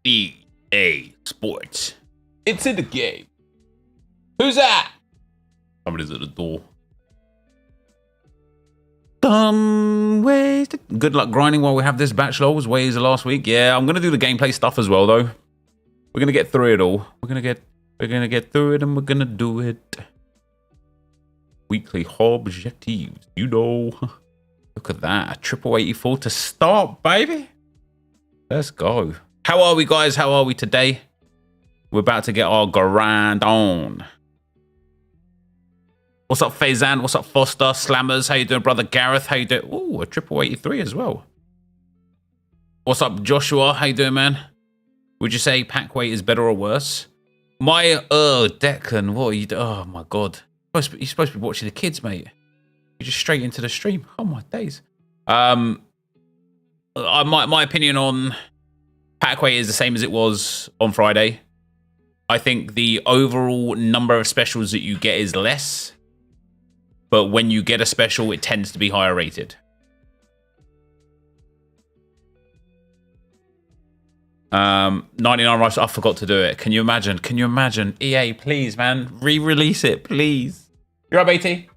EA Sports. It's in the game. Who's that? Somebody's at the door. Good luck grinding while we have this batch low as ways last week. Yeah, I'm gonna do the gameplay stuff as well though. We're gonna get through it all. We're gonna get through it and we're gonna do it. Weekly objectives, you know. Look at that, a triple 84 to start, baby. Let's go. How are we, guys? How are we today? We're about to get our grind on. What's up, Faizan? What's up, Foster? Slammers, how you doing, brother? Gareth, how you doing? Ooh, a triple 83 as well. What's up, Joshua? How you doing, man? Would you say pack weight is better or worse? Declan, what are you doing? Oh, my God. You're supposed to be watching the kids, mate. You're just straight into the stream. Oh, my days. My opinion on pack weight is the same as it was on Friday. I think the overall number of specials that you get is less. But when you get a special, it tends to be higher rated. 99 rush, I forgot to do it. Can you imagine? Can you imagine? EA, please, man. Re-release it, please. You right, BT?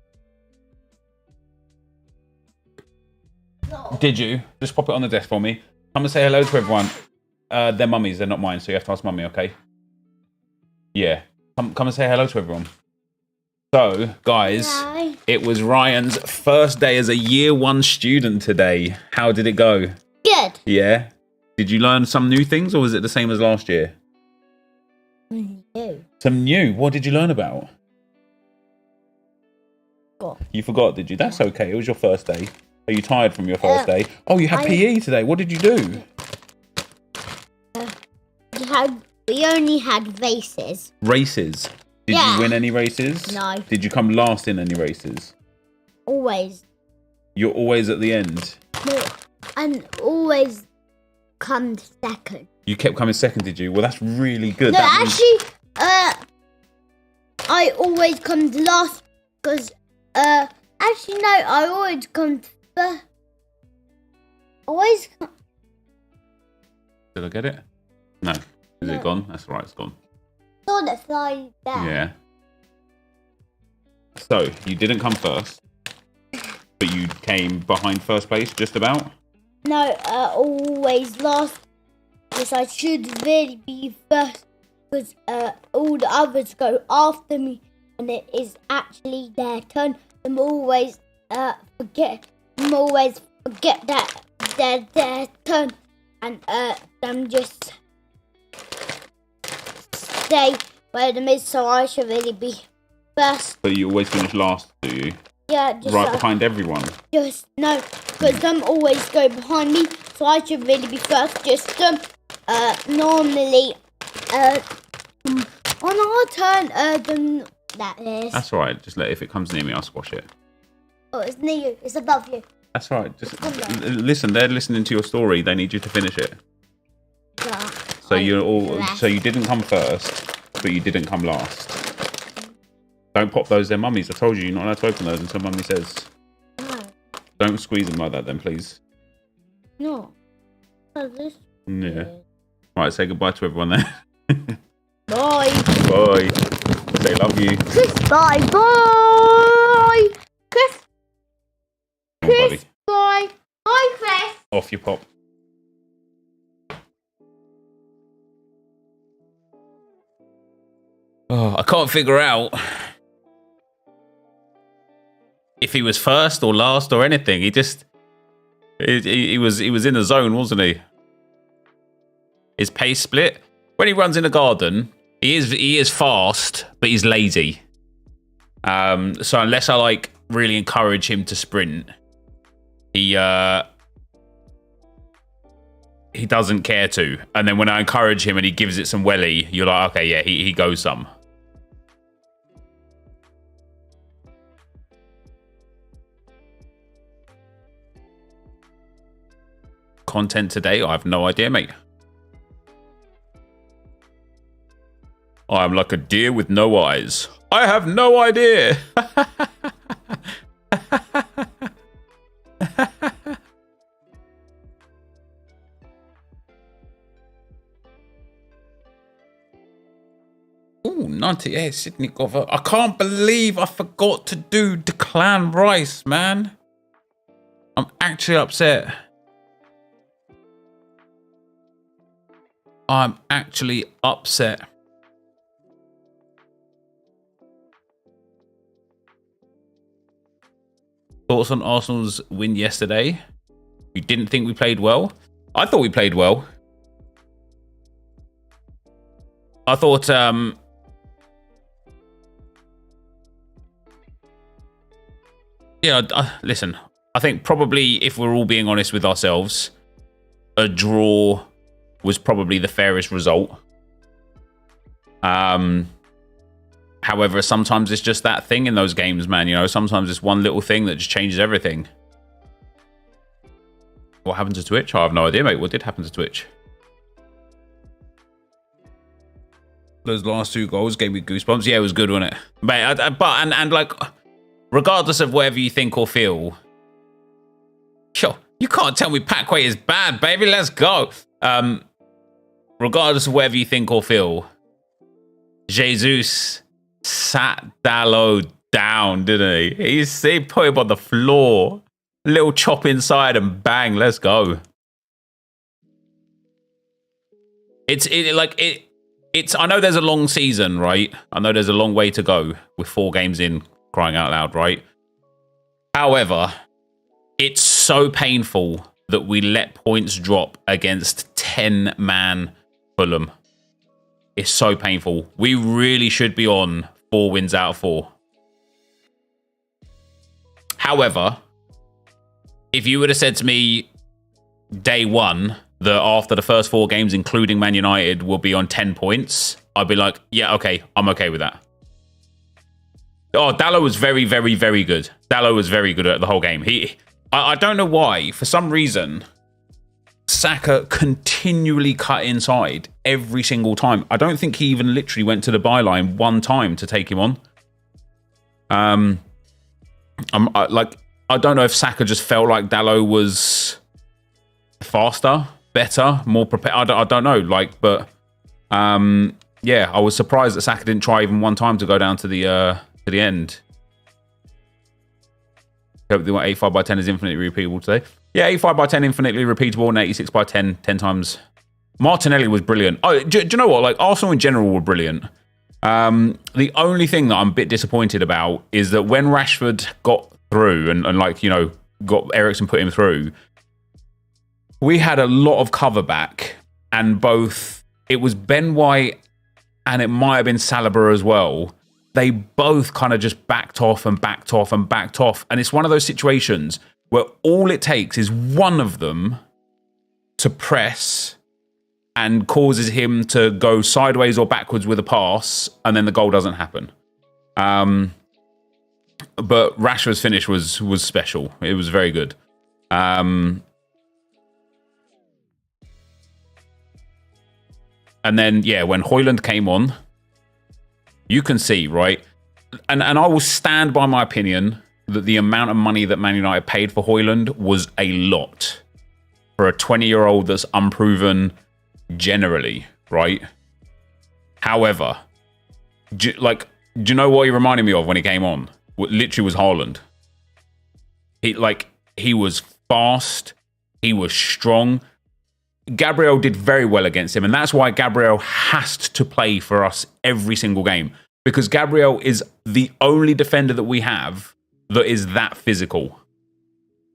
No. Did you? Just pop it on the desk for me. Come and say hello to everyone. They're mummies, they're not mine, so you have to ask mummy, okay? Yeah. Come and say hello to everyone. So, guys, hello. It was Ryan's first day as a year 1 student today. How did it go? Good. Yeah? Did you learn some new things, or was it the same as last year? New. Some new? What did you learn about? Forgot. You forgot, did you? That's okay. It was your first day. Are you tired from your first day? Oh, you had PE today. What did you do? We only had races. Races? Did you win any races? No. Did you come last in any races? Always. You're always at the end? No, and always come second. You kept coming second, did you? Well, that's really good. No, actually, I always come last because, actually, no, I always come first. Always come. Did I get it? No. Is it gone? That's right, it's gone. Saw the fly there. Yeah. So, you didn't come first, but you came behind first place, just about? No, always last. Because I should really be first. Because all the others go after me. And it is actually their turn. I'm always forget that they're their turn. And them just stay where them is, so I should really be first. So you always finish last, do you? Yeah, just right behind everyone. Just no, because them always go behind me, so I should really be first. Just normally on our turn, that is. That's all right. Just if it comes near me, I'll squash it. Oh, it's near you. It's above you. That's all right. Just listen. They're listening to your story. They need you to finish it. Yeah. So So you didn't come first, but you didn't come last. Don't pop those. They're mummies. I told you you're not allowed to open those until mummy says. No. Don't squeeze them like that, then, please. No. Yeah. Right. Say goodbye to everyone then. Bye. Bye. Say love you. Chris, bye. Bye. Chris. Come on, buddy. Bye. Bye, Chris. Off you pop. Oh, I can't figure out if he was first or last or anything. He just he was in the zone, wasn't he? His pace split. When he runs in the garden, he is fast, but he's lazy. So unless I really encourage him to sprint, he doesn't care to. And then when I encourage him and he gives it some welly, you're like, okay, yeah, he goes some. Content today? I have no idea, mate. I am like a deer with no eyes. I have no idea. Oh, 98 Sydney Gover. I can't believe I forgot to do Declan Rice, man. I'm actually upset. I'm actually upset. Thoughts on Arsenal's win yesterday? You didn't think we played well? I thought we played well. I thought, listen, I think probably if we're all being honest with ourselves, a draw was probably the fairest result. However, sometimes it's just that thing in those games, man. You know, sometimes it's one little thing that just changes everything. What happened to Twitch? I have no idea, mate. What did happen to Twitch? Those last 2 goals gave me goosebumps. Yeah, it was good, wasn't it? But like, regardless of whatever you think or feel, yo, you can't tell me Paquet is bad, baby. Let's go. Regardless of whatever you think or feel, Jesus sat Dalot down, didn't he? He put him on the floor. Little chop inside and bang, let's go. It's I know there's a long season, right? I know there's a long way to go with 4 games in, crying out loud, right? However, it's so painful that we let points drop against 10-man Fulham. It's so painful. We really should be on 4 wins out of 4. However, if you would have said to me day one that after the first 4 games, including Man United, will be on 10 points, I'd be like, yeah, okay, I'm okay with that. Oh, Dalot was very, very, very good. Dalot was very good at the whole game. I don't know why. For some reason, Saka continually cut inside every single time. I don't think he even literally went to the byline one time to take him on. I don't know if Saka just felt like Dalot was faster, better, more prepared. I don't know. Yeah, I was surprised that Saka didn't try even one time to go down to the end. Hope the 85 by 10 is infinitely repeatable today. Yeah, 85 by 10 infinitely repeatable and 86 by 10 times. Martinelli was brilliant. Oh, do you know what? Like, Arsenal in general were brilliant. The only thing that I'm a bit disappointed about is that when Rashford got through and like, you know, got Eriksen put him through, we had a lot of cover back, and both, it was Ben White and it might have been Saliba as well. They both kind of just backed off and backed off and backed off. And it's one of those situations where all it takes is one of them to press and causes him to go sideways or backwards with a pass, and then the goal doesn't happen. But Rashford's finish was special. It was very good. And then, yeah, when Højlund came on, you can see, right? And I will stand by my opinion that the amount of money that Man United paid for Højlund was a lot for a 20-year-old that's unproven generally, right? However, do you know what he reminded me of when he came on? What literally was Haaland. He was fast, he was strong. Gabriel did very well against him, and that's why Gabriel has to play for us every single game, because Gabriel is the only defender that we have that is that physical.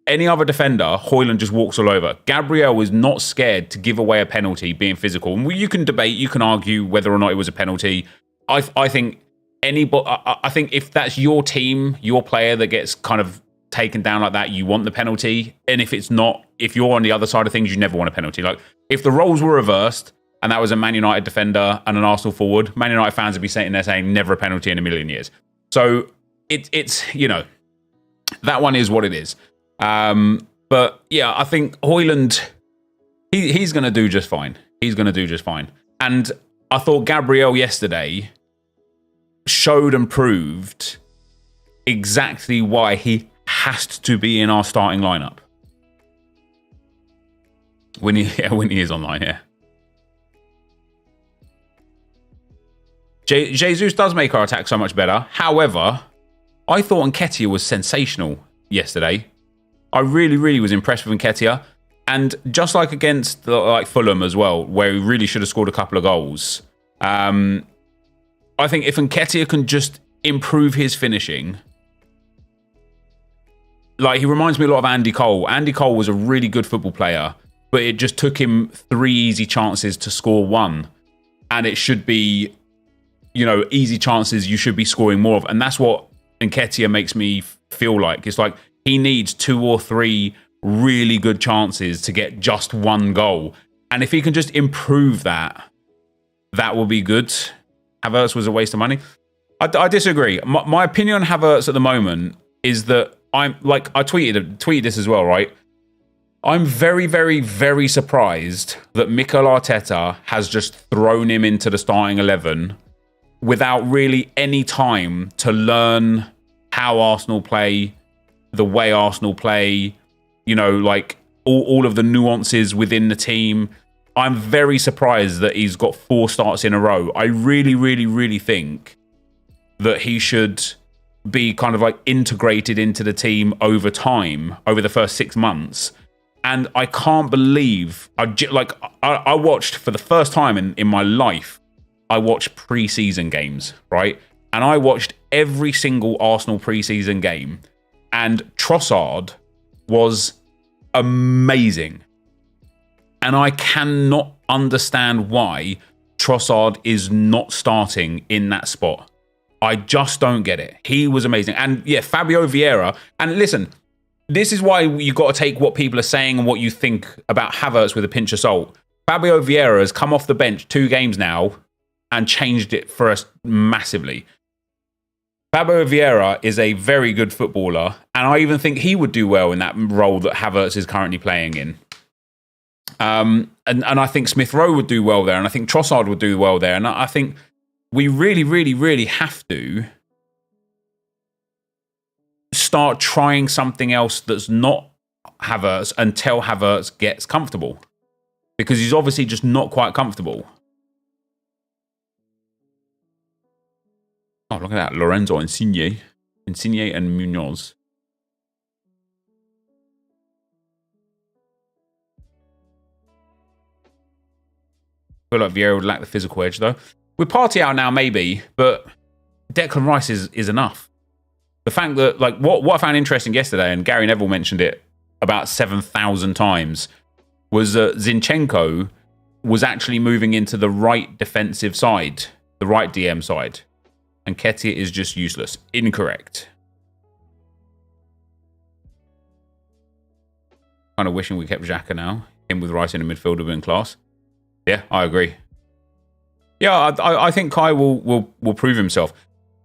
Any other defender, Højlund just walks all over. Gabriel is not scared to give away a penalty being physical. And you can debate, you can argue whether or not it was a penalty. I think if that's your team, your player that gets kind of taken down like that, you want the penalty. And if it's not, if you're on the other side of things, you never want a penalty. Like, if the roles were reversed and that was a Man United defender and an Arsenal forward, Man United fans would be sitting there saying never a penalty in a million years. So it's you know, that one is what it is. But yeah, I think Højlund, he's going to do just fine. He's going to do just fine. And I thought Gabriel yesterday showed and proved exactly why he has to be in our starting lineup. When he is online, yeah. Jesus does make our attack so much better. However, I thought Nketiah was sensational yesterday. I really was impressed with Nketiah. And just like against Fulham as well, where he really should have scored a couple of goals. I think if Nketiah can just improve his finishing, like he reminds me a lot of Andy Cole. Andy Cole was a really good football player, but it just took him 3 easy chances to score 1. And it should be, you know, easy chances you should be scoring more of. And that's what Nketiah makes me feel like. It's like he needs 2 or 3 really good chances to get just 1 goal. And if he can just improve that, that will be good. Havertz was a waste of money. I disagree. My opinion on Havertz at the moment is that I tweeted this as well, right? I'm very surprised that Mikel Arteta has just thrown him into the starting 11 without really any time to learn how Arsenal play, the way Arsenal play, you know, like all of the nuances within the team. I'm very surprised that he's got 4 starts in a row. I really think that he should be kind of like integrated into the team over time, over the first 6 months. And I can't believe, I watched for the first time in my life, I watched pre-season games, right? And I watched every single Arsenal pre-season game. And Trossard was amazing. And I cannot understand why Trossard is not starting in that spot. I just don't get it. He was amazing. And yeah, Fabio Vieira. And listen, this is why you got to take what people are saying and what you think about Havertz with a pinch of salt. Fabio Vieira has come off the bench 2 games now and changed it for us massively. Fabio Vieira is a very good footballer, and I even think he would do well in that role that Havertz is currently playing in. And I think Smith Rowe would do well there, and I think Trossard would do well there, and I think we really have to start trying something else that's not Havertz until Havertz gets comfortable, because he's obviously just not quite comfortable. Oh, look at that. Lorenzo Insigne and Munoz. I feel like Vieira would lack the physical edge, though. With Partey out now, maybe, but Declan Rice is enough. The fact that, like, what I found interesting yesterday, and Gary Neville mentioned it about 7,000 times, was that Zinchenko was actually moving into the right defensive side, the right DM side. And Nketiah is just useless. Incorrect. Kind of wishing we kept Xhaka now. Him with Rice in the midfield would have been class. Yeah, I agree. Yeah, I think Kai will prove himself.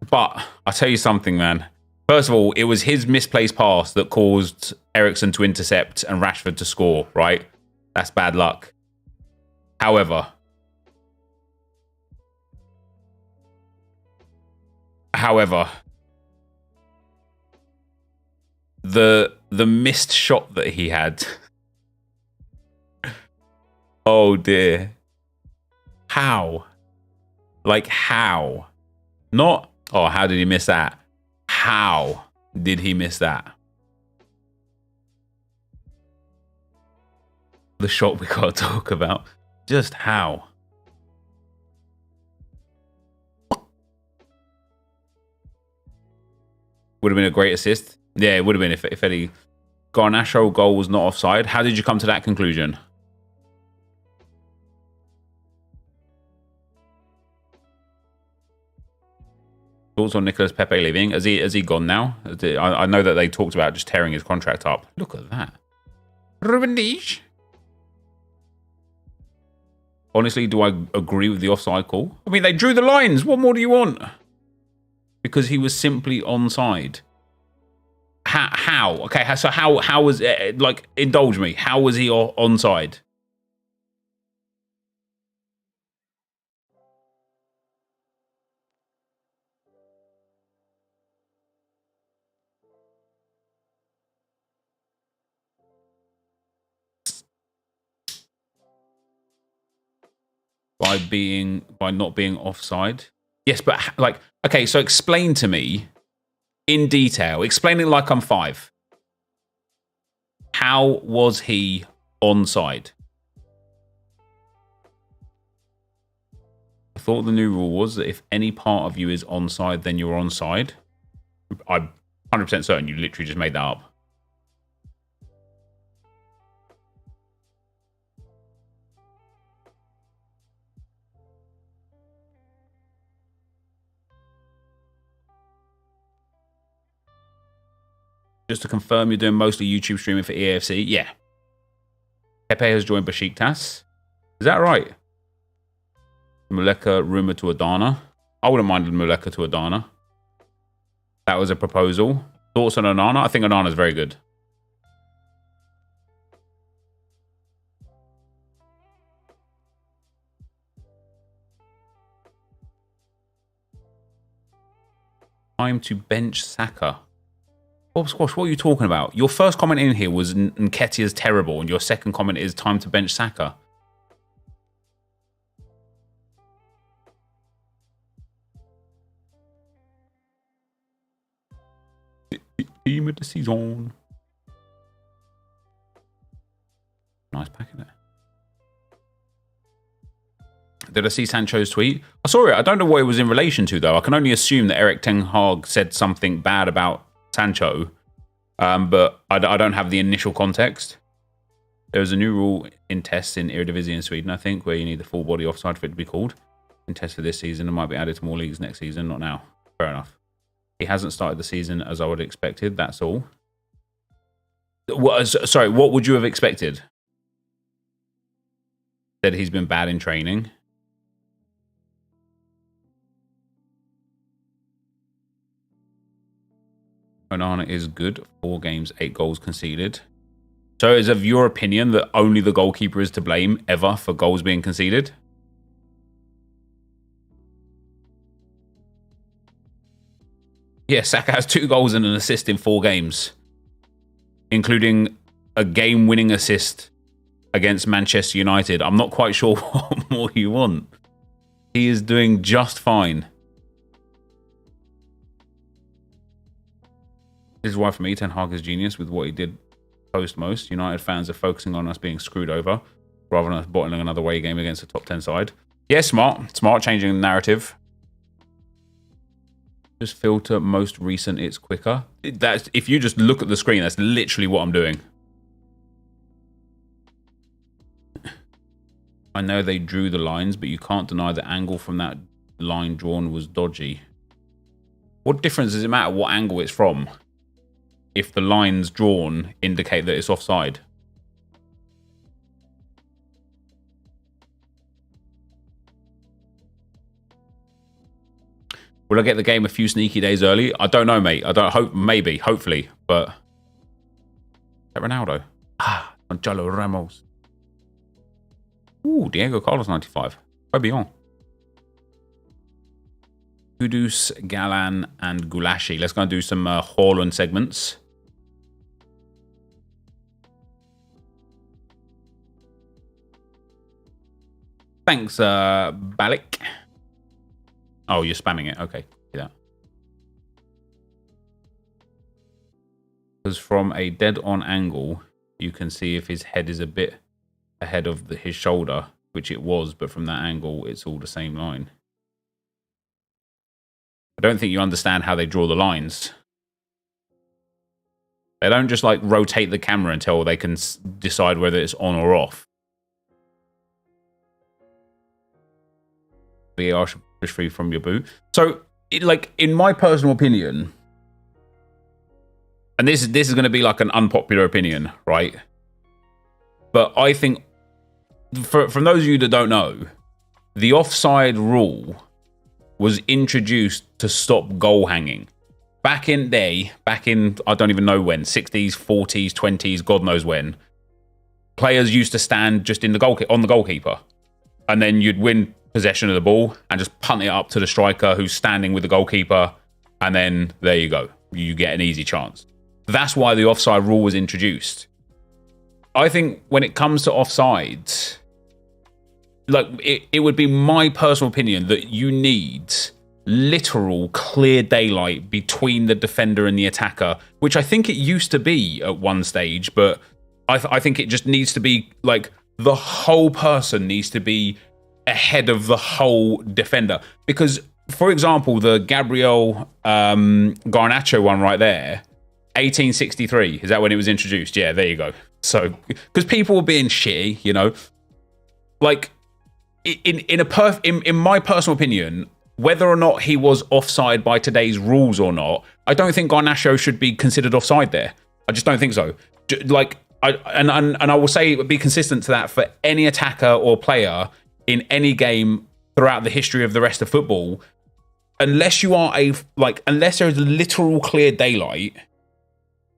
But I'll tell you something, man. First of all, it was his misplaced pass that caused Eriksen to intercept and Rashford to score, right? That's bad luck. However, the missed shot that he had. Oh dear. How? Like how? Not, oh, how did he miss that? How did he miss that? The shot we gotta talk about. Just how? Would have been a great assist. Yeah, it would have been if Eddie Garnacho goal was not offside. How did you come to that conclusion? Thoughts on Nicolas Pepe leaving? Has he gone now? I know that they talked about just tearing his contract up. Look at that. Ruben Dias. Honestly, do I agree with the offside call? I mean, they drew the lines. What more do you want? Because he was simply onside. How? Okay, so how was it, like, indulge me. How was he onside? By not being offside. Yes, but like, okay, so explain to me in detail. Explain it like I'm 5. How was he onside? I thought the new rule was that if any part of you is onside, then you're onside. I'm 100% certain you literally just made that up. Just to confirm, you're doing mostly YouTube streaming for EAFC? Yeah. Pepe has joined Besiktas. Is that right? Muleka rumored to Adana. I wouldn't mind Muleka to Adana. That was a proposal. Thoughts on Onana? I think Onana's very good. Time to bench Saka. Bob Squash, what are you talking about? Your first comment in here was Nketiah's terrible, and your second comment is time to bench Saka. Team of the season. Nice pack in there. Did I see Sancho's tweet? I saw it. I don't know what it was in relation to, though. I can only assume that Erik ten Hag said something bad about Sancho, but I don't have the initial context. There was a new rule in tests in Eredivisie in Sweden, I think, where you need the full body offside for it to be called. In tests for this season, it might be added to more leagues next season, not now. Fair enough. He hasn't started the season as I would have expected, that's all. Sorry, what would you have expected? Said he's been bad in training. Onana is good. 4 games, 8 goals conceded. So is it of your opinion that only the goalkeeper is to blame ever for goals being conceded? Yeah, Saka has 2 goals and an assist in 4 games, including a game-winning assist against Manchester United. I'm not quite sure what more you want. He is doing just fine. This is why, for me, Ten Hag is genius with what he did post most. United fans are focusing on us being screwed over rather than us bottling another away game against a top 10 side. Yeah, smart. Smart, changing the narrative. Just filter most recent, it's quicker. That's, if you just look at the screen, that's literally what I'm doing. I know they drew the lines, but you can't deny the angle from that line drawn was dodgy. What difference does it matter what angle it's from if the lines drawn indicate that it's offside? Will I get the game a few sneaky days early? I don't know, mate. I don't hope, maybe, hopefully, but is that Ronaldo? Ah, Gonzalo Ramos. Ooh, Diego Carlos 95. Bien. Kudus, Galan, and Gulashi. Let's go and do some Haaland segments. Thanks, Balik. Oh, you're spamming it. Okay, yeah. Because from a dead-on angle, you can see if his head is a bit ahead of his shoulder, which it was, but from that angle, it's all the same line. I don't think you understand how they draw the lines. They don't just like rotate the camera until they can decide whether it's on or off. VAR should push free from your boot. So, like, in my personal opinion, and this is going to be like an unpopular opinion, right? But I think, from those of you that don't know, the offside rule was introduced to stop goal hanging. Back in, I don't even know when, 60s, 40s, 20s, God knows when, players used to stand just in the on the goalkeeper. And then you'd win possession of the ball and just punt it up to the striker who's standing with the goalkeeper. And then there you go. You get an easy chance. That's why the offside rule was introduced. I think when it comes to offsides, like it would be my personal opinion that you need literal clear daylight between the defender and the attacker, which I think it used to be at one stage, but I think it just needs to be like the whole person needs to be ahead of the whole defender. Because, for example, the Gabriel Garnacho one right there, 1863, is that when it was introduced? Yeah, there you go. So, because people were being shitty, you know, like in my personal opinion, whether or not he was offside by today's rules or not, I don't think Garnacho should be considered offside there. I just don't think so. Like, and I will say, be consistent to that for any attacker or player in any game throughout the history of the rest of football, unless you are unless there is literal clear daylight.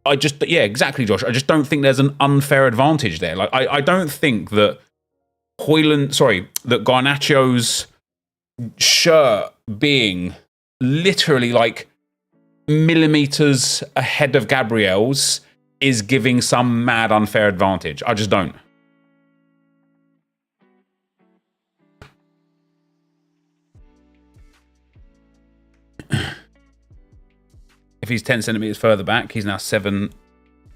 Yeah, exactly, Josh. I just don't think there's an unfair advantage there. Like, I don't think that that Garnacho's shirt being literally like millimeters ahead of Gabriel's is giving some mad unfair advantage. I just don't. If he's 10 centimeters further back, he's now 7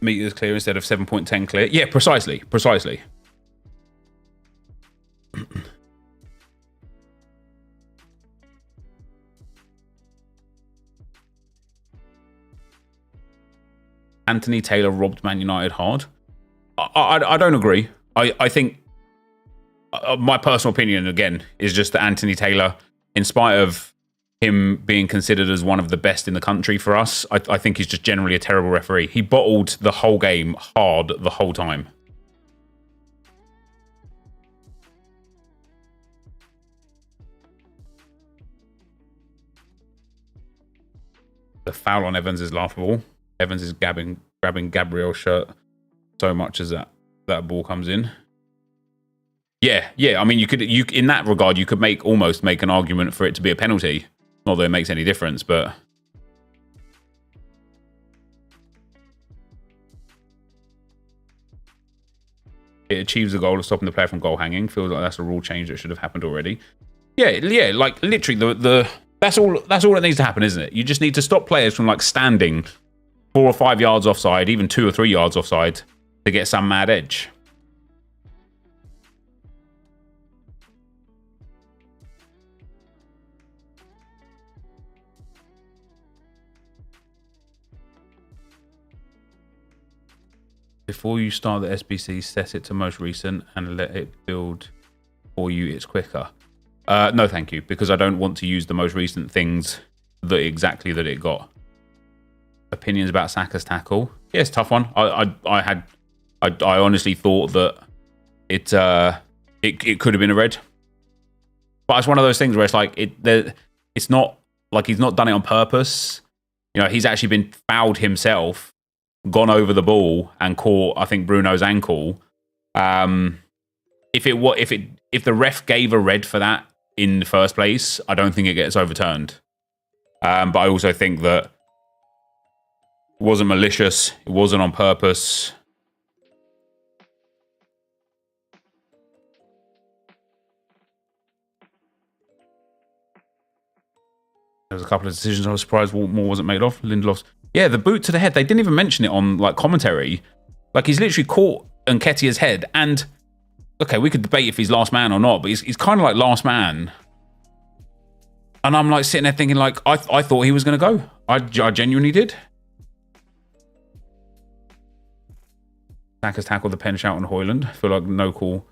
meters clear instead of 7.10 clear. Yeah, precisely. Anthony Taylor robbed Man United hard. I don't agree. I think my personal opinion, again, is just that Anthony Taylor, in spite of him being considered as one of the best in the country for us, I think he's just generally a terrible referee. He bottled the whole game hard the whole time. The foul on Evans is laughable. Evans is grabbing Gabriel's shirt so much as that ball comes in. Yeah. I mean, you in that regard, you could almost make an argument for it to be a penalty. Not that it makes any difference, but it achieves the goal of stopping the player from goal hanging. Feels like that's a rule change that should have happened already. Yeah. Like literally, that's all that needs to happen, isn't it? You just need to stop players from like standing 4 or 5 yards offside, even 2 or 3 yards offside, to get some mad edge. Before you start the SBC, set it to most recent and let it build for you. It's quicker. No, thank you, because I don't want to use the most recent things that it got. Opinions about Saka's tackle? Yeah, it's a tough one. I honestly thought that it could have been a red, but it's one of those things where it's like it's not like he's not done it on purpose. You know, he's actually been fouled himself, gone over the ball and caught, I think, Bruno's ankle. If the ref gave a red for that in the first place, I don't think it gets overturned. But I also think that it wasn't malicious. It wasn't on purpose. There was a couple of decisions I was surprised Moore wasn't made off. Lindelof's. Yeah, the boot to the head. They didn't even mention it on like commentary. Like, he's literally caught Nketiah's head. And, okay, we could debate if he's last man or not, but he's kind of like last man. And I'm like sitting there thinking, like, I thought he was going to go. I genuinely did. Saka's tackled the pen shout on Højlund. I feel like no call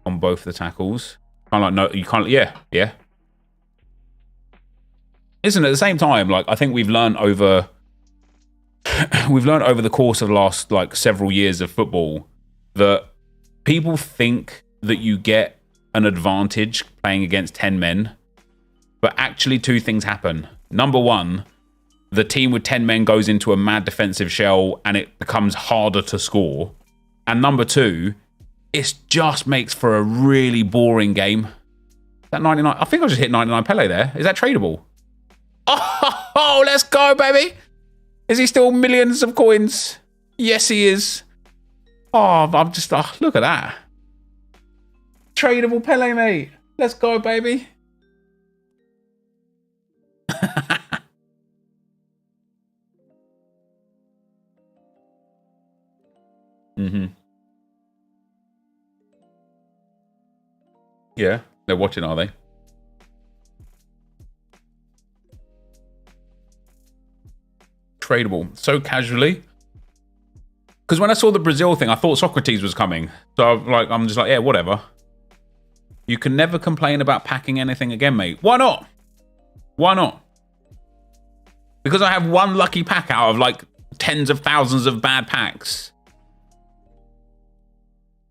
on both the tackles. Kind of like, no, you can't, yeah. Listen, at the same time, like, I think we've learned over the course of the last like several years of football that people think that you get an advantage playing against 10 men, but actually 2 things happen. Number one, the team with 10 men goes into a mad defensive shell and it becomes harder to score. And number 2, it just makes for a really boring game. That 99, I think I just hit 99 Pele there. Is that tradable? Oh, let's go, baby. Is he still millions of coins? Yes, he is. Oh, I'm just, look at that. Tradable Pele, mate. Let's go, baby. Yeah, they're watching, are they? Tradable so casually. Because when I saw the Brazil thing, I thought Socrates was coming. So I'm just like, yeah, whatever. You can never complain about packing anything again, mate. Why not? Why not? Because I have one lucky pack out of like tens of thousands of bad packs.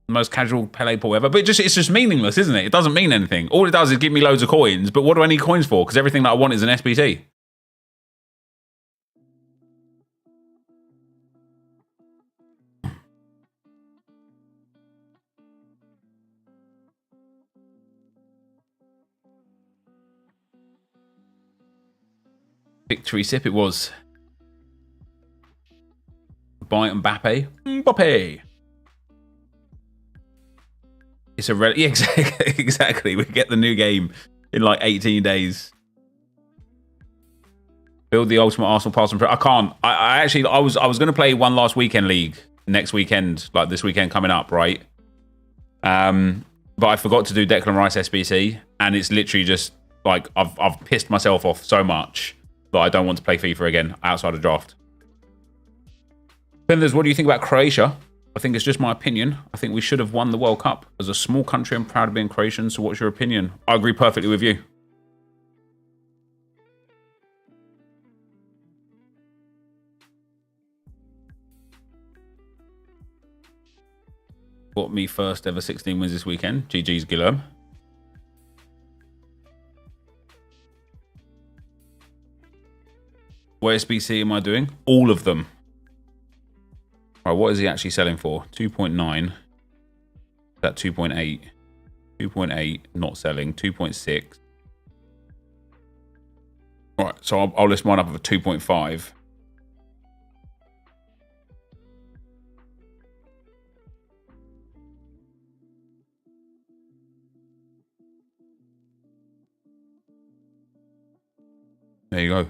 The most casual Pele pull ever. But it's just meaningless, isn't it? It doesn't mean anything. All it does is give me loads of coins. But what do I need coins for? Because everything that I want is an SBC. Victory sip it was. Buy Mbappe. Mbappe. It's a yeah, exactly. We get the new game in like 18 days. Build the ultimate Arsenal pass and I can't. I actually I was going to play one last weekend league next weekend, like this weekend coming up, right? But I forgot to do Declan Rice SBC, and it's literally just like I've pissed myself off so much that I don't want to play FIFA again outside of draft. NepentheZ, what do you think about Croatia? I think it's just my opinion. I think we should have won the World Cup. As a small country, I'm proud of being Croatian, so what's your opinion? I agree perfectly with you. Got me first ever 16 wins this weekend. GG's, Guillaume. What SBC am I doing? All of them. All right, what is he actually selling for? 2.9. That 2.8. 2.8, not selling. 2.6. All right, so I'll list mine up for 2.5. There you go.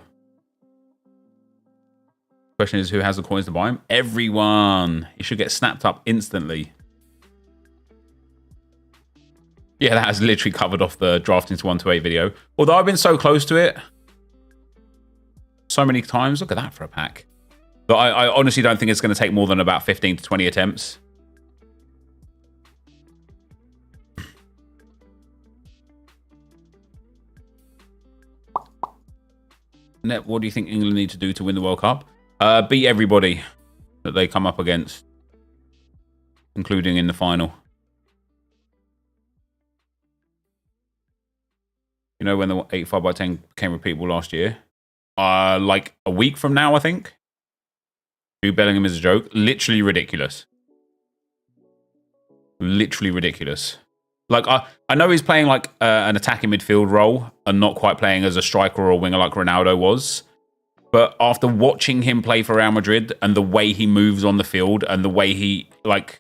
Question is, who has the coins to buy him? Everyone. He should get snapped up instantly. Yeah, that has literally covered off the drafting to 1-8 video. Although I've been so close to it so many times. Look at that for a pack. But I honestly don't think it's going to take more than about 15 to 20 attempts. Net, what do you think England need to do to win the World Cup? Beat everybody that they come up against, including in the final. You know when the 85x10 became repeatable last year? Like a week from now, I think. Bellingham is a joke. Literally ridiculous. Literally ridiculous. Like, I know he's playing like an attacking midfield role and not quite playing as a striker or a winger like Ronaldo was. But after watching him play for Real Madrid and the way he moves on the field and the way he like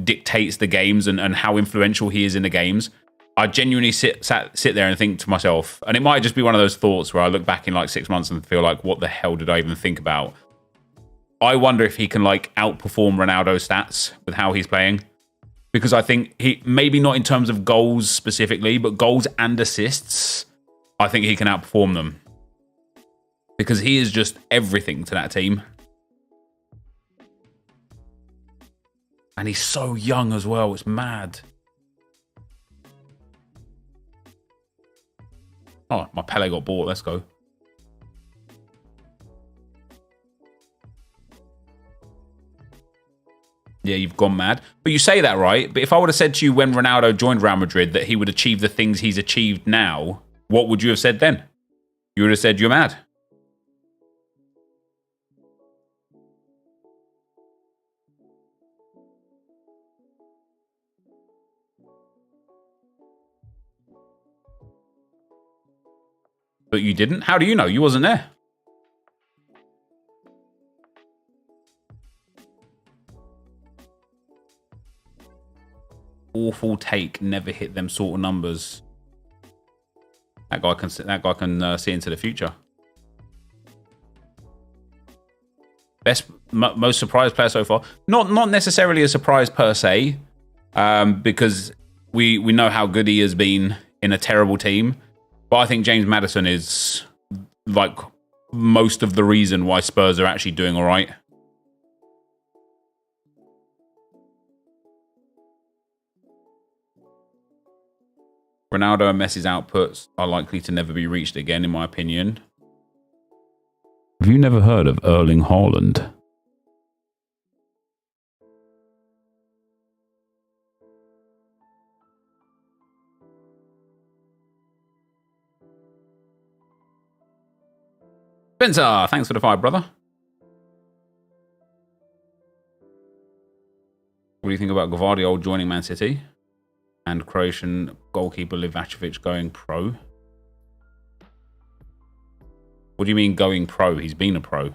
dictates the games and how influential he is in the games, I genuinely sit there and think to myself, and it might just be one of those thoughts where I look back in like 6 months and feel like, what the hell did I even think about? I wonder if he can like outperform Ronaldo's stats with how he's playing. Because I think he, maybe not in terms of goals specifically, but goals and assists, I think he can outperform them. Because he is just everything to that team. And he's so young as well. It's mad. Oh, my Pele got bought. Let's go. Yeah, you've gone mad. But you say that, right? But if I would have said to you when Ronaldo joined Real Madrid that he would achieve the things he's achieved now, what would you have said then? You would have said, you're mad. But you didn't? How do you know? You wasn't there. Awful take. Never hit them sort of numbers. That guy can see into the future. most surprised player so far. Not necessarily a surprise per se, because we know how good he has been in a terrible team. But I think James Maddison is like most of the reason why Spurs are actually doing all right. Ronaldo and Messi's outputs are likely to never be reached again, in my opinion. Have you never heard of Erling Haaland? Spencer, thanks for the 5, brother. What do you think about Gvardiol joining Man City and Croatian goalkeeper Livakovic going pro? What do you mean going pro? He's been a pro.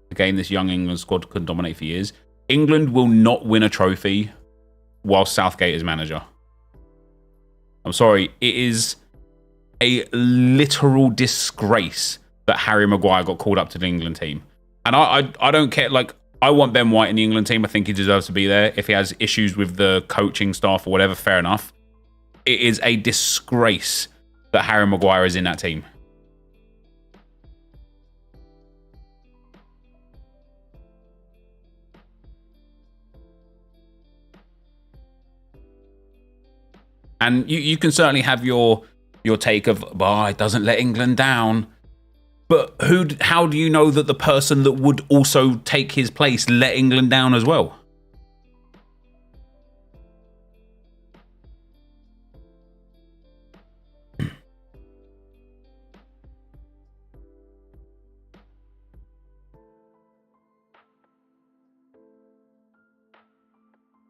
Again, this young England squad could dominate for years. England will not win a trophy while Southgate is manager. I'm sorry, it is a literal disgrace that Harry Maguire got called up to the England team. And I don't care, like, I want Ben White in the England team. I think he deserves to be there. If he has issues with the coaching staff or whatever, fair enough. It is a disgrace that Harry Maguire is in that team. And you can certainly have your take of, it doesn't let England down. But how do you know that the person that would also take his place let England down as well?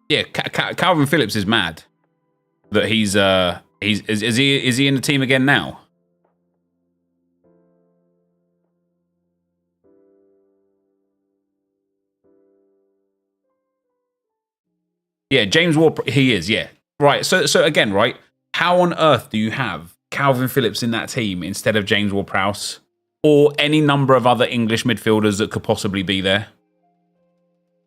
Yeah, Calvin Phillips is mad that is he in the team again now? Yeah, James Ward, he is, yeah. Right, so again, right, how on earth do you have Calvin Phillips in that team instead of James Ward-Prowse or any number of other English midfielders that could possibly be there?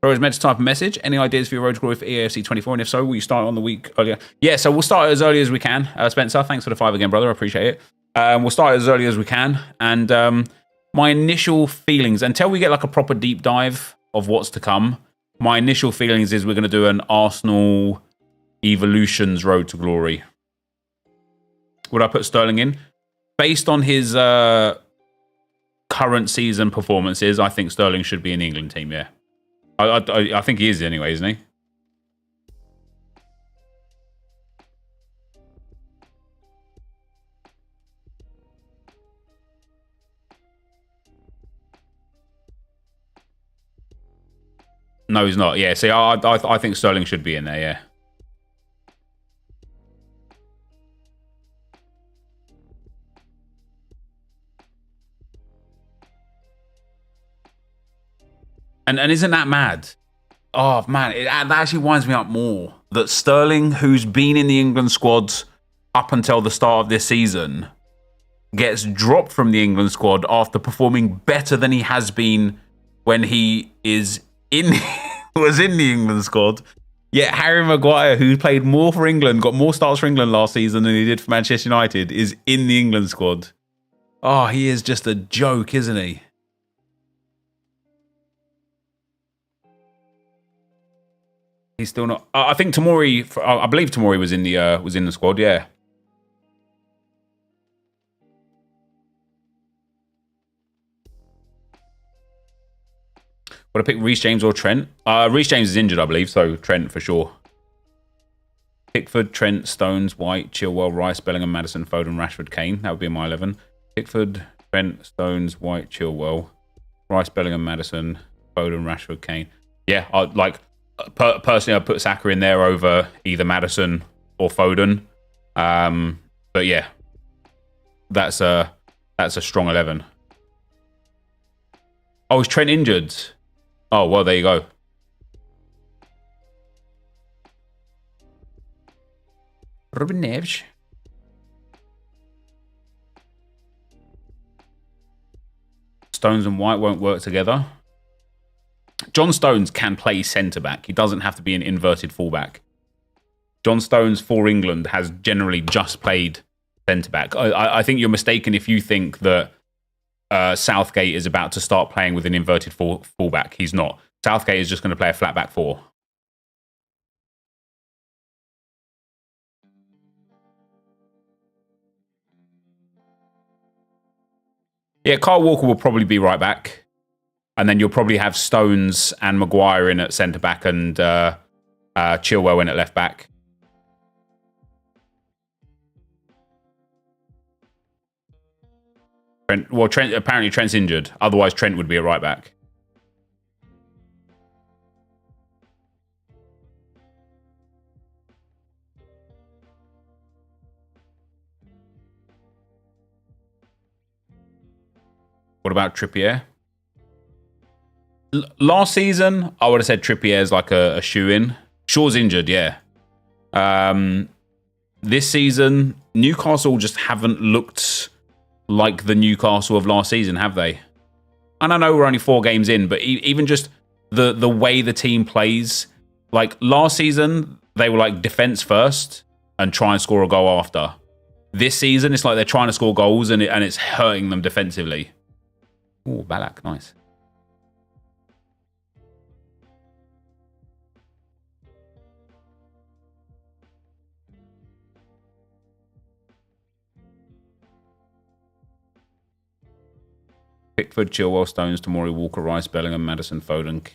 Bro is meant to type a message. Any ideas for your road to glory for EAFC 24? And if so, will you start on the week earlier? Yeah, so we'll start as early as we can. Spencer, thanks for the 5 again, brother. I appreciate it. We'll start as early as we can. And my initial feelings, until we get like a proper deep dive of what's to come, my initial feelings is we're going to do an Arsenal Evolutions Road to Glory. Would I put Sterling in? Based on his current season performances, I think Sterling should be in the England team, yeah. I think he is anyway, isn't he? No, he's not. Yeah, see, I think Sterling should be in there, yeah. And isn't that mad? Oh, man, that actually winds me up more. That Sterling, who's been in the England squad up until the start of this season, gets dropped from the England squad after performing better than he has been when he was in the England squad. Yet Harry Maguire, who played more for England, got more starts for England last season than he did for Manchester United, is in the England squad. Oh, he is just a joke, isn't he? He's still not. I think Tomori. I believe Tomori was in the squad. Yeah. Would I pick Reece James or Trent? Reece James is injured, I believe, so Trent for sure. Pickford, Trent, Stones, White, Chilwell, Rice, Bellingham, Maddison, Foden, Rashford, Kane. That would be my 11. Pickford, Trent, Stones, White, Chilwell, Rice, Bellingham, Maddison, Foden, Rashford, Kane. Yeah, personally, I'd put Saka in there over either Maddison or Foden. But yeah, that's a strong 11. Oh, is Trent injured? Oh, well, there you go. Ruben Neves. Stones and White won't work together. John Stones can play centre-back. He doesn't have to be an inverted fullback. John Stones for England has generally just played centre-back. I think you're mistaken if you think that Southgate is about to start playing with an inverted fullback. He's not. Southgate is just going to play a flat-back four. Yeah, Kyle Walker will probably be right back. And then you'll probably have Stones and Maguire in at centre-back and Chilwell in at left-back. Trent, apparently Trent's injured. Otherwise, Trent would be a right-back. What about Trippier? Last season, I would have said Trippier's like a shoe-in. Shaw's injured, yeah. This season, Newcastle just haven't looked like the Newcastle of last season, have they? And I know we're only 4 games in, but even just the way the team plays, like last season, they were like defense first and try and score a goal after. This season, it's like they're trying to score goals and it's hurting them defensively. Oh, Ballack, nice. Pickford, Chilwell, Stones, Tomori, Walker, Rice, Bellingham, Maddison, Foden,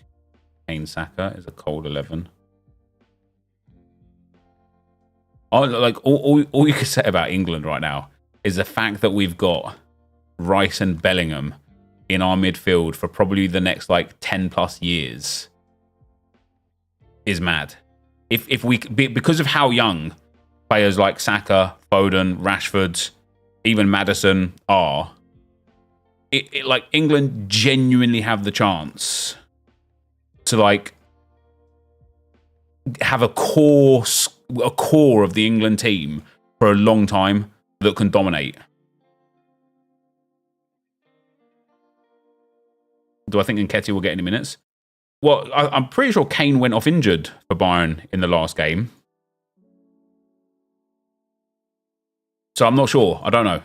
Kane, Saka is a cold 11. Like all you can say about England right now is the fact that we've got Rice and Bellingham in our midfield for probably the next like 10 plus years is mad. If we, because of how young players like Saka, Foden, Rashford, even Maddison are, like England genuinely have the chance to like have a core of the England team for a long time that can dominate. Do I think Nketiah will get any minutes? Well, I'm pretty sure Kane went off injured for Bayern in the last game. So I'm not sure. I don't know.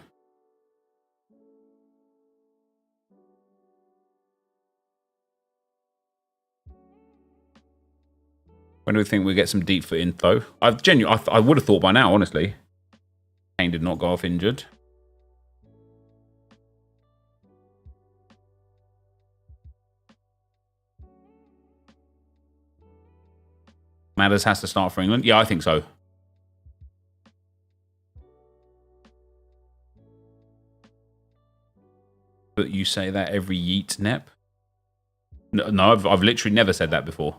When do we think we get some deep foot info? I would have thought by now, honestly. Kane did not go off injured. Madders has to start for England? Yeah, I think so. But you say that every yeet, Nep? No, I've literally never said that before.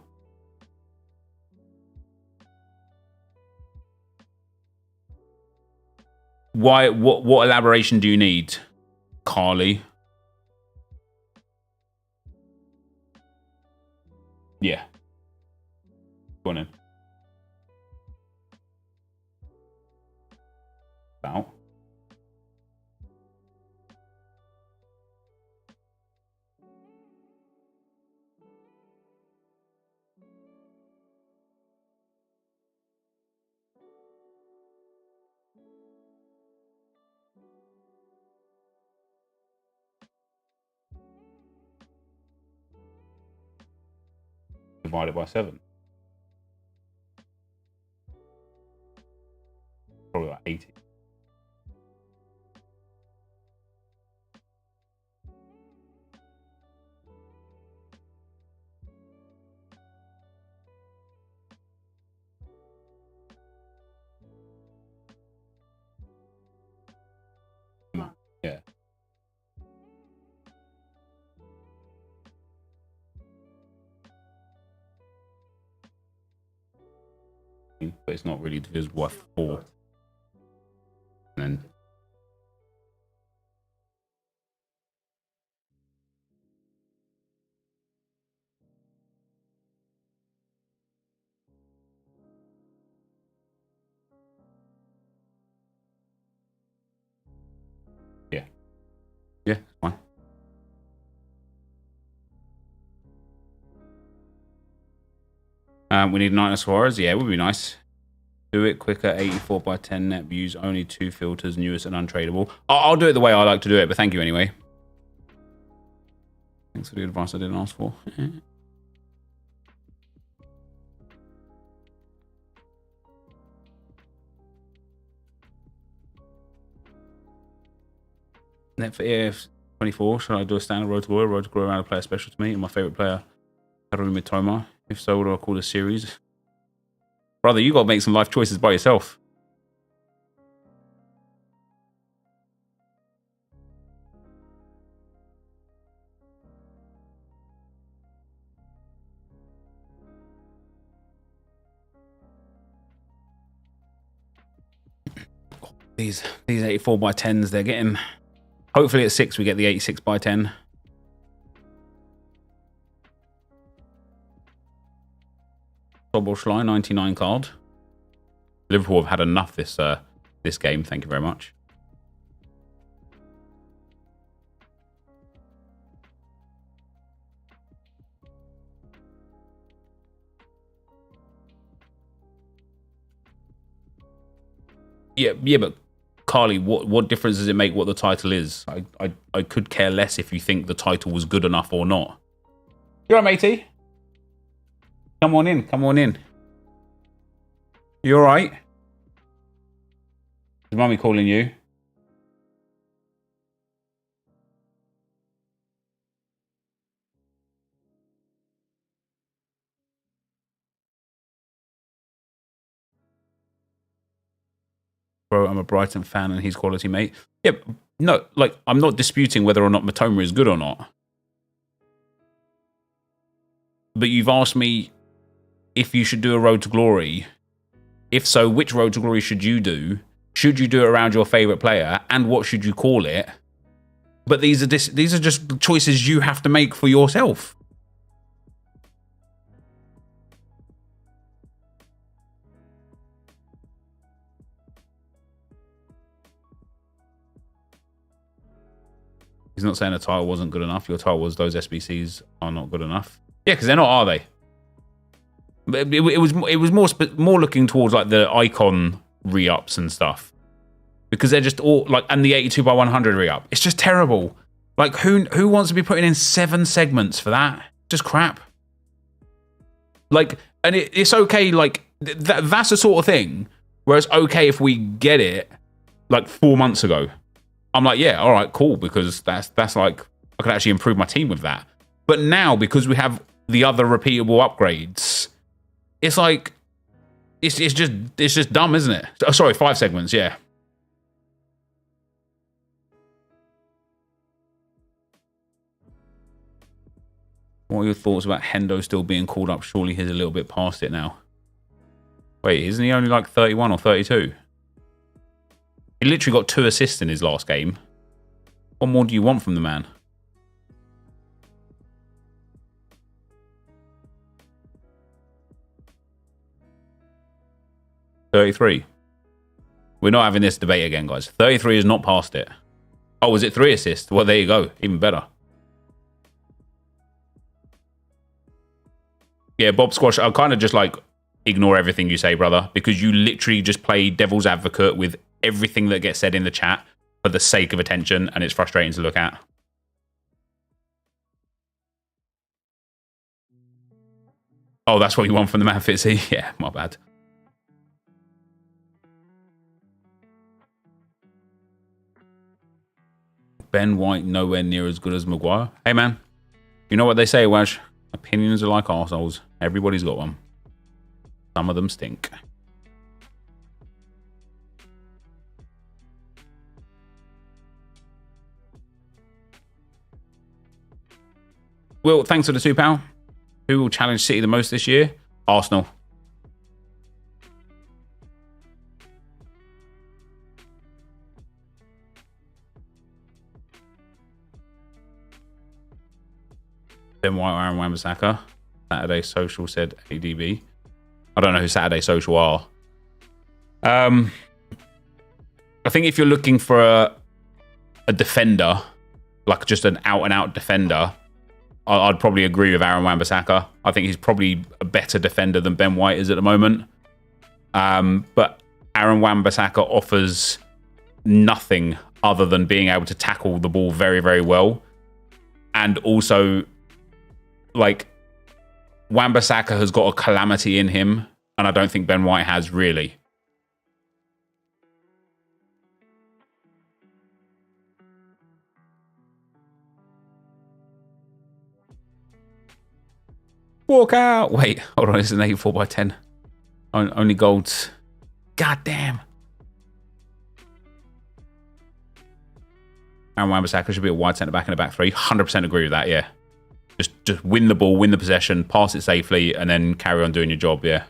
Why? What elaboration do you need, Carly? Yeah. Go on in. About. Divided by 7. Probably like 80. Yeah. But it's not really divisible by 4. And then We need 9 Suarez. Yeah, it would be nice. Do it quicker, 84 by 10 net views, only 2 filters, newest and untradeable. I'll do it the way I like to do it, but thank you anyway. Thanks for the advice I didn't ask for. Net for EF24, should I do a standard road to glory? Road to glory around a player special to me and my favourite player, Haru Mitoma? If so, what do I call this series? Brother, you got to make some life choices by yourself. These 84 by 10s they're getting. Hopefully at 6 we get the 86 by 10. Soboslai 99 card. Liverpool have had enough this game. Thank you very much. Yeah, but Carly, what difference does it make what the title is? I could care less if you think the title was good enough or not. You all right, matey? Come on in, come on in. You all right? Is Mummy calling you? Bro, I'm a Brighton fan and he's quality, mate. Yeah, no, like, I'm not disputing whether or not Mitoma is good or not. But you've asked me if you should do a Road to Glory. If so, which Road to Glory should you do? Should you do it around your favourite player? And what should you call it? But these are just choices you have to make for yourself. He's not saying the title wasn't good enough. Your title was those SBCs are not good enough. Yeah, because they're not, are they? It was more looking towards like the icon re-ups and stuff, because they're just all like, and the 82 by 100 re-up. It's just terrible. Like who wants to be putting in 7 segments for that? Just crap. Like, and it's okay. Like that's the sort of thing where it's okay if we get it like 4 months ago. I'm like, yeah, all right, cool, because that's like I could actually improve my team with that. But now, because we have the other repeatable upgrades, it's like it's just dumb, isn't it? Oh, sorry, 5 segments, yeah. What are your thoughts about Hendo still being called up? Surely he's a little bit past it now. Wait, isn't he only like 31 or 32? He literally got 2 assists in his last game. What more do you want from the man? $33. We're not having this debate again, guys. 33 is not past it. Oh, was it 3 assists? Well, there you go. Even better. Yeah, Bob Squash, I'll kind of just like ignore everything you say, brother, because you literally just play devil's advocate with everything that gets said in the chat for the sake of attention, and it's frustrating to look at. Oh, that's what you want from the man, Fitzy? Yeah, my bad. Ben White nowhere near as good as Maguire. Hey, man. You know what they say, Waj? Opinions are like arseholes. Everybody's got one. Some of them stink. Will, thanks for the £2. Who will challenge City the most this year? Arsenal. Ben White, Aaron Wan-Bissaka. Saturday Social said ADB. I don't know who Saturday Social are. I think if you're looking for a defender, like just an out-and-out defender, I'd probably agree with Aaron Wan-Bissaka. I think he's probably a better defender than Ben White is at the moment. But Aaron Wan-Bissaka offers nothing other than being able to tackle the ball very, very well. And also, like, Wan-Bissaka has got a calamity in him, and I don't think Ben White has really. Walk out. Wait, hold on. This is an 84/10. Only golds. God damn. Aaron Wan-Bissaka should be a wide centre back in the back three. 100% agree with that, yeah. Just win the ball, win the possession, pass it safely, and then carry on doing your job, yeah.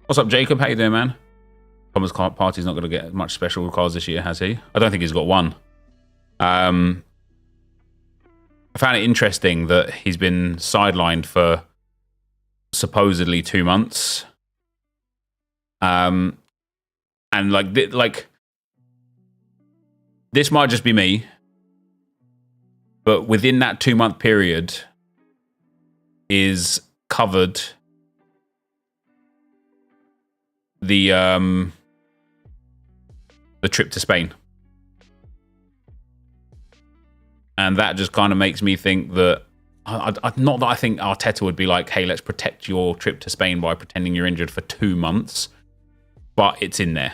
What's up, Jacob? How you doing, man? Thomas Partey's not going to get much special cards this year, has he? I don't think he's got one. I found it interesting that he's been sidelined for supposedly 2 months. And like this might just be me, but within that 2 month period is covered the trip to Spain. And that just kind of makes me think that, not that I think Arteta would be like, hey, let's protect your trip to Spain by pretending you're injured for 2 months, but it's in there.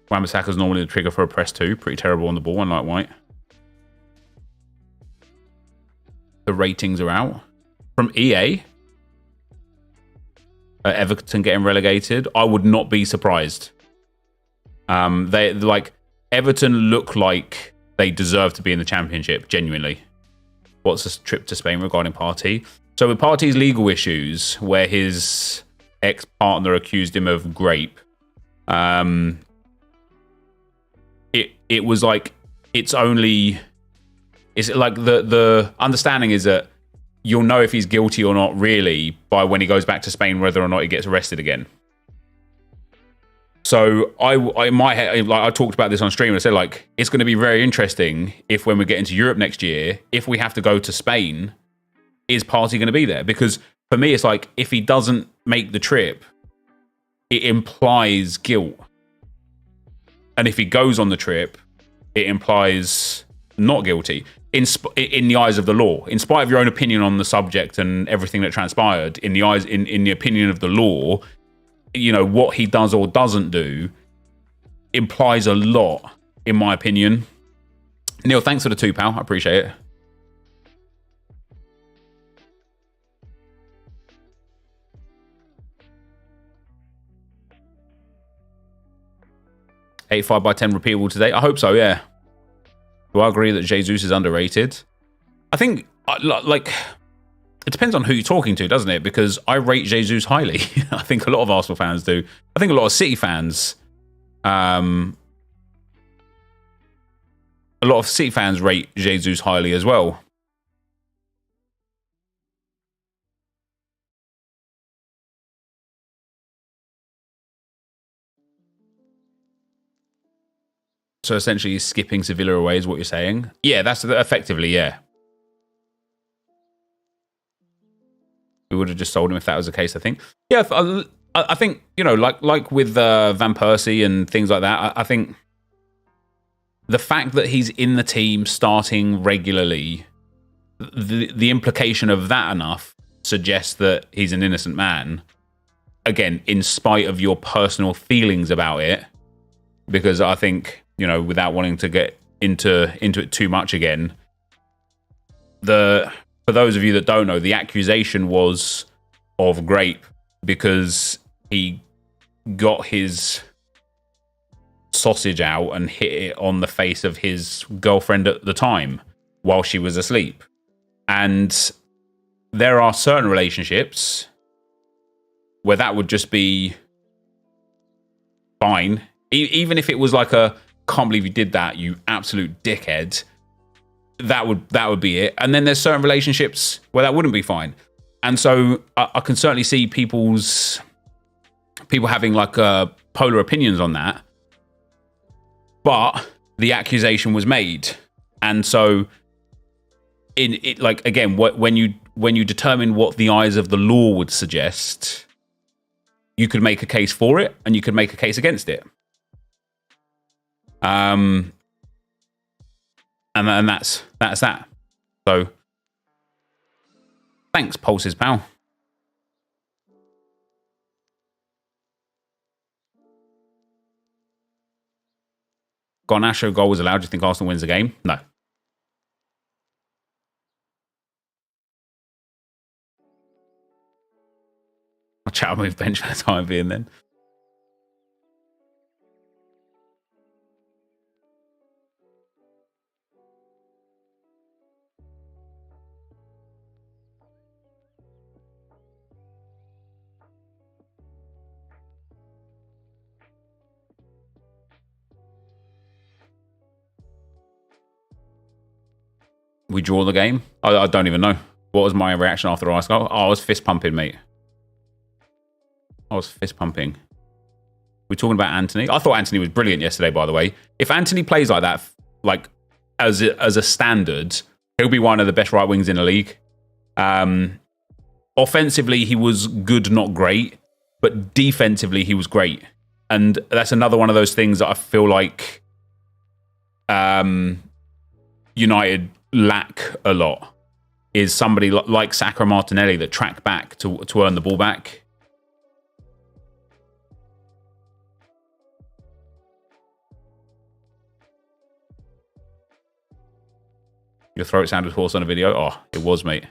Wan-Bissaka's normally the trigger for a press 2. Pretty terrible on the ball, unlike White. The ratings are out. From EA, Everton getting relegated, I would not be surprised. They like Everton look like they deserve to be in the Championship, genuinely. What's this trip to Spain regarding Partey? So with Partey's legal issues, where his ex-partner accused him of rape, it was like it's like the understanding is that you'll know if he's guilty or not really by when he goes back to Spain, whether or not he gets arrested again. So I talked about this on stream. I said, like, it's going to be very interesting if when we get into Europe next year, if we have to go to Spain, is Partey going to be there? Because for me, it's like, if he doesn't make the trip, it implies guilt. And if he goes on the trip, it implies not guilty in the eyes of the law. In spite of your own opinion on the subject and everything that transpired, in the opinion of the law, you know, what he does or doesn't do implies a lot, in my opinion. Neil, thanks for the 2, pal. I appreciate it. $85/10 repeatable today. I hope so, yeah. Do I agree that Jesus is underrated? I think, like, it depends on who you're talking to, doesn't it? Because I rate Jesus highly. I think a lot of Arsenal fans do. I think a lot of City fans, rate Jesus highly as well. So essentially, skipping Sevilla away is what you're saying? Yeah, that's effectively, yeah. We would have just sold him if that was the case, I think. Yeah, I think, you know, like with Van Persie and things like that, I think the fact that he's in the team starting regularly, the implication of that enough suggests that he's an innocent man. Again, in spite of your personal feelings about it, because I think, you know, without wanting to get into it too much again, for those of you that don't know, the accusation was of rape because he got his sausage out and hit it on the face of his girlfriend at the time while she was asleep. And there are certain relationships where that would just be fine. Even if it was like a can't believe you did that, you absolute dickhead. That would be it. And then there's certain relationships where that wouldn't be fine. And so I can certainly see people having like polar opinions on that. But the accusation was made. And so in it, like, again, when you determine what the eyes of the law would suggest, you could make a case for it and you could make a case against it. And that's that. So thanks, Pulses, pal. Garnacho goal was allowed. Do you think Arsenal wins the game? No. I'll chat move bench for the time being then. We draw the game? I don't even know. What was my reaction after I scored? Oh, I was fist pumping, mate. I was fist pumping. We're talking about Anthony. I thought Anthony was brilliant yesterday, by the way. If Anthony plays like that, like as a standard, he'll be one of the best right wings in the league. Offensively, he was good, not great. But defensively, he was great. And that's another one of those things that I feel like United lack a lot, is somebody like Saka and Martinelli that track back to earn the ball back. Your throat sounded hoarse on a video. Oh, it was, mate.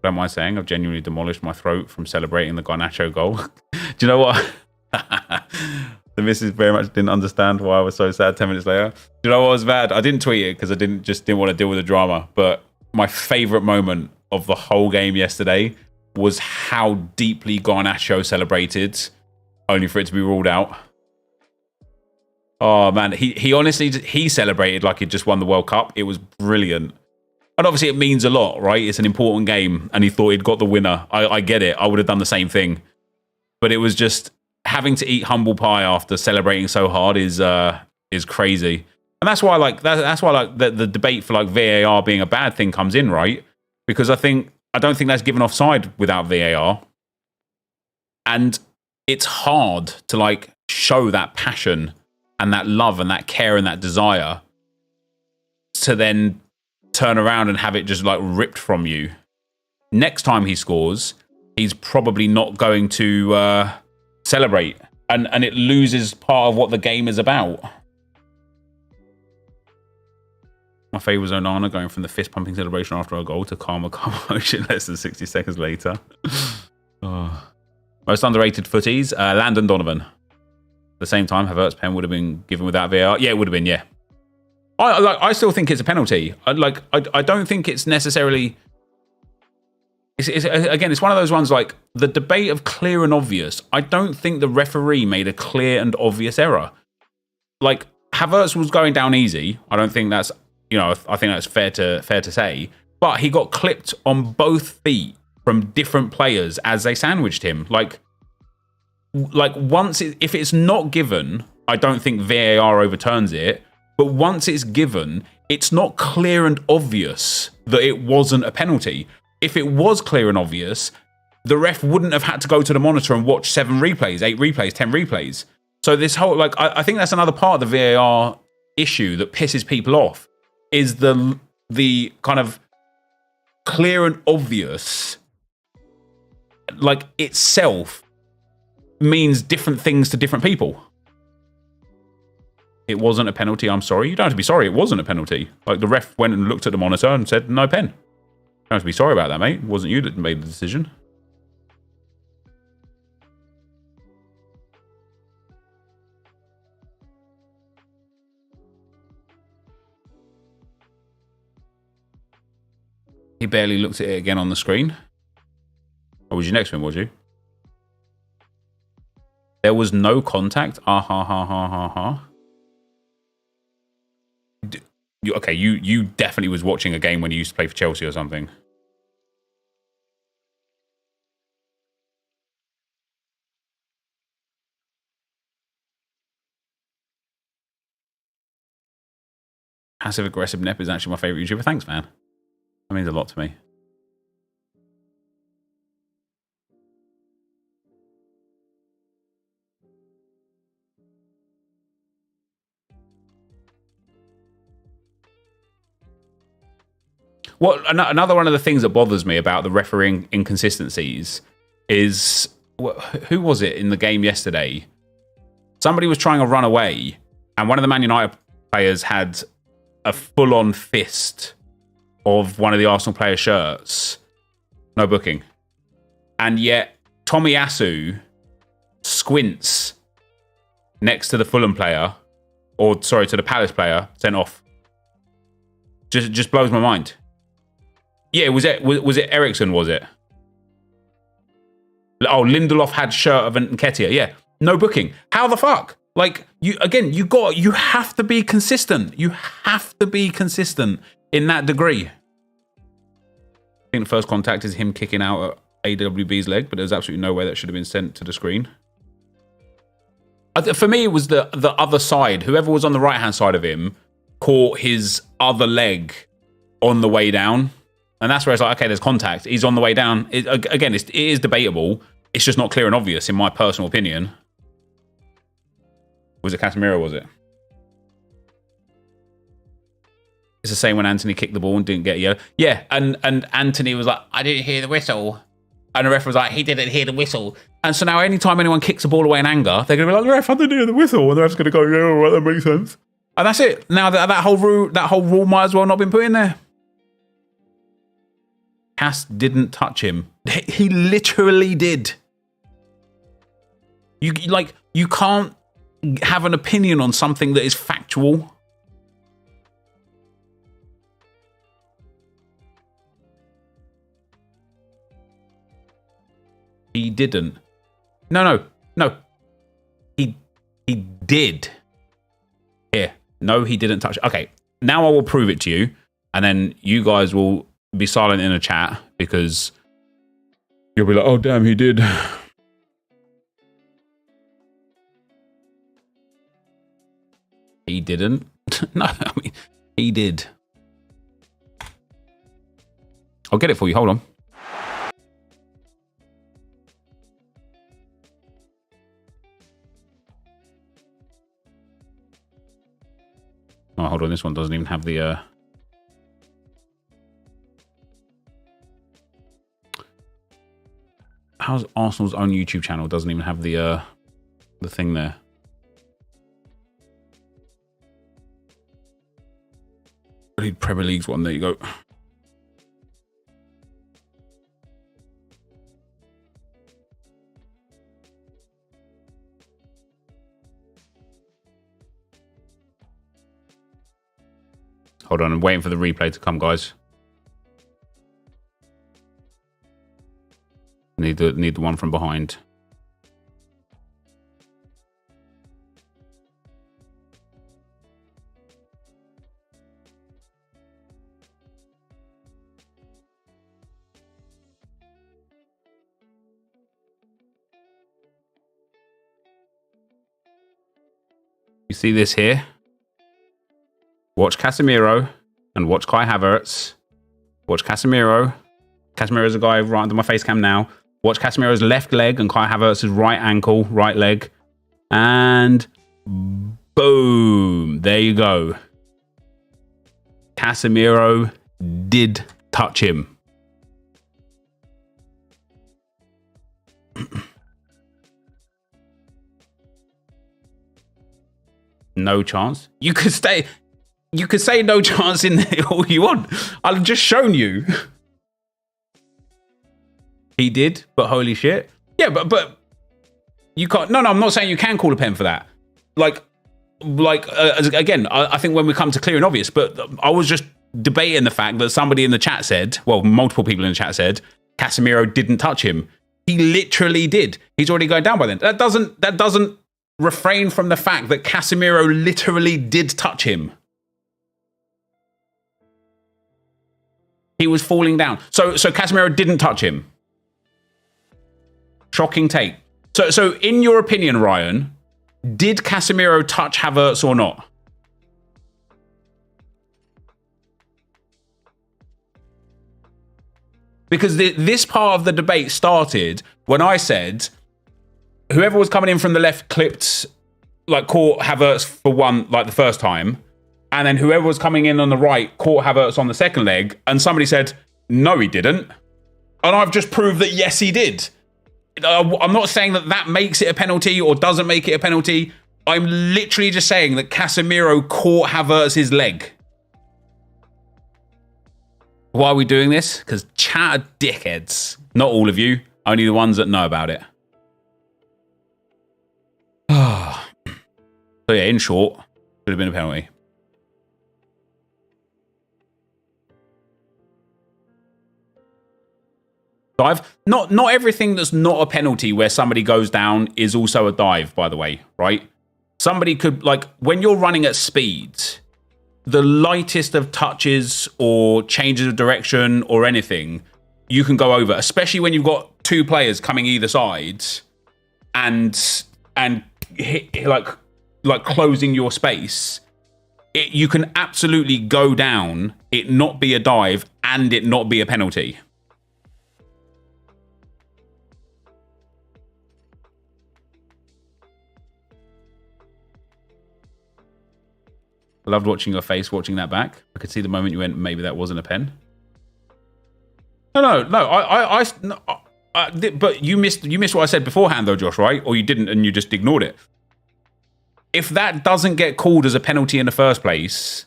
Don't mind saying, I've genuinely demolished my throat from celebrating the Garnacho goal. Do you know what? The missus very much didn't understand why I was so sad 10 minutes later. Do you know what was bad? I didn't tweet it because I didn't want to deal with the drama. But my favourite moment of the whole game yesterday was how deeply Garnacho celebrated, only for it to be ruled out. Oh, man. He honestly, he celebrated like he'd just won the World Cup. It was brilliant. And obviously it means a lot, right? It's an important game. And he thought he'd got the winner. I get it. I would have done the same thing. But it was just... having to eat humble pie after celebrating so hard is crazy, and that's why the debate for like VAR being a bad thing comes in, right? Because I don't think that's given offside without VAR, and it's hard to like show that passion and that love and that care and that desire to then turn around and have it just like ripped from you. Next time he scores, he's probably not going to celebrate, and it loses part of what the game is about. My favourite was Onana going from the fist pumping celebration after a goal to calmer commotion less than 60 seconds later. Oh. Most underrated footies, Landon Donovan. At the same time, Havertz's pen would have been given without VAR. Yeah, it would have been. Yeah, I still think it's a penalty. I don't think it's necessarily. It's one of those ones like the debate of clear and obvious. I don't think the referee made a clear and obvious error. Like Havertz was going down easy. I don't think that's, I think that's fair to say. But he got clipped on both feet from different players as they sandwiched him. Like once if it's not given, I don't think VAR overturns it. But once it's given, it's not clear and obvious that it wasn't a penalty. If it was clear and obvious, the ref wouldn't have had to go to the monitor and watch 7 replays, 8 replays, 10 replays. So this whole, I think that's another part of the VAR issue that pisses people off, is the kind of clear and obvious, like itself means different things to different people. It wasn't a penalty, I'm sorry. You don't have to be sorry, it wasn't a penalty. Like the ref went and looked at the monitor and said, no pen. You don't have to be sorry about that, mate. It wasn't you that made the decision. He barely looked at it again on the screen. Or was you next to him, was you? There was no contact. Ah ha ha ha ha ha. You definitely was watching a game when you used to play for Chelsea or something. Passive aggressive Nep is actually my favorite YouTuber. Thanks, man. That means a lot to me. What another one of the things that bothers me about the refereeing inconsistencies is, who was it in the game yesterday? Somebody was trying to run away, and one of the Man United players had a full-on fist of one of the Arsenal players' shirts. No booking. And yet, Tomiyasu squints next to the Fulham player, or sorry, to the Palace player, sent off. Just blows my mind. Yeah, was it Ericsson, was it? Oh, Lindelof had shirt of Nketiah. Yeah, no booking. How the fuck? Like, you have to be consistent. You have to be consistent in that degree. I think the first contact is him kicking out at AWB's leg, but there's absolutely no way that should have been sent to the screen. For me, it was the other side. Whoever was on the right-hand side of him caught his other leg on the way down. And that's where it's like, okay, there's contact. He's on the way down. It is debatable. It's just not clear and obvious, in my personal opinion. Was it Casemiro, was it? It's the same when Anthony kicked the ball and didn't get a yellow. Yeah, and Anthony was like, I didn't hear the whistle. And the ref was like, he didn't hear the whistle. And so now anytime anyone kicks a ball away in anger, they're going to be like, the ref, I didn't hear the whistle. And the ref's going to go, yeah, all right, that makes sense. And that's it. Now that whole rule might as well not been put in there. Cass didn't touch him. He literally did. You can't have an opinion on something that is factual. He didn't. No. He did. Here. No, he didn't touch it. Okay, now I will prove it to you, and then you guys will be silent in a chat because you'll be like, oh, damn, he did. He didn't. No, I mean, he did. I'll get it for you. Hold on. Oh, hold on. This one doesn't even have the... How's Arsenal's own YouTube channel doesn't even have the thing there? I need Premier League's one. There you go. Hold on, I'm waiting for the replay to come, guys. Need the one from behind. You see this here? Watch Casemiro and watch Kai Havertz. Watch Casemiro. Casemiro's a guy right under my face cam now. Watch Casemiro's left leg and Kai Havertz's right ankle, right leg. And boom. There you go. Casemiro did touch him. No chance. You could say no chance in there all you want. I've just shown you. He did, but holy shit. Yeah, but you can't. No, I'm not saying you can call a pen for that. Again, I think when we come to clear and obvious, but I was just debating the fact that somebody in the chat said, well, multiple people in the chat said, Casemiro didn't touch him. He literally did. He's already going down by then. That doesn't refrain from the fact that Casemiro literally did touch him. He was falling down. So Casemiro didn't touch him. Shocking take. So in your opinion, Ryan, did Casemiro touch Havertz or not? Because this part of the debate started when I said whoever was coming in from the left clipped, like, caught Havertz for one, like, the first time. And then whoever was coming in on the right caught Havertz on the second leg. And somebody said, no, he didn't. And I've just proved that, yes, he did. I'm not saying that that makes it a penalty or doesn't make it a penalty. I'm literally just saying that Casemiro caught Havertz's leg. Why are we doing this? Because chat are dickheads. Not all of you, only the ones that know about it. So yeah, in short, should have been a penalty. Dive. Not everything that's not a penalty where somebody goes down is also a dive, by the way, right? Somebody could, like, when you're running at speed, the lightest of touches or changes of direction or anything, you can go over, especially when you've got two players coming either side and hit, like closing your space. You can absolutely go down, it not be a dive, and it not be a penalty. I loved watching your face watching that back. I could see the moment you went, maybe that wasn't a pen. No. But you missed what I said beforehand, though, Josh, right? Or you didn't, and you just ignored it. If that doesn't get called as a penalty in the first place,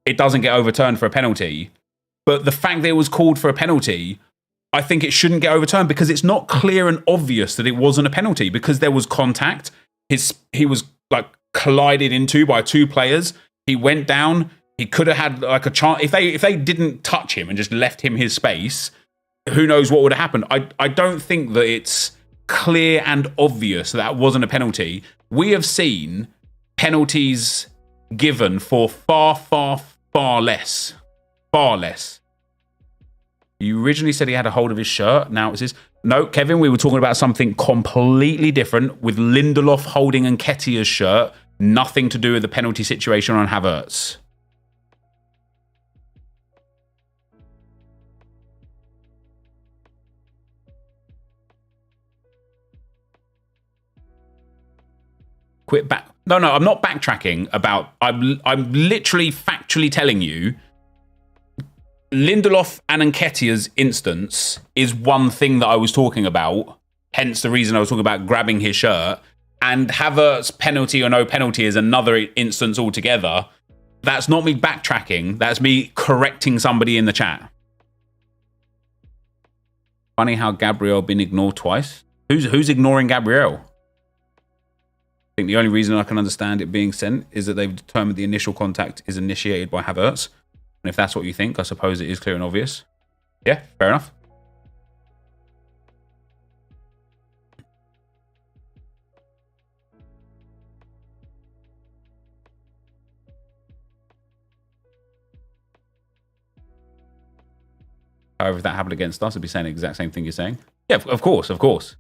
it doesn't get overturned for a penalty. But the fact that it was called for a penalty, I think it shouldn't get overturned because it's not clear and obvious that it wasn't a penalty because there was contact. He was, like, collided into by two players. He went down. He could have had, like, a chance. If they didn't touch him and just left him his space, who knows what would have happened. I don't think that it's clear and obvious that wasn't a penalty. We have seen penalties given for far, far, far less. Far less. You originally said he had a hold of his shirt. Now it's his. No, Kevin, we were talking about something completely different with Lindelof holding Nketiah's shirt. Nothing to do with the penalty situation on Havertz. Quit back. No, I'm not backtracking about. I'm literally factually telling you. Lindelof and Nketiah's instance is one thing that I was talking about. Hence the reason I was talking about grabbing his shirt. And Havertz penalty or no penalty is another instance altogether. That's not me backtracking. That's me correcting somebody in the chat. Funny how Gabriel been ignored twice. Who's ignoring Gabriel? I think the only reason I can understand it being sent is that they've determined the initial contact is initiated by Havertz. And if that's what you think, I suppose it is clear and obvious. Yeah, fair enough. However, if that happened against us, I'd be saying the exact same thing you're saying. Yeah, of course, of course.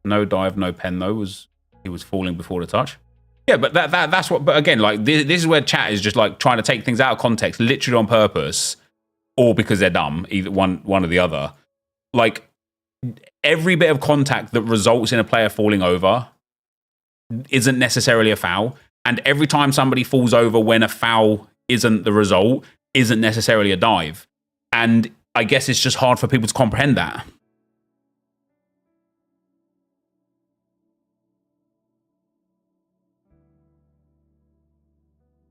No dive, no pen, though. He was falling before the touch. Yeah, but that's what. But again, like this is where chat is just like trying to take things out of context, literally on purpose, or because they're dumb. Either one or the other. Like every bit of contact that results in a player falling over isn't necessarily a foul, and every time somebody falls over when a foul isn't the result, isn't necessarily a dive. And I guess it's just hard for people to comprehend that.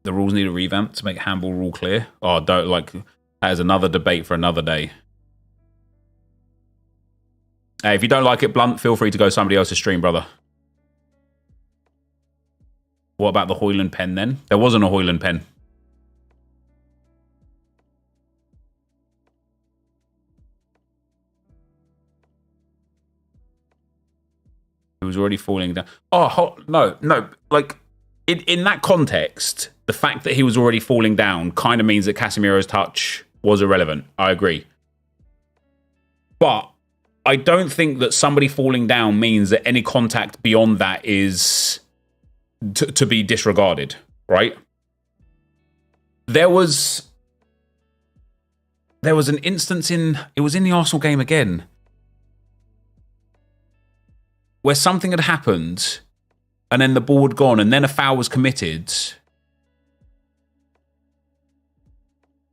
The rules need a revamp to make handball rule clear. Oh, don't, like, that is another debate for another day. Hey, if you don't like it, Blunt, feel free to go somebody else's stream, brother. What about the Hoyland pen then? There wasn't a Hoyland pen. It was already falling down. Oh, no. Like, in that context, the fact that he was already falling down kind of means that Casemiro's touch was irrelevant. I agree. But I don't think that somebody falling down means that any contact beyond that is to be disregarded, right? There was an instance it was in the Arsenal game again, where something had happened and then the ball had gone and then a foul was committed.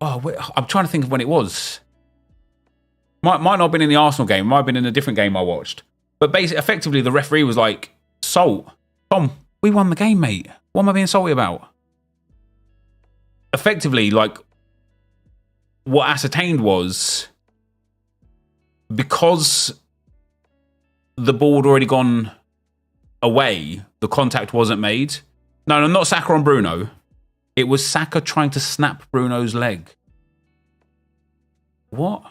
Oh, wait, I'm trying to think of when it was. Might not have been in the Arsenal game. Might have been in a different game I watched. But basically, effectively, the referee was like, Salt, Tom, we won the game, mate. What am I being salty about? Effectively, like, what ascertained was because the ball had already gone away, the contact wasn't made. No, not Saka on Bruno. It was Saka trying to snap Bruno's leg. What?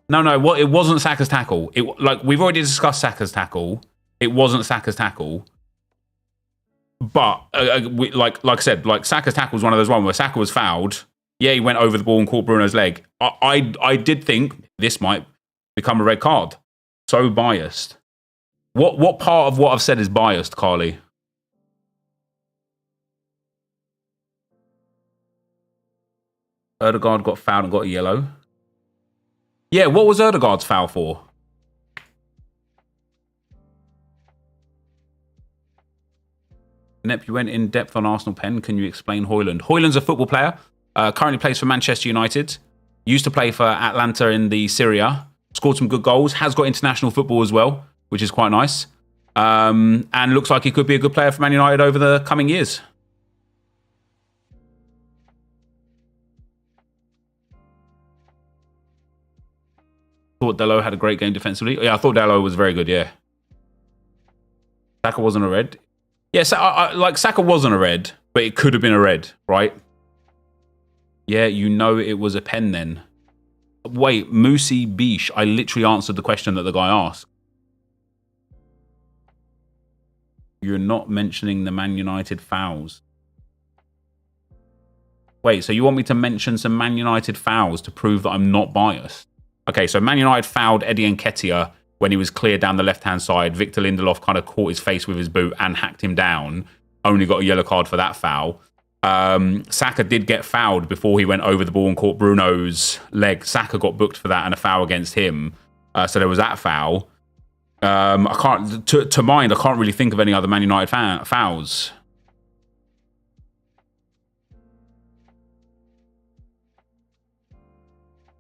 No, it wasn't Saka's tackle. Like, we've already discussed Saka's tackle. It wasn't Saka's tackle. But, like I said, like, Saka's tackle was one of those ones where Saka was fouled. Yeah, he went over the ball and caught Bruno's leg. I did think this might become a red card. So biased. What part of what I've said is biased, Carly? Ødegaard got fouled and got a yellow. Yeah, what was Ødegaard's foul for? Nep, you went in depth on Arsenal pen. Can you explain Højlund? Højlund's a football player. Currently plays for Manchester United. Used to play for Atlanta in the Serie A. Scored some good goals. Has got international football as well, which is quite nice. And looks like he could be a good player for Man United over the coming years. Thought Dalot had a great game defensively. Yeah, I thought Dalot was very good, yeah. Saka wasn't a red. Yeah, like Saka wasn't a red, but it could have been a red, right? Yeah, you know it was a pen then. Wait, Musi Bish. I literally answered the question that the guy asked. You're not mentioning the Man United fouls. Wait, so you want me to mention some Man United fouls to prove that I'm not biased? Okay, so Man United fouled Eddie Nketiah when he was clear down the left-hand side. Victor Lindelof kind of caught his face with his boot and hacked him down. Only got a yellow card for that foul. Saka did get fouled before he went over the ball and caught Bruno's leg. Saka got booked for that and a foul against him. So there was that foul. I can't, to mind, I can't really think of any other Man United fouls.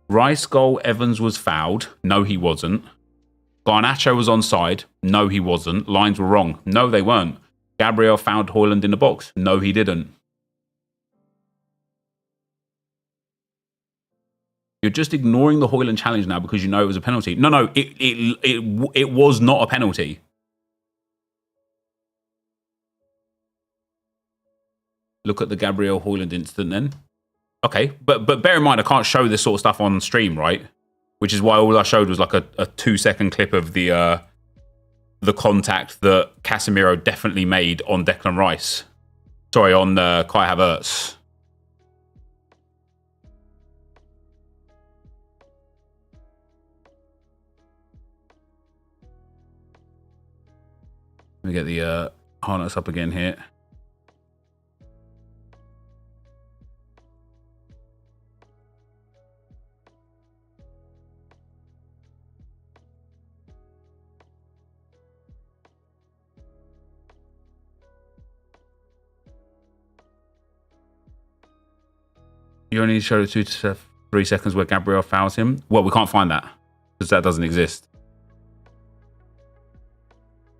Rice goal, Evans was fouled. No, he wasn't. Garnacho was onside. No, he wasn't. Lines were wrong. No, they weren't. Gabriel fouled Højlund in the box. No, he didn't. You're just ignoring the Højlund challenge now because you know it was a penalty. No, it was not a penalty. Look at the Gabriel Højlund incident then. Okay, but bear in mind, I can't show this sort of stuff on stream, right? Which is why all I showed was like a 2-second clip of the contact that Casemiro definitely made on Declan Rice. Sorry, on Kai Havertz. Let me get the harness up again here. You only show the 2 to 3 seconds where Gabriel fouls him. Well, we can't find that because that doesn't exist.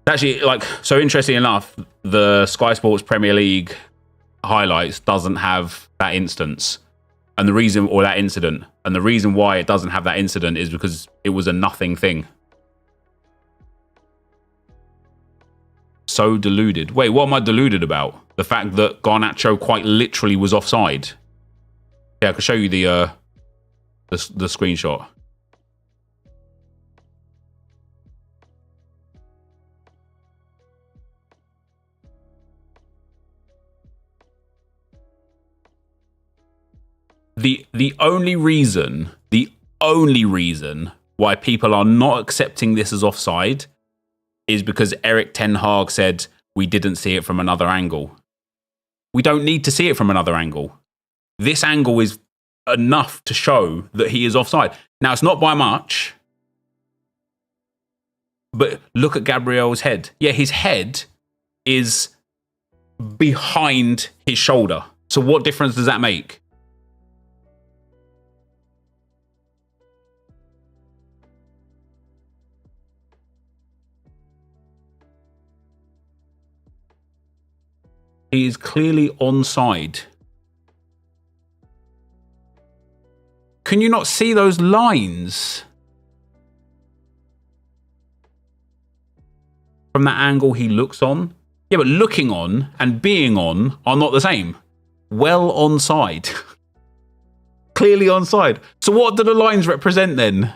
Actually, like, so interesting enough, the Sky Sports Premier League highlights doesn't have that instance. And the reason, or that incident, and the reason why it doesn't have that incident is because it was a nothing thing. So deluded. Wait, what am I deluded about? The fact that Garnacho quite literally was offside. Yeah, I can show you the screenshot. the only reason why people are not accepting this as offside is because Erik ten Hag said we didn't see it from another angle. We don't need to see it from another angle. This angle is enough to show that he is offside. Now, it's not by much, but look at Gabriel's head. Yeah, his head is behind his shoulder. So what difference does that make? He is clearly onside. Can you not see those lines? From that angle he looks on? Yeah, but looking on and being on are not the same. Well onside. Clearly onside. So what do the lines represent then?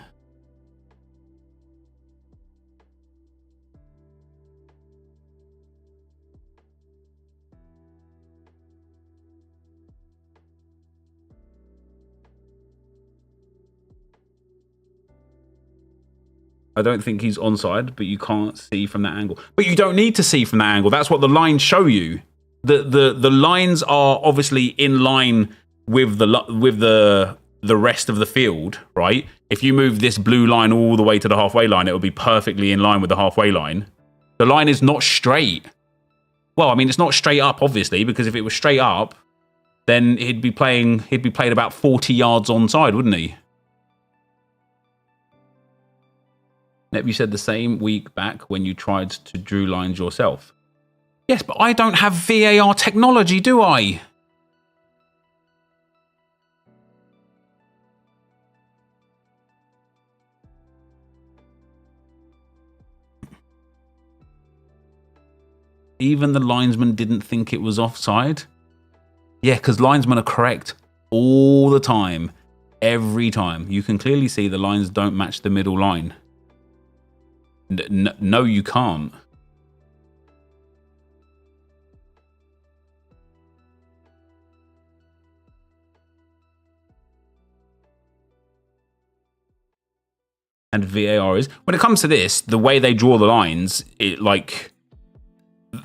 I don't think he's onside, but you can't see from that angle. But you don't need to see from that angle. That's what the lines show you. The lines are obviously in line with the rest of the field, right? If you move this blue line all the way to the halfway line, it will be perfectly in line with the halfway line. The line is not straight. Well, I mean, it's not straight up, obviously, because if it was straight up, then he'd be playing about 40 yards onside, wouldn't he? Nep, you said the same week back when you tried to draw lines yourself. Yes, but I don't have VAR technology, do I? Even the linesman didn't think it was offside? Yeah, because linesmen are correct all the time. Every time. You can clearly see the lines don't match the middle line. No, you can't. And VAR is, when it comes to this, the way they draw the lines,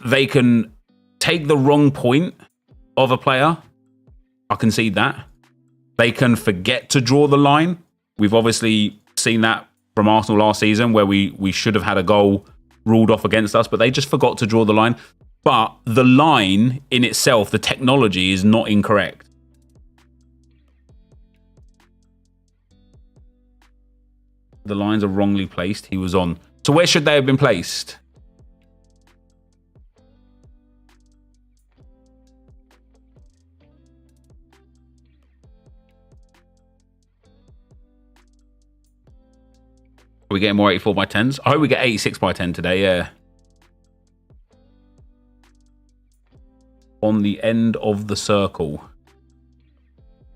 they can take the wrong point of a player. I concede that. They can forget to draw the line. We've obviously seen that from Arsenal last season, where we should have had a goal ruled off against us, but they just forgot to draw the line. But the line in itself, the technology is not incorrect. The lines are wrongly placed. He was on. So where should they have been placed? Are we getting more 84 by 10s? I hope we get 86 by 10 today, yeah. On the end of the circle.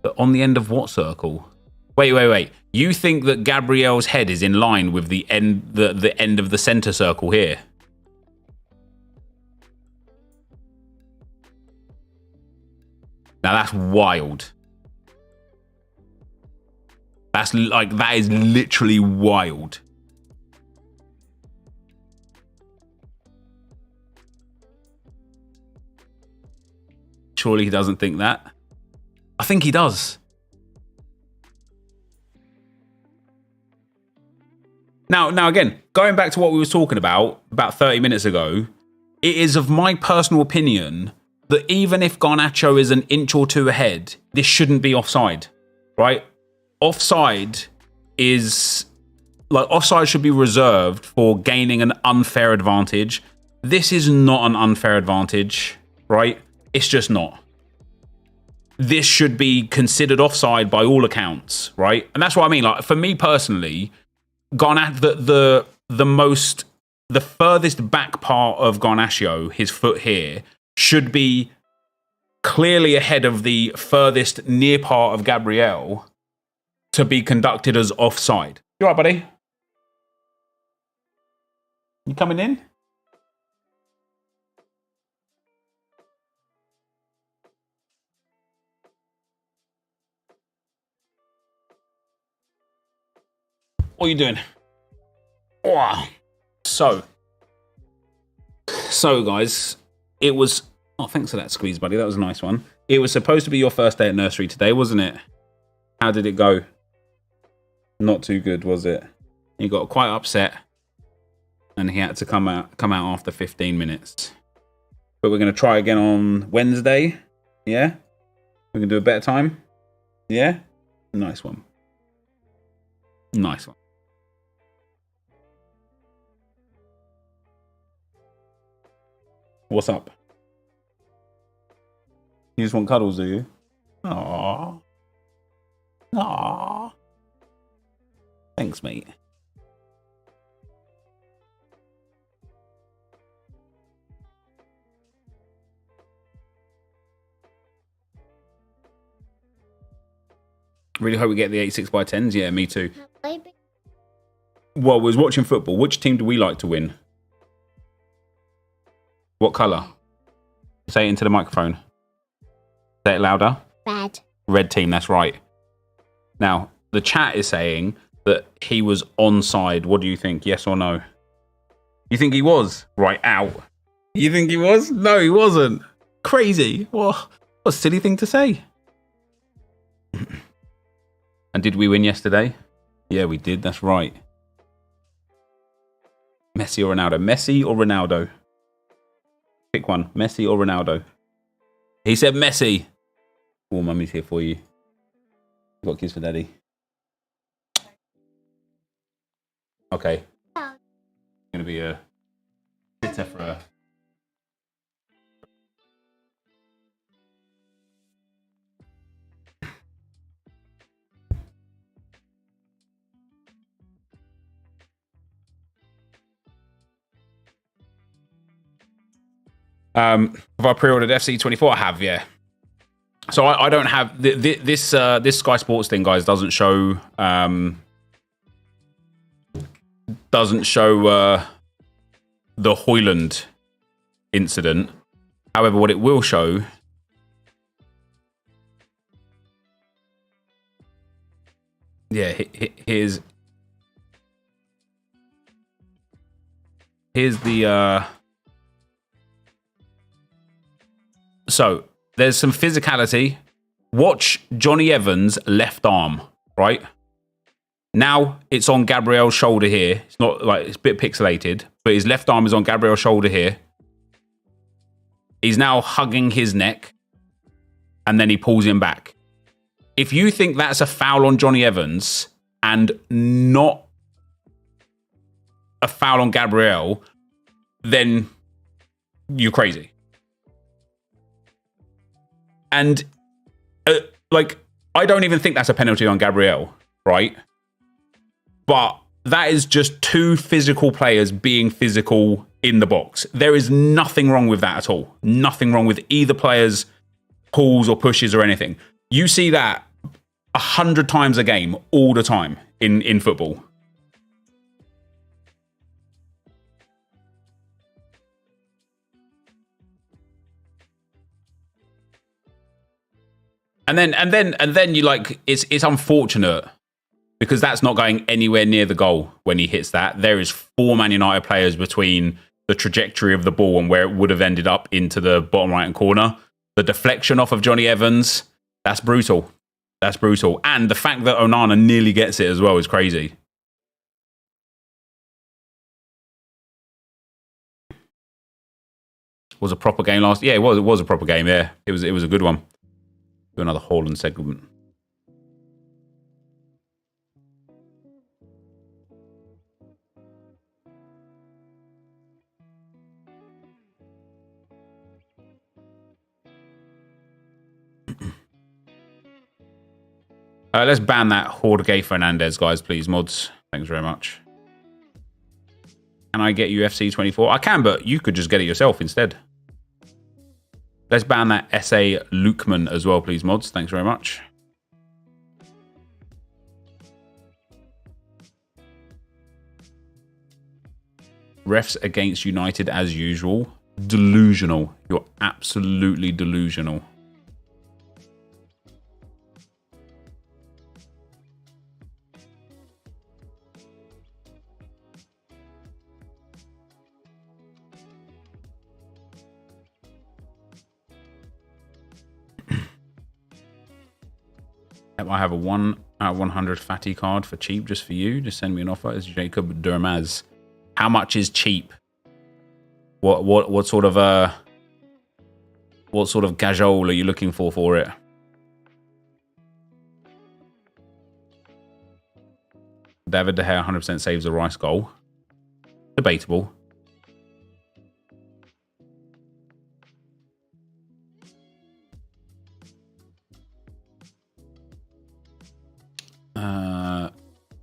But on the end of what circle? Wait. You think that Gabriel's head is in line with the end of the center circle here? Now that's wild. That is literally wild. Surely he doesn't think that. I think he does. Now again, going back to what we were talking about 30 minutes ago, it is of my personal opinion that even if Garnacho is an inch or two ahead, this shouldn't be offside, right? Offside should be reserved for gaining an unfair advantage. This is not an unfair advantage, right? It's just not. This should be considered offside by all accounts, right? And that's what I mean. Like, for me personally, the furthest back part of Garnacho, his foot here, should be clearly ahead of the furthest near part of Gabriel to be conducted as offside. You all right, buddy? You coming in? What are you doing? Wow. So guys, it was... Oh, thanks for that squeeze, buddy. That was a nice one. It was supposed to be your first day at nursery today, wasn't it? How did it go? Not too good, was it? He got quite upset, and he had to come out after 15 minutes. But we're going to try again on Wednesday. Yeah? We can do a better time. Yeah? Nice one. Nice one. What's up? You just want cuddles, do you? Aww. Aww. Thanks, mate. Really hope we get the 86x10s. Yeah, me too. Well, we was watching football. Which team do we like to win? What colour? Say it into the microphone. Say it louder. Red. Red team, that's right. Now, the chat is saying that he was onside. What do you think? Yes or no? You think he was? Right, out. You think he was? No, he wasn't. Crazy. What a silly thing to say. And did we win yesterday? Yeah, we did. That's right. Messi or Ronaldo? Messi or Ronaldo? Pick one. Messi or Ronaldo? He said Messi. Oh, mummy's here for you. You got a kiss for daddy. Okay. Gonna be a sitter for a... Have I pre-ordered FC24? I have, yeah. So I don't have this Sky Sports thing, guys. Doesn't show the Højlund incident. However, what it will show here's the so there's some physicality. Watch Johnny Evans' left arm, right? Now it's on Gabriel's shoulder here. It's not like it's a bit pixelated, but his left arm is on Gabriel's shoulder here. He's now hugging his neck, and then he pulls him back. If you think that's a foul on Johnny Evans and not a foul on Gabriel, then you're crazy. And like, I don't even think that's a penalty on Gabriel, right? But that is just two physical players being physical in the box. There is nothing wrong with that at all. Nothing wrong with either player's pulls or pushes or anything. You see that 100 times a game, all the time in football. And then you like, it's unfortunate because that's not going anywhere near the goal when he hits that. There is 4 Man United players between the trajectory of the ball and where it would have ended up into the bottom right-hand corner. The deflection off of Johnny Evans, that's brutal. That's brutal. And the fact that Onana nearly gets it as well is crazy. Was a proper game last... Yeah, it was a proper game, yeah. It was a good one. Do another Haaland segment. Let's ban that Jorge Fernandez, guys, please, mods. Thanks very much. Can I get UFC 24? I can, but you could just get it yourself instead. Let's ban that S.A. Lukeman as well, please, mods. Thanks very much. Refs against United as usual. Delusional. You're absolutely delusional. I have a 1 out of 100 fatty card for cheap just for you. Just send me an offer. It's Jacob Durmaz. How much is cheap? What sort of gajole are you looking for it? David De Gea 100% saves the Rice goal. Debatable.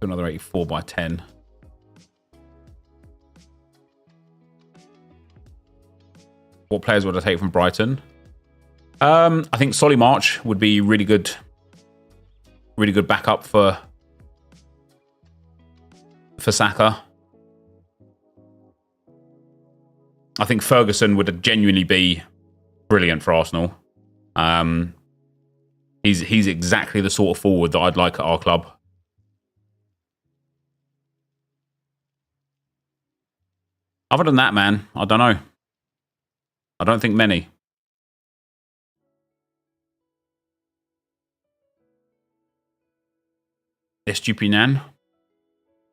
Another 84 by 10. What players would I take from Brighton? I think Solly March would be really good backup for Saka. I think Ferguson would genuinely be brilliant for Arsenal. He's exactly the sort of forward that I'd like at our club. Other than that, man, I don't know. I don't think many. Estupinan?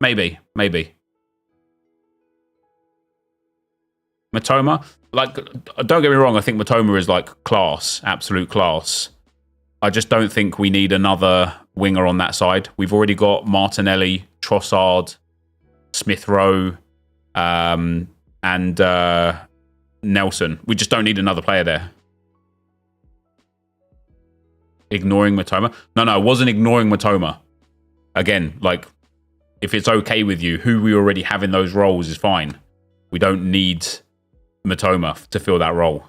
Maybe. Matoma? Like, don't get me wrong, I think Matoma is like class, absolute class. I just don't think we need another winger on that side. We've already got Martinelli, Trossard, Smith Rowe, and Nelson. We just don't need another player there. Ignoring Matoma? No, I wasn't ignoring Matoma. Again, like, if it's okay with you, who we already have in those roles is fine. We don't need Matoma to fill that role.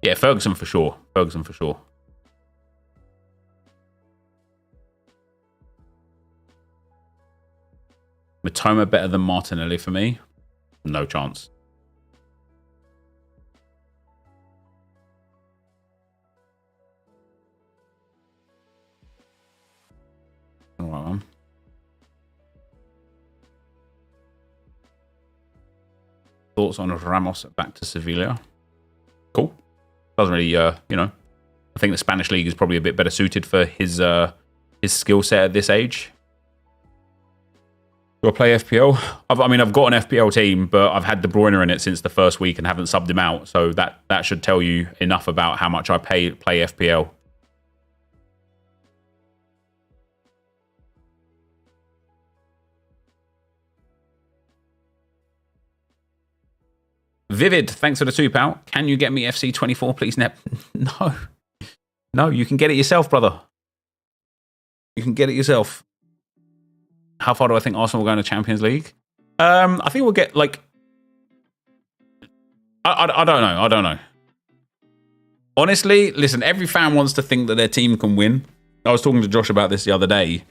Yeah, Ferguson for sure. Matoma better than Martinelli for me? No chance. All right, man. Thoughts on Ramos back to Sevilla? Cool. Doesn't really, I think the Spanish league is probably a bit better suited for his skill set at this age. Do I play FPL? I've got an FPL team, but I've had De Bruyne in it since the first week and haven't subbed him out. So that should tell you enough about how much I play FPL. Vivid, thanks for the £2. Can you get me FC 24, please, Nep? No, you can get it yourself, brother. You can get it yourself. How far do I think Arsenal will go in the Champions League? I think we'll get, like... I don't know. Honestly, listen, every fan wants to think that their team can win. I was talking to Josh about this the other day.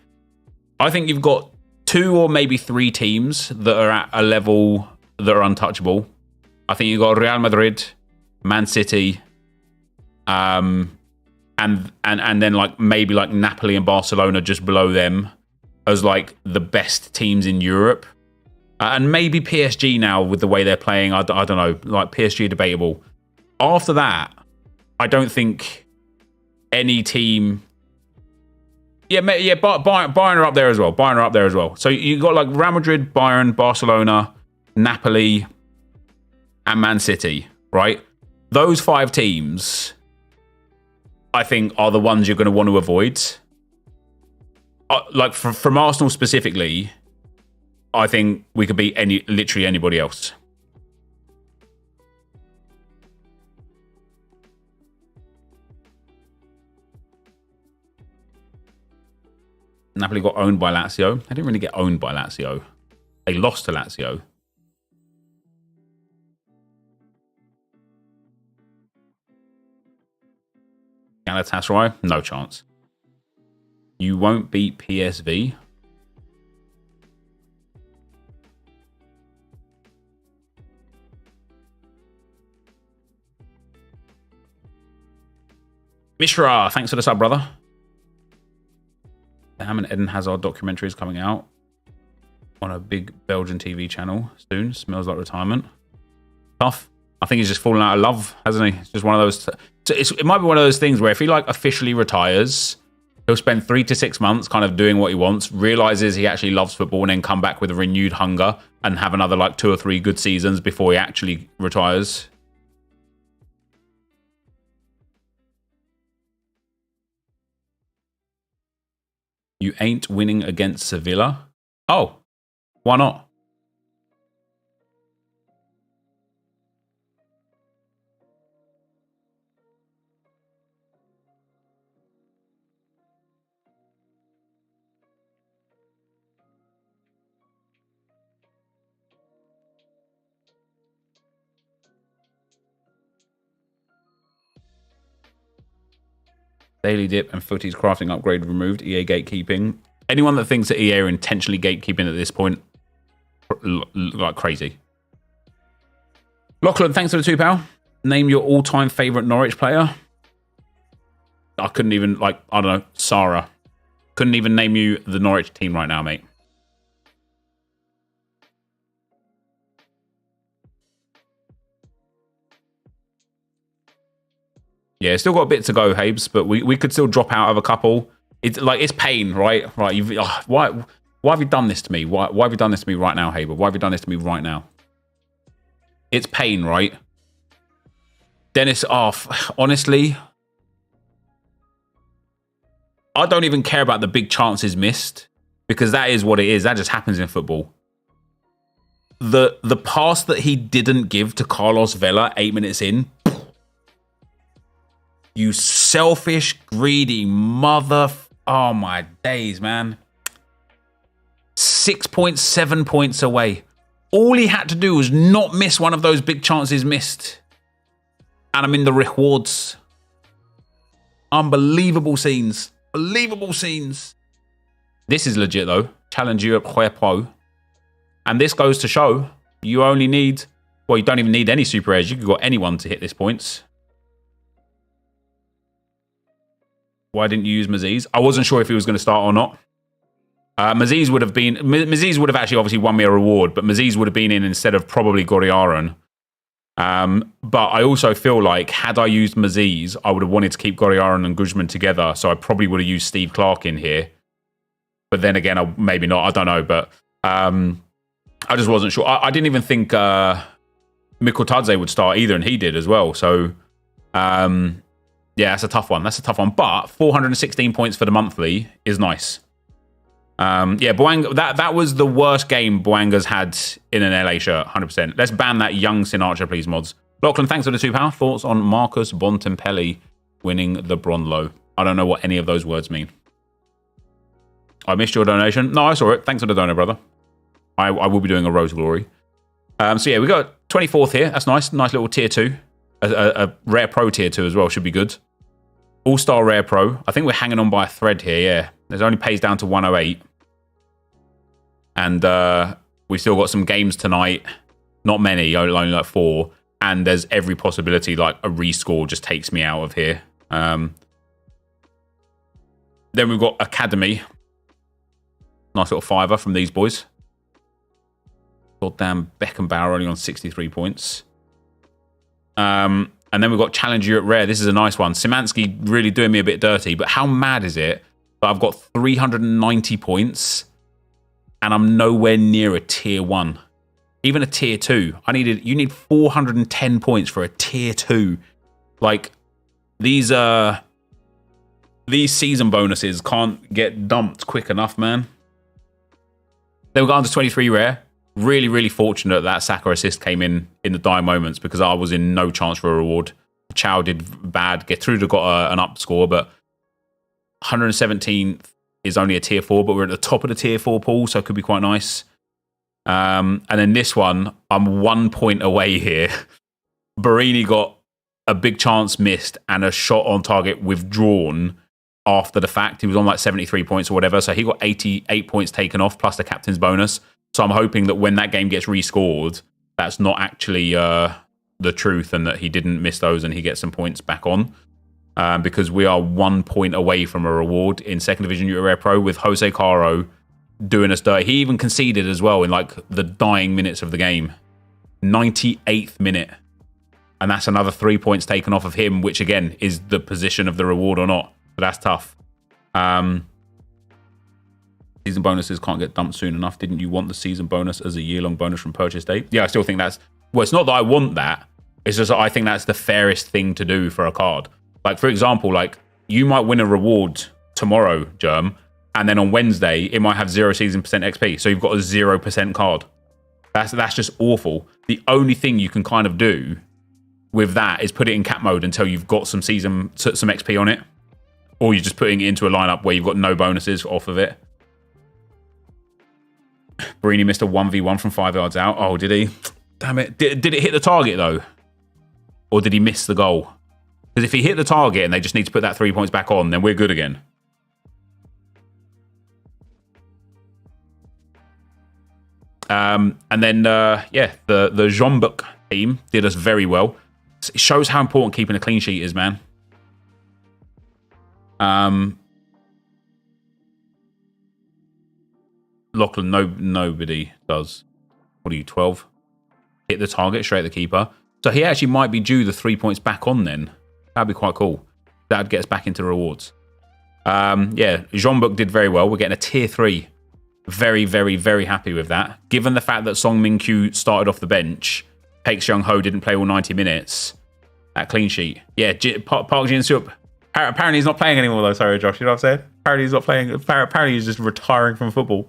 I think you've got 2 or maybe 3 teams that are at a level that are untouchable. I think you've got Real Madrid, Man City, and then like maybe like Napoli and Barcelona just below them as like the best teams in Europe. And maybe PSG now with the way they're playing. I don't know, like PSG debatable. After that, I don't think any team... Yeah, Bayern are up there as well. So you've got like Real Madrid, Bayern, Barcelona, Napoli, and Man City, right? Those 5 teams, I think, are the ones you're going to want to avoid. Like from Arsenal specifically, I think we could beat literally anybody else. Napoli got owned by Lazio. They didn't really get owned by Lazio. They lost to Lazio. Galatasaray, no chance. You won't beat PSV. Mishra, thanks for the sub, brother. and Eden Hazard documentary is coming out on a big Belgian TV channel soon. Smells like retirement. Tough. I think he's just fallen out of love, hasn't he? It's just one of those. It might be one of those things where if he like officially retires, he'll spend 3 to 6 months kind of doing what he wants, realizes he actually loves football, and then come back with a renewed hunger and have another like 2 or 3 good seasons before he actually retires. You ain't winning against Sevilla? Oh, why not? Daily dip and footies crafting upgrade removed. EA gatekeeping. Anyone that thinks that EA are intentionally gatekeeping at this point, like crazy. Lachlan, thanks for the £2. Name your all-time favourite Norwich player. I couldn't even, like, I don't know, Sarah. Couldn't even name you the Norwich team right now, mate. Yeah, still got a bit to go, Habes, but we could still drop out of a couple. It's like, it's pain, right? Right, why have you done this to me? Why have you done this to me right now, Haber? Why have you done this to me right now? It's pain, right? Dennis off. Honestly, I don't even care about the big chances missed, because that is what it is. That just happens in football. The pass that he didn't give to Carlos Vela 8 minutes in, you selfish, greedy mother... Oh, my days, man. 6.7 points away. All he had to do was not miss one of those big chances missed. And I'm in the rewards. Unbelievable scenes. Believable scenes. This is legit, though. Challenge Europe Pro. And this goes to show you only need... Well, you don't even need any super airs. You could got anyone to hit this points. Why didn't you use NepentheZ? I wasn't sure if he was going to start or not. NepentheZ would have actually obviously won me a reward, but NepentheZ would have been in instead of probably Goriaron. But I also feel like had I used NepentheZ, I would have wanted to keep Goriaron and Guzman together, so I probably would have used Steve Clark in here. But then again, maybe not. I don't know, but I just wasn't sure. I didn't even think NepentheZ would start either, and he did as well. So yeah, that's a tough one. That's a tough one. But 416 points for the monthly is nice. Yeah, Boanga, that was the worst game Boanga's had in an LA shirt, 100%. Let's ban that young Sinatra, please, mods. Lachlan, thanks for the £2. Thoughts on Marcus Bontempelli winning the Brownlow? I don't know what any of those words mean. I missed your donation. No, I saw it. Thanks for the donor, brother. I will be doing a Rose Glory. So yeah, we got 24th here. That's nice. Nice little tier 2. A rare pro tier 2 as well. Should be good. All-star rare pro. I think we're hanging on by a thread here, yeah. It only pays down to 108. And we still got some games tonight. Not many, only like 4. And there's every possibility like a rescore just takes me out of here. Then we've got Academy. Nice little fiver from these boys. Goddamn Beckenbauer only on 63 points. And then we've got Challenge Europe Rare. This is a nice one. Szymanski really doing me a bit dirty. But how mad is it that I've got 390 points and I'm nowhere near a tier 1? Even a tier 2. You need 410 points for a tier 2. Like, these season bonuses can't get dumped quick enough, man. Then we got on to 23 rare. Really, really fortunate that Saka assist came in the dire moments because I was in no chance for a reward. Chow did bad. Getruda got an up score, but 117th is only a tier 4, but we're at the top of the tier 4 pool, so it could be quite nice. And then this one, I'm 1 point away here. Barini got a big chance missed and a shot on target withdrawn after the fact. He was on like 73 points or whatever, so he got 88 points taken off plus the captain's bonus. So I'm hoping that when that game gets rescored, that's not actually the truth and that he didn't miss those and he gets some points back on. because we are 1 point away from a reward in second division Euro Rare Pro with Jose Caro doing us dirty. He even conceded as well in like the dying minutes of the game. 98th minute. And that's another 3 points taken off of him, which again is the position of the reward or not. So that's tough. Season bonuses can't get dumped soon enough. Didn't you want the season bonus as a year-long bonus from purchase date? Yeah, I still think that's... Well, it's not that I want that. It's just that I think that's the fairest thing to do for a card. Like, for example, like, you might win a reward tomorrow, Germ, and then on Wednesday, it might have 0 season percent XP. So you've got a 0% card. That's just awful. The only thing you can kind of do with that is put it in cap mode until you've got some XP on it. Or you're just putting it into a lineup where you've got no bonuses off of it. Barini missed a 1v1 from 5 yards out. Oh, did he? Damn it. Did it hit the target, though? Or did he miss the goal? Because if he hit the target and they just need to put that 3 points back on, then we're good again. And then, yeah, the Jombuk team did us very well. It shows how important keeping a clean sheet is, man. Lachlan, nobody does. What are you, 12? Hit the target, straight at the keeper. So he actually might be due the 3 points back on then. That'd be quite cool. That'd get us back into rewards. Yeah, Jean-Buk did very well. We're getting a tier 3. Very, very, very happy with that. Given the fact that Song Min Kyu started off the bench, Paix Young Ho didn't play all 90 minutes. That clean sheet. Yeah, Park Jin Sup. Apparently he's not playing anymore though. Sorry, Josh. You know what I'm saying? Apparently he's not playing. Apparently he's just retiring from football.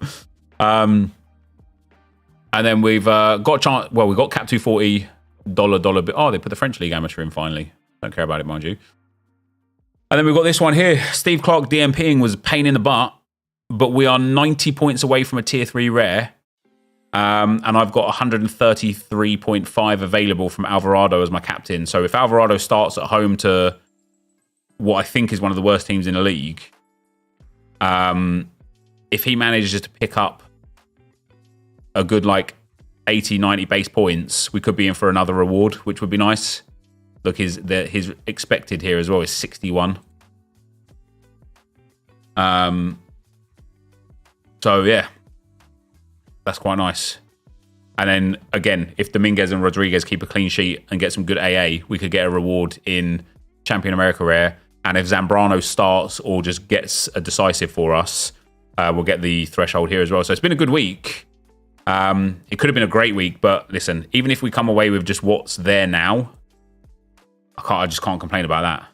And then we've got a chance. Well, we got Cap 240 dollar bit. Oh, they put the French League Amateur in finally. Don't care about it, mind you. And then we've got this one here. Steve Clark DMPing was a pain in the butt, but we are 90 points away from a tier 3 rare. And I've got 133.5 available from Alvarado as my captain. So if Alvarado starts at home to what I think is one of the worst teams in the league, if he manages to pick up a good like 80, 90 base points, we could be in for another reward, which would be nice. Look, his expected here as well is 61. So yeah, that's quite nice. And then again, if Dominguez and Rodriguez keep a clean sheet and get some good AA, we could get a reward in Champion America Rare. And if Zambrano starts or just gets a decisive for us, we'll get the threshold here as well. So it's been a good week. It could have been a great week, but listen, even if we come away with just what's there now, I just can't complain about that.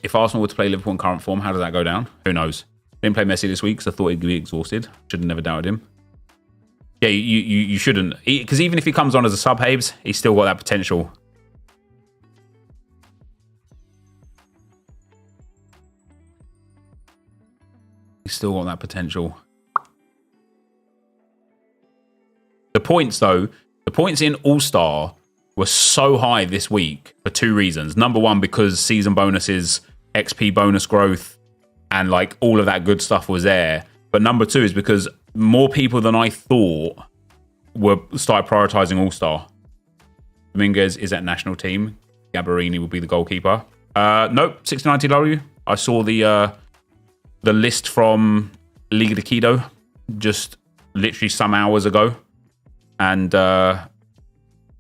If Arsenal were to play Liverpool in current form, how does that go down? Who knows? Didn't play Messi this week because I thought he'd be exhausted. Should have never doubted him. Yeah, you shouldn't. Because even if he comes on as a sub, Habes, he's still got that potential. He's still got that potential. The points, though, the points in All-Star were so high this week for 2 reasons. Number one, because season bonuses, XP bonus growth, and like all of that good stuff was there. But number 2 is because more people than I thought started prioritizing All-Star. Dominguez is at national team. Gabarini will be the goalkeeper. Nope, 69TW. I saw the list from Liga de Quito just literally some hours ago. And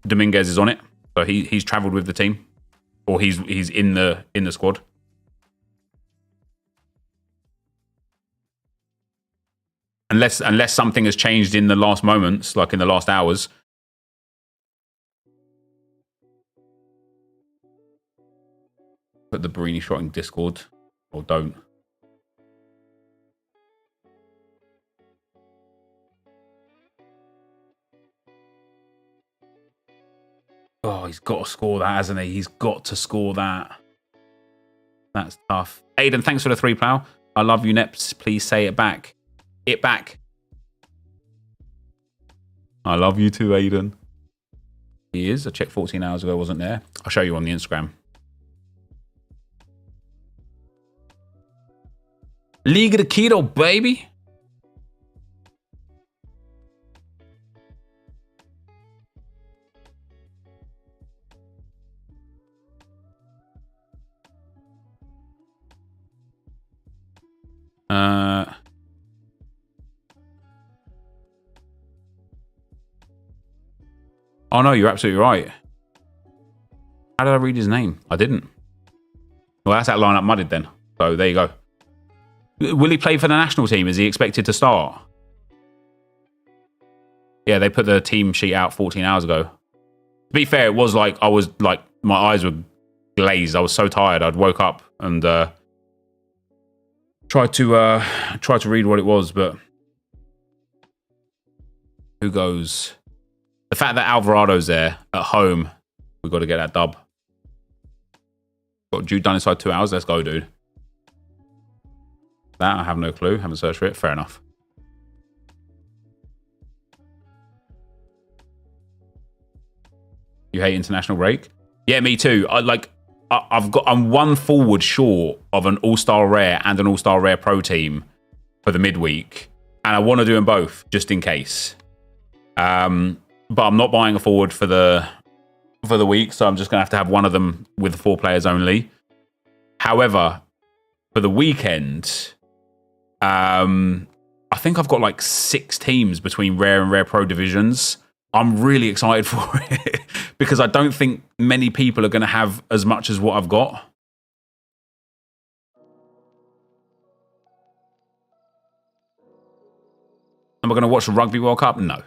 Dominguez is on it. So he's traveled with the team. Or he's in the squad. Unless something has changed in the last moments, like in the last hours. Put the Barini shot in Discord. Or don't. Oh, he's got to score that, hasn't he? He's got to score that. That's tough. Aiden, thanks for the 3 plow. I love you, Neps. Please say it back. It back. I love you too, Aiden. He is. I checked 14 hours ago, wasn't there. I'll show you on the Instagram. Liga de Quito, baby. Oh, no, you're absolutely right. How did I read his name? I didn't. Well, that's that lineup mudded then. So there you go. Will he play for the national team? Is he expected to start? Yeah, they put the team sheet out 14 hours ago. To be fair, it was like, I was like, my eyes were glazed. I was so tired. I'd woke up and tried to read what it was, but who goes? The fact that Alvarado's there at home, we've got to get that dub. Got Jude done inside 2 hours. Let's go, dude. That I have no clue. Haven't searched for it. Fair enough. You hate international break? Yeah, me too. I'm one forward short of an all-star rare and an all-star rare pro team for the midweek, and I want to do them both just in case. But I'm not buying a forward for the week, so I'm just gonna have to have one of them with 4 players only. However, for the weekend, I think I've got like 6 teams between rare and rare pro divisions. I'm really excited for it because I don't think many people are going to have as much as what I've got. Am I going to watch the Rugby World Cup? No.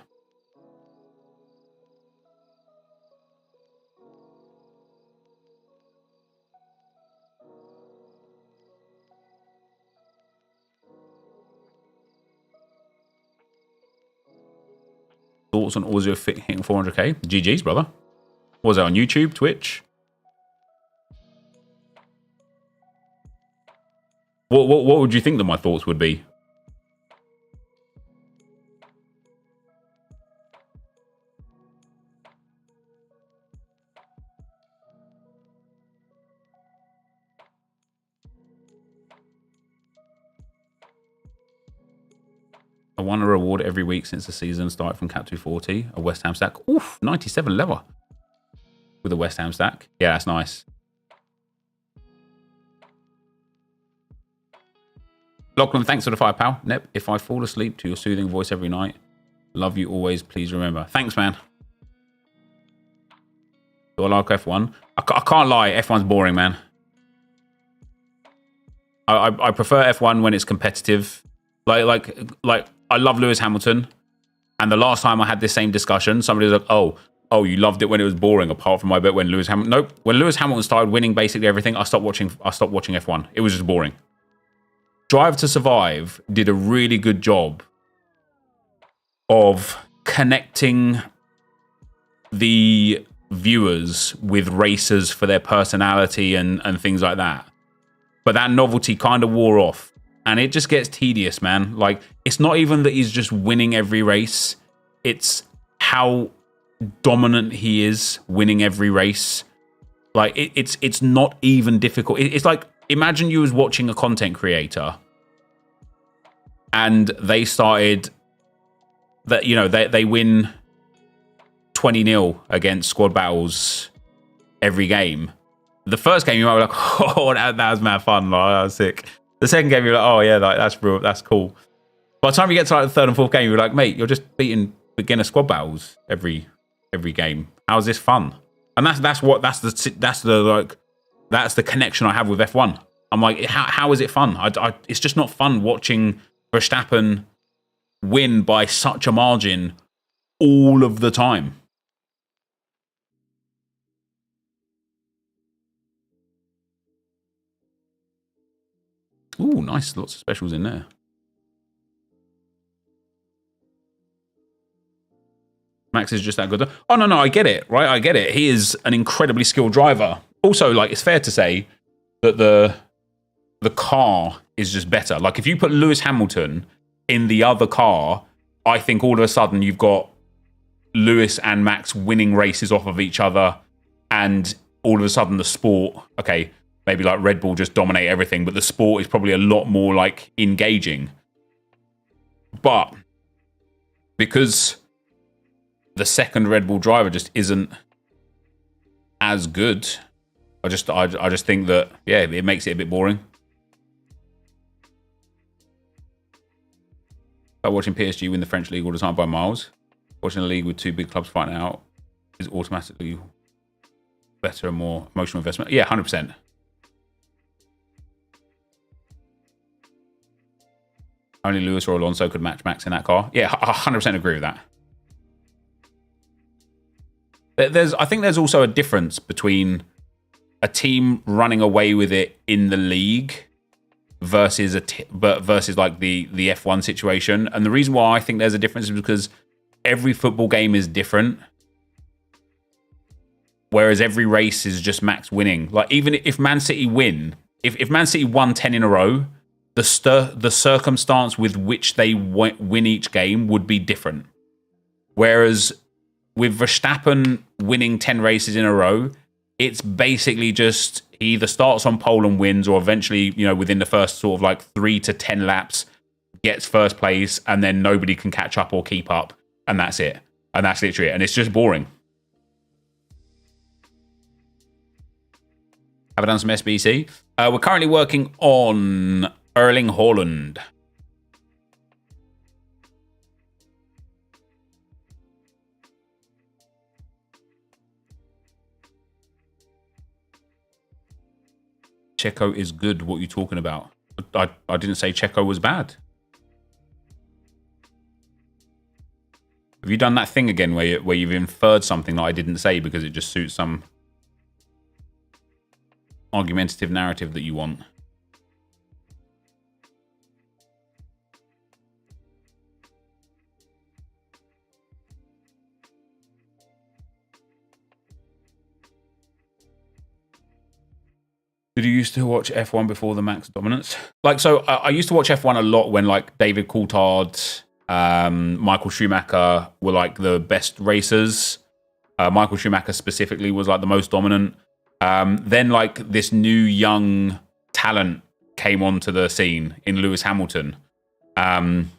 Thoughts on Ozio hitting 400k? GG's, brother. What was that on YouTube, Twitch? What would you think that my thoughts would be? I won a reward every week since the season started from Cap 240. A West Ham stack. Oof, 97 level. With a West Ham stack. Yeah, that's nice. Lachlan, thanks for the £5, pal. Nep, if I fall asleep to your soothing voice every night, love you always, please remember. Thanks, man. Do I like F1? I can't lie, F1's boring, man. I prefer F1 when it's competitive. Like I love Lewis Hamilton, and the last time I had this same discussion, somebody was like, "Oh, you loved it when it was boring." Apart from my bit when Lewis Hamilton, nope. When Lewis Hamilton started winning basically everything, I stopped watching F1. It was just boring. Drive to Survive did a really good job of connecting the viewers with racers for their personality and things like that. But that novelty kind of wore off. And it just gets tedious, man. Like, it's not even that he's just winning every race. It's how dominant he is winning every race. Like, it's not even difficult. It's like, imagine you was watching a content creator and they started that, you know, they win 20-0 against squad battles every game. The first game, you might be like, oh, that was mad fun. Like, that was sick. The second game, you're like, oh yeah, like that's real, that's cool. By the time you get to like the third and fourth game, you're like, mate, you're just beating beginner squad battles every game. How's this fun? And that's the connection I have with F1. I'm like, how is it fun? It's just not fun watching Verstappen win by such a margin all of the time. Ooh, nice. Lots of specials in there. Max is just that good. Oh, no, I get it, right? I get it. He is an incredibly skilled driver. Also, like, it's fair to say that the car is just better. Like, if you put Lewis Hamilton in the other car, I think all of a sudden you've got Lewis and Max winning races off of each other, and all of a sudden the sport, okay, maybe like Red Bull just dominate everything, but the sport is probably a lot more like engaging. But because the second Red Bull driver just isn't as good, I just think that, yeah, it makes it a bit boring. Like watching PSG win the French league all the time by miles. Watching a league with 2 big clubs fighting out is automatically better and more emotional investment. Yeah, 100%. Only Lewis or Alonso could match Max in that car. Yeah, 100% agree with that. I think there's also a difference between a team running away with it in the league versus versus like the F1 situation. And the reason why I think there's a difference is because every football game is different. Whereas every race is just Max winning. Like even if Man City win, if Man City won 10 in a row, the circumstance with which they win each game would be different. Whereas with Verstappen winning 10 races in a row, it's basically just he either starts on pole and wins, or eventually, within the first sort of like 3 to 10 laps, gets first place, and then nobody can catch up or keep up, and that's it. And that's literally it. And it's just boring. Have I done some SBC? We're currently working on Erling Haaland. Checo is good. What are you talking about? I didn't say Checo was bad. Have you done that thing again where you've inferred something that I didn't say because it just suits some argumentative narrative that you want? Did you used to watch F1 before the Max dominance? I used to watch F1 a lot when like David Coulthard, Michael Schumacher were like the best racers. Michael Schumacher specifically was like the most dominant. Then like this new young talent came onto the scene in Lewis Hamilton. And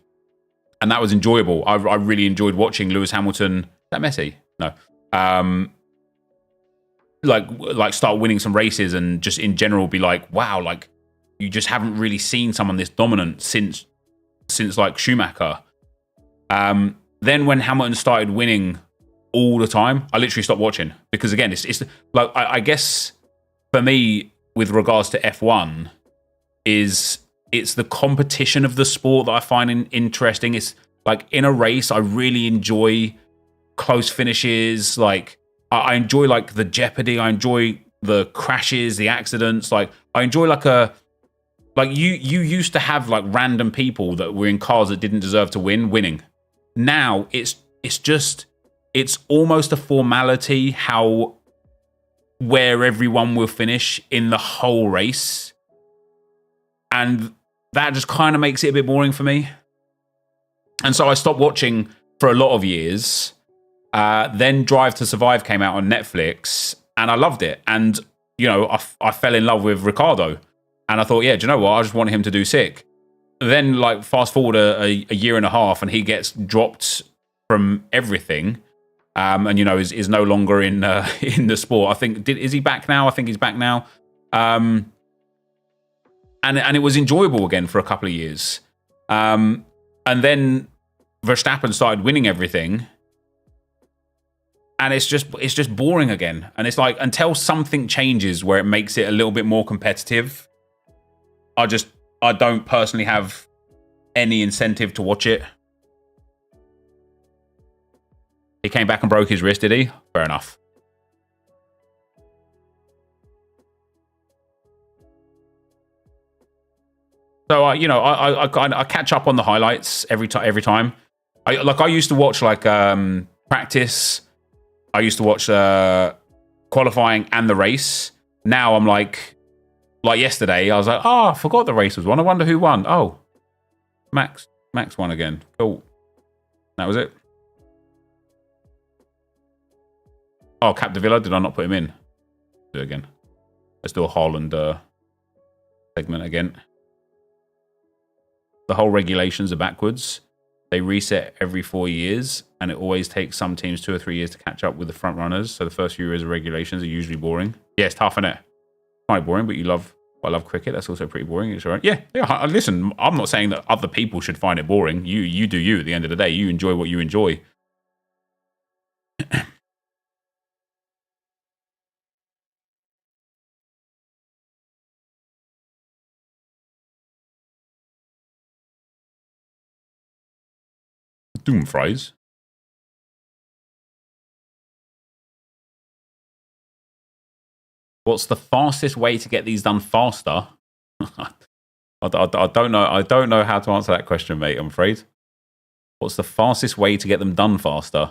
that was enjoyable. I really enjoyed watching Lewis Hamilton. Is that Messi? No. Like start winning some races and just in general be like, wow, like you just haven't really seen someone this dominant since like Schumacher. Then when Hamilton started winning all the time, I literally stopped watching because again, it's like I guess for me with regards to F1 it's the competition of the sport that I find interesting. It's like in a race, I really enjoy close finishes. Like I enjoy like the jeopardy. I enjoy the crashes, the accidents. Like I enjoy you used to have like random people that were in cars that didn't deserve to winning. Now it's almost a formality where everyone will finish in the whole race. And that just kind of makes it a bit boring for me. And so I stopped watching for a lot of years. Then Drive to Survive came out on Netflix and I loved it. And, I fell in love with Ricardo. And I thought, yeah, do you know what? I just want him to do sick. Then, like, fast forward a year and a half and he gets dropped from everything. And, is no longer in the sport. I think, is he back now? I think he's back now. And it was enjoyable again for a couple of years. And then Verstappen started winning everything. And it's just boring again. And it's like, until something changes where it makes it a little bit more competitive, I don't personally have any incentive to watch it. He came back and broke his wrist, did he? Fair enough. So, I catch up on the highlights every time. I used to watch practice. I used to watch qualifying and the race. Now I'm like yesterday, I was like, I forgot the race was won. I wonder who won. Oh, Max won again. Cool. That was it. Oh, Capdevila, did I not put him in? Do it again. Let's do a Haaland segment again. The whole regulations are backwards. They reset every 4 years, and it always takes some teams 2 or 3 years to catch up with the front runners. So the first few years of regulations are usually boring. Yeah, it's tough, isn't it? Quite boring, but I love cricket. That's also pretty boring. It's all right. Yeah. Listen, I'm not saying that other people should find it boring. You do you. At the end of the day, you enjoy what you enjoy. Doomfries. What's the fastest way to get these done faster? I don't know. I don't know how to answer that question, mate. I'm afraid. What's the fastest way to get them done faster?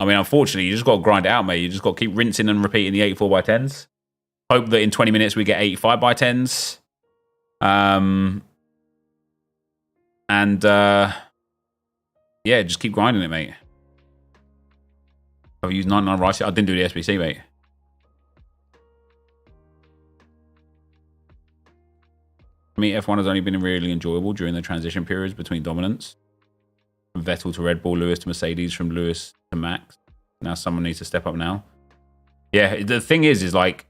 I mean, unfortunately, you just got to grind it out, mate. You just got to keep rinsing and repeating the 84x10s. Hope that in 20 minutes we get 85x10s. Yeah, just keep grinding it, mate. I've used 99 rice. I didn't do the SBC, mate. For me, F1 has only been really enjoyable during the transition periods between dominance. From Vettel to Red Bull, Lewis to Mercedes, from Lewis to Max. Now someone needs to step up now. Yeah, the thing is like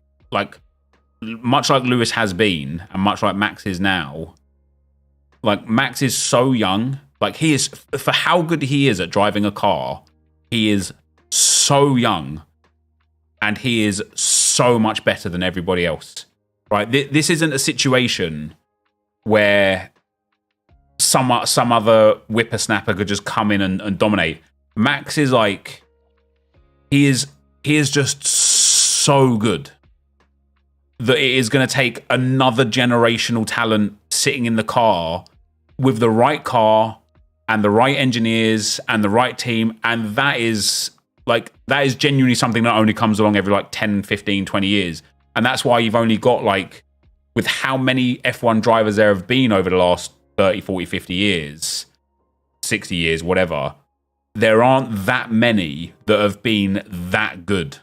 much like Lewis has been, and much like Max is now, like Max is so young. Like he is, for how good he is at driving a car, he is so young, and he is so much better than everybody else. Right? This isn't a situation where some other whippersnapper could just come in and dominate. Max is like, he is just so good that it is going to take another generational talent sitting in the car with the right car and the right engineers and the right team. And that is genuinely something that only comes along every like 10, 15, 20 years. And that's why you've only got like, with how many F1 drivers there have been over the last 30, 40, 50 years, 60 years, whatever, there aren't that many that have been that good.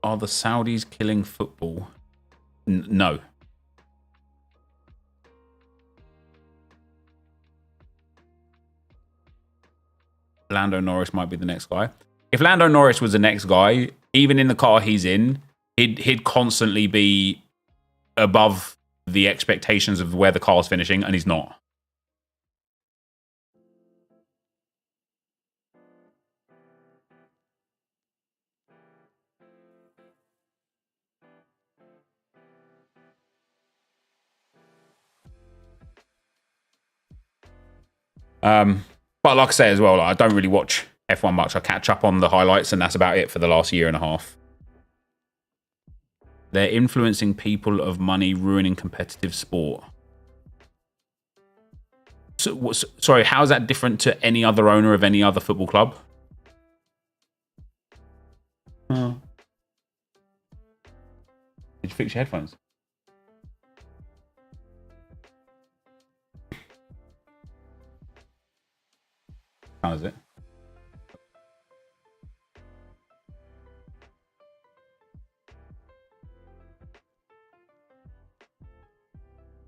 Are the Saudis killing football? No. Lando Norris might be the next guy. If Lando Norris was the next guy, even in the car he's in, he'd constantly be above the expectations of where the car's finishing, and he's not. But like I say as well, like, I don't really watch F1 much. I catch up on the highlights, and that's about it for the last year and a half. They're influencing people of money, ruining competitive sport. So, sorry, how is that different to any other owner of any other football club? Did you fix your headphones? How is it?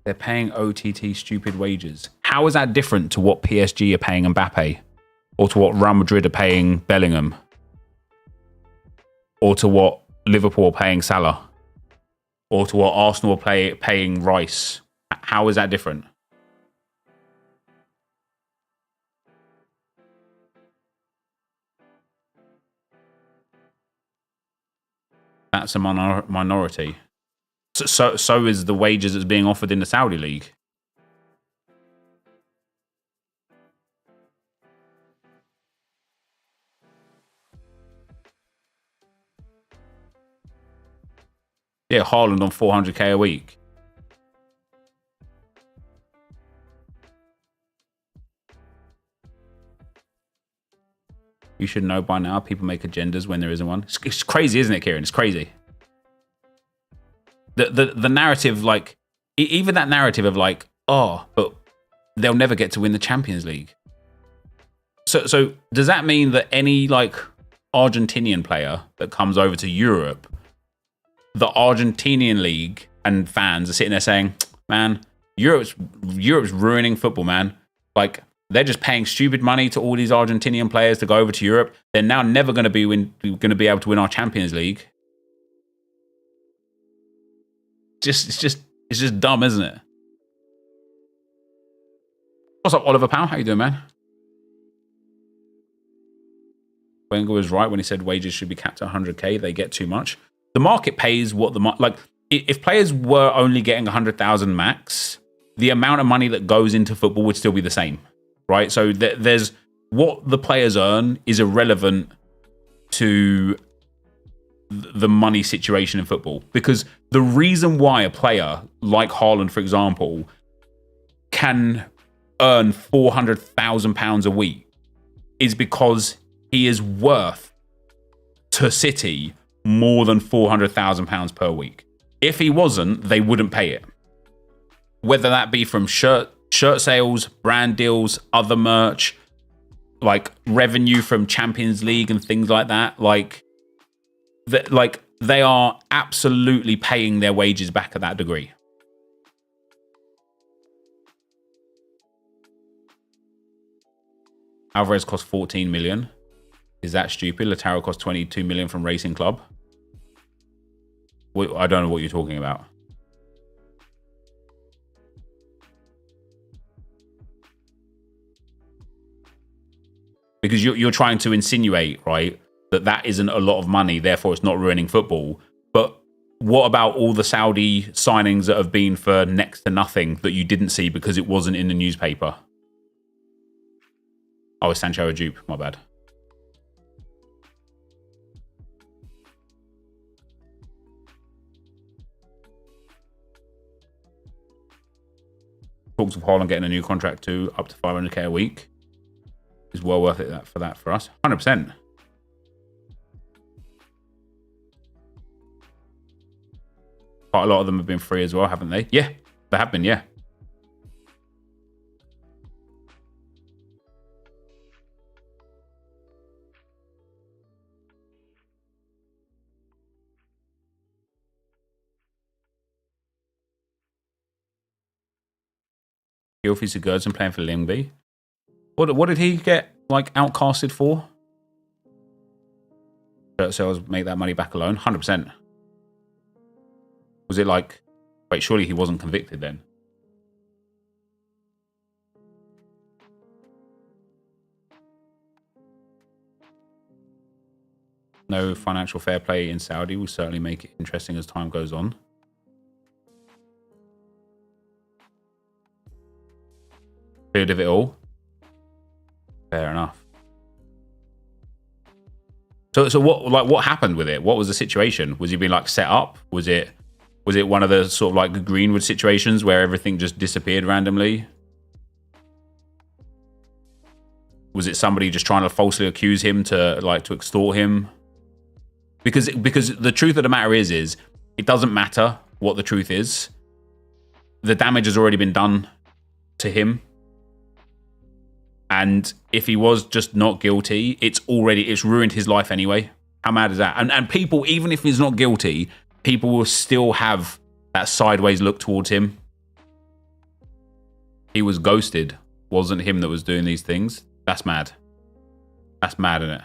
They're paying OTT stupid wages. How is that different to what PSG are paying Mbappe? Or to what Real Madrid are paying Bellingham? Or to what Liverpool are paying Salah? Or to what Arsenal are paying Rice? How is that different? That's a minority. So is the wages that's being offered in the Saudi league. Yeah, Haaland on 400k a week. You should know by now. People make agendas when there isn't one. It's crazy, isn't it, Kieran? It's crazy. The narrative, like, even that narrative of like, oh, but they'll never get to win the Champions League. So does that mean that any like Argentinian player that comes over to Europe, the Argentinian league and fans are sitting there saying, man, Europe's ruining football, man. Like, they're just paying stupid money to all these Argentinian players to go over to Europe. They're now never going to be able to win our Champions League. It's just dumb, isn't it? What's up, Oliver Powell? How you doing, man? Wenger was right when he said wages should be capped at 100k. They get too much. The market pays what the like. If players were only getting 100,000 max, the amount of money that goes into football would still be the same, right? So there's what the players earn is irrelevant to the money situation in football, because the reason why a player like Haaland, for example, can earn £400,000 a week is because he is worth to City more than £400,000 per week. If he wasn't, they wouldn't pay it. Whether that be from shirt sales, brand deals, other merch, like revenue from Champions League and things like that, like they are absolutely paying their wages back at that degree. Alvarez cost 14 million. Is that stupid? Lautaro cost 22 million from Racing Club. I don't know what you're talking about. Because you're trying to insinuate, right, that isn't a lot of money, therefore it's not ruining football. But what about all the Saudi signings that have been for next to nothing that you didn't see because it wasn't in the newspaper? Oh, it's Sancho a dupe. My bad. Talks of Haaland getting a new contract too, up to 500k a week. Is well worth it for us. 100%. Quite a lot of them have been free as well, haven't they? Yeah, they have been, yeah. Gylfi Sigurdsson playing for Lyngby. What did he get like outcasted for? Shirt sales make that money back alone. 100%. Was it like, wait, surely he wasn't convicted then? No financial fair play in Saudi will certainly make it interesting as time goes on. Cleared of it all. Fair enough. So what happened with it? What was the situation? Was he being like set up? Was it one of the sort of like Greenwood situations where everything just disappeared randomly? Was it somebody just trying to falsely accuse him to extort him? Because the truth of the matter is it doesn't matter what the truth is. The damage has already been done to him. And if he was just not guilty, it's ruined his life anyway. How mad is that? And people, even if he's not guilty, people will still have that sideways look towards him. He was ghosted. Wasn't him that was doing these things. That's mad. That's mad, isn't it?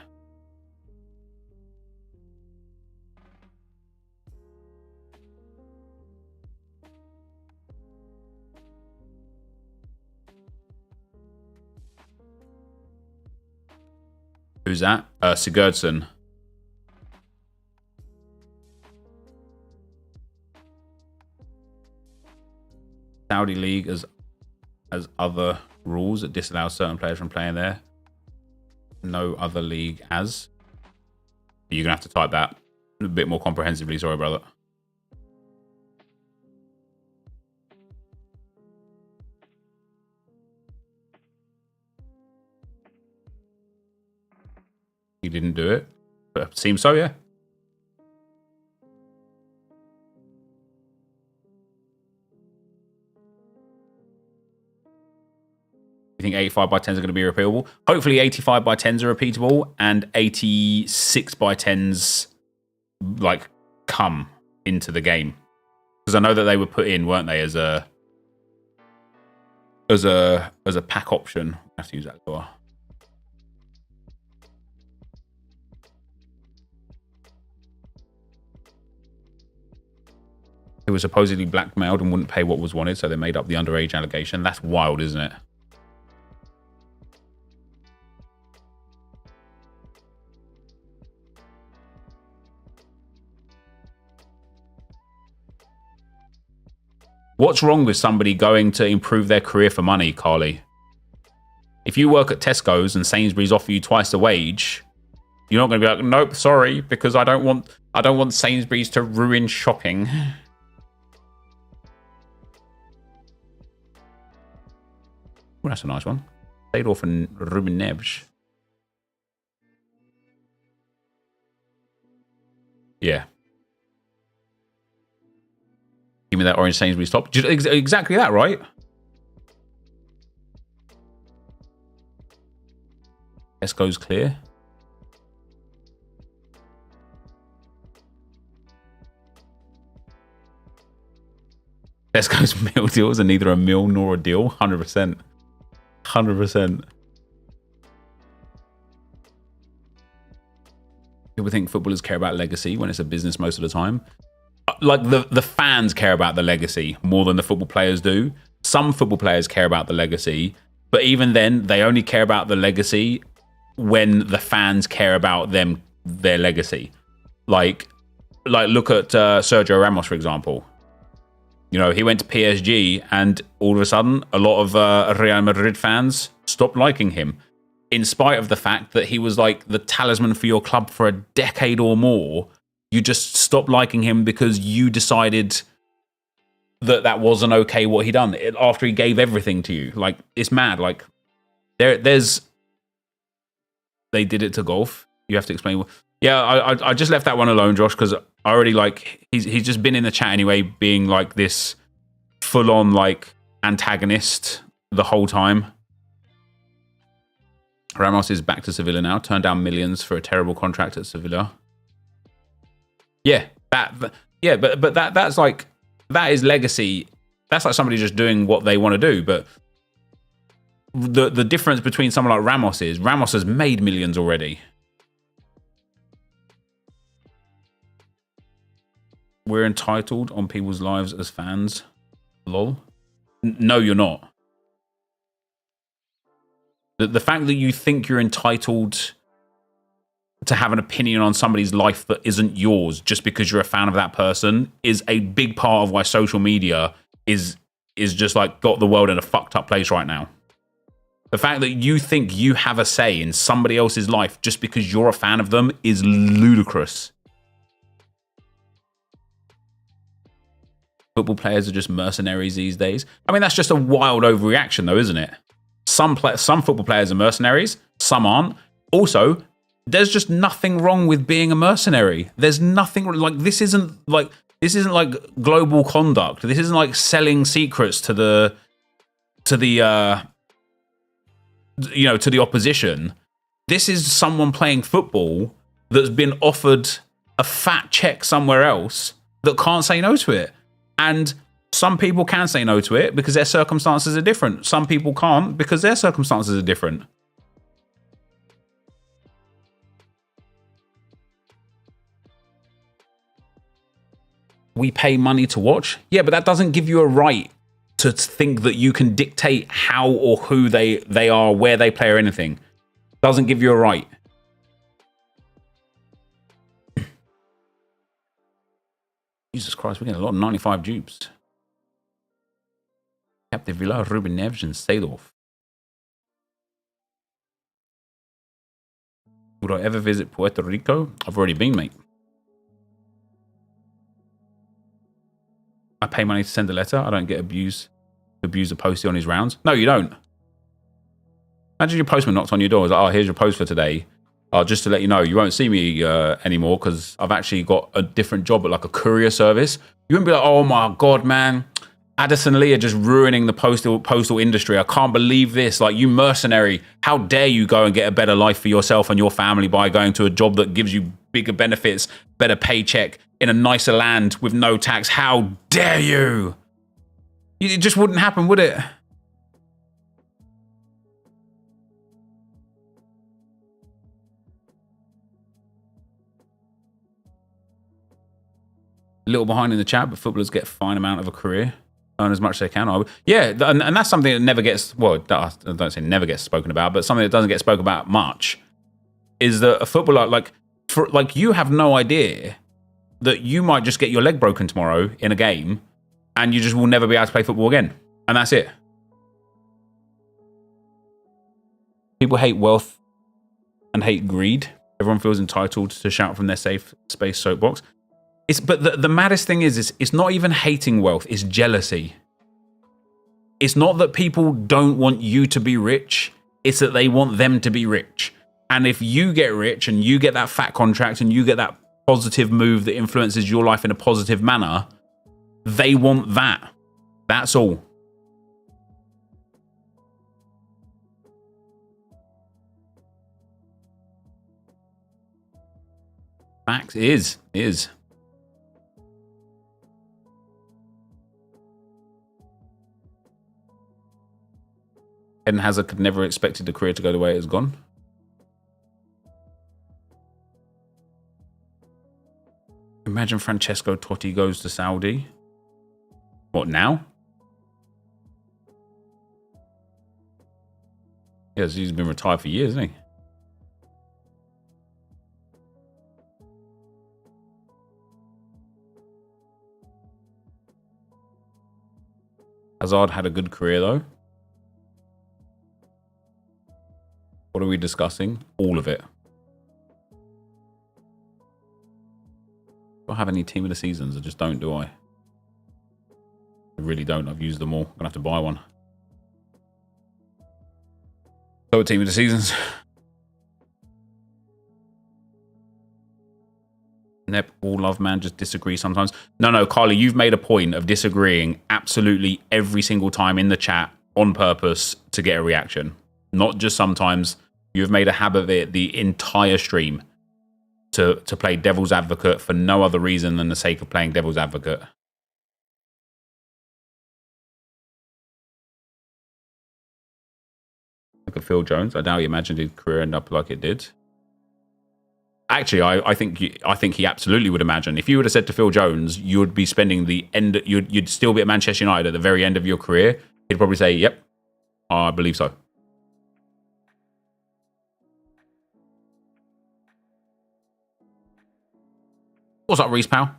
Who's that? Sigurdsson. Saudi League has other rules that disallow certain players from playing there. No other league has. You're going to have to type that a bit more comprehensively. Sorry, brother. He didn't do it, but it seems so, yeah. You think 85 by 10s are going to be repeatable? Hopefully 85 by 10s are repeatable and 86 by 10s like come into the game. Because I know that they were put in, weren't they, as a pack option. I have to use that door. Who was supposedly blackmailed and wouldn't pay what was wanted, so they made up the underage allegation. That's wild, isn't it? What's wrong with somebody going to improve their career for money, Carly? If you work at Tesco's and Sainsbury's offer you twice the wage, you're not going to be like, nope, sorry, because I don't want Sainsbury's to ruin shopping. Well, that's a nice one. Seedorf and Ruben Neves. Yeah. Give me that orange Sainsbury's top. Exactly that, right? Tesco's clear. Tesco's meal deals are neither a meal nor a deal. 100%. 100%. People think footballers care about legacy when it's a business most of the time. Like the fans care about the legacy more than the football players do. Some football players care about the legacy, but even then, they only care about the legacy when the fans care about their legacy. Like look at Sergio Ramos, for example. You know, he went to PSG and all of a sudden, a lot of Real Madrid fans stopped liking him, in spite of the fact that he was like the talisman for your club for a decade or more. You just stopped liking him because you decided that wasn't okay what he done after he gave everything to you. Like, it's mad. Like, there's... They did it to golf. You have to explain. Yeah, I just left that one alone, Josh, because I already, like, he's just been in the chat anyway, being like this full-on, like, antagonist the whole time. Ramos is back to Sevilla now. Turned down millions for a terrible contract at Sevilla. Yeah, but that's like, that is legacy. That's like somebody just doing what they want to do. But the difference between someone like Ramos is Ramos has made millions already. We're entitled on people's lives as fans. Lol. No, you're not. The fact that you think you're entitled to have an opinion on somebody's life that isn't yours just because you're a fan of that person is a big part of why social media is just like got the world in a fucked up place right now. The fact that you think you have a say in somebody else's life just because you're a fan of them is ludicrous. Football players are just mercenaries these days. I mean, that's just a wild overreaction though, isn't it? Some football players are mercenaries, some aren't. Also, there's just nothing wrong with being a mercenary. There's nothing like this isn't like global conduct. This isn't like selling secrets to the opposition. This is someone playing football that's been offered a fat check somewhere else that can't say no to it. And some people can say no to it because their circumstances are different. Some people can't because their circumstances are different. We pay money to watch. Yeah, but that doesn't give you a right to think that you can dictate how or who they are, where they play or anything. Doesn't give you a right. Jesus Christ, we're getting a lot of 95 dupes. Captain Villa, Ruben Neves and Seedorf. Would I ever visit Puerto Rico? I've already been, mate. I pay money to send a letter. I don't get abuse a postie on his rounds. No, you don't. Imagine your postman knocks on your door. He's like, oh, here's your post for today. Just to let you know, you won't see me anymore because I've actually got a different job at like a courier service. You wouldn't be like, oh my God, man. Addison Lee are just ruining the postal industry. I can't believe this. Like, you mercenary. How dare you go and get a better life for yourself and your family by going to a job that gives you bigger benefits, better paycheck, in a nicer land with no tax. How dare you? It just wouldn't happen, would it? A little behind in the chat, but footballers get a fine amount of a career. Earn as much as they can. Yeah, and that's something that never gets, well, I don't say never gets spoken about, but something that doesn't get spoken about much is that a footballer, like you have no idea that you might just get your leg broken tomorrow in a game and you just will never be able to play football again. And that's it. People hate wealth and hate greed. Everyone feels entitled to shout from their safe space soapbox. But the maddest thing is it's not even hating wealth, it's jealousy. It's not that people don't want you to be rich, it's that they want them to be rich. And if you get rich and you get that fat contract and you get that positive move that influences your life in a positive manner, they want that. That's all. Max is. Eden Hazard could never expected the career to go the way it has gone. Imagine Francesco Totti goes to Saudi. What, now? Yes, he's been retired for years, hasn't he? Hazard had a good career, though. What are we discussing? All of it. Do I have any team of the seasons? I just don't, do I? I really don't. I've used them all. I'm going to have to buy one. So, team of the seasons. Nep, all love, man. Just disagree sometimes. No, Carly, you've made a point of disagreeing absolutely every single time in the chat on purpose to get a reaction. Not just sometimes. You've made a habit of it the entire stream to play devil's advocate for no other reason than the sake of playing devil's advocate. Look at Phil Jones. I doubt he imagined his career end up like it did. Actually, I think he absolutely would imagine. If you would have said to Phil Jones, you'd be spending the end, you'd still be at Manchester United at the very end of your career, he'd probably say, "Yep, I believe so." What's up, Reese, pal?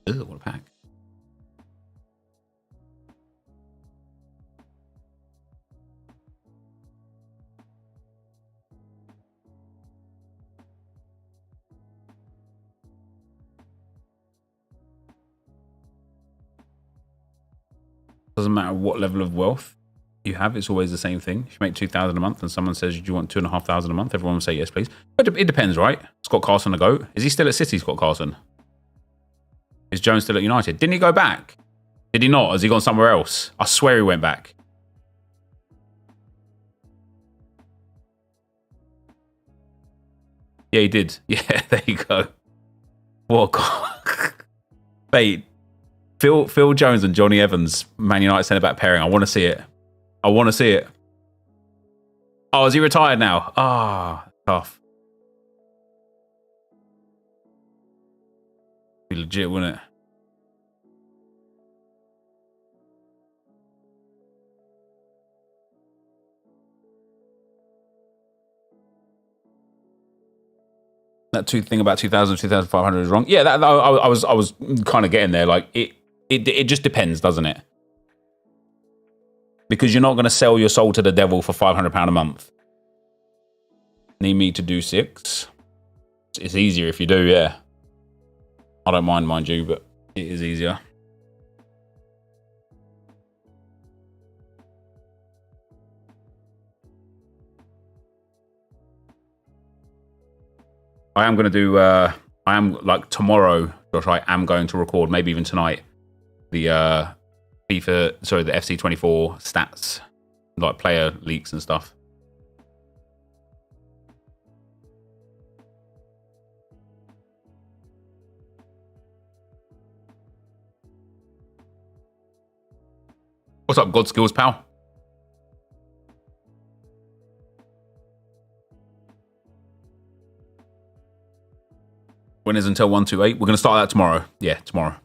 Ugh, what a pack. Doesn't matter what level of wealth you have, it's always the same thing. If you make $2,000 a month and someone says, "Do you want $2,500 a month?" everyone will say, "Yes, please." But it depends, right? Scott Carson, the GOAT. Is he still at City, Scott Carson? Is Jones still at United? Didn't he go back? Did he not? Has he gone somewhere else? I swear he went back. Yeah, he did. Yeah, there you go. What? Mate, Phil Jones and Johnny Evans, Man United centre-back pairing. I want to see it. I want to see it. Oh, is he retired now? Ah, tough. Be legit, wouldn't it? That thing about 2,000, 2,500 is wrong. Yeah, that I was kind of getting there. Like it just depends, doesn't it? Because you're not going to sell your soul to the devil for £500 a month. Need me to do 6? It's easier if you do, yeah. I don't mind you, but it is easier. I am going to do, I am like tomorrow, Josh, I am going to record, maybe even tonight, the FIFA, sorry, the FC24 stats, like player leaks and stuff. What's up, God Skills, pal? When is until 128? We're going to start that tomorrow. Yeah, tomorrow.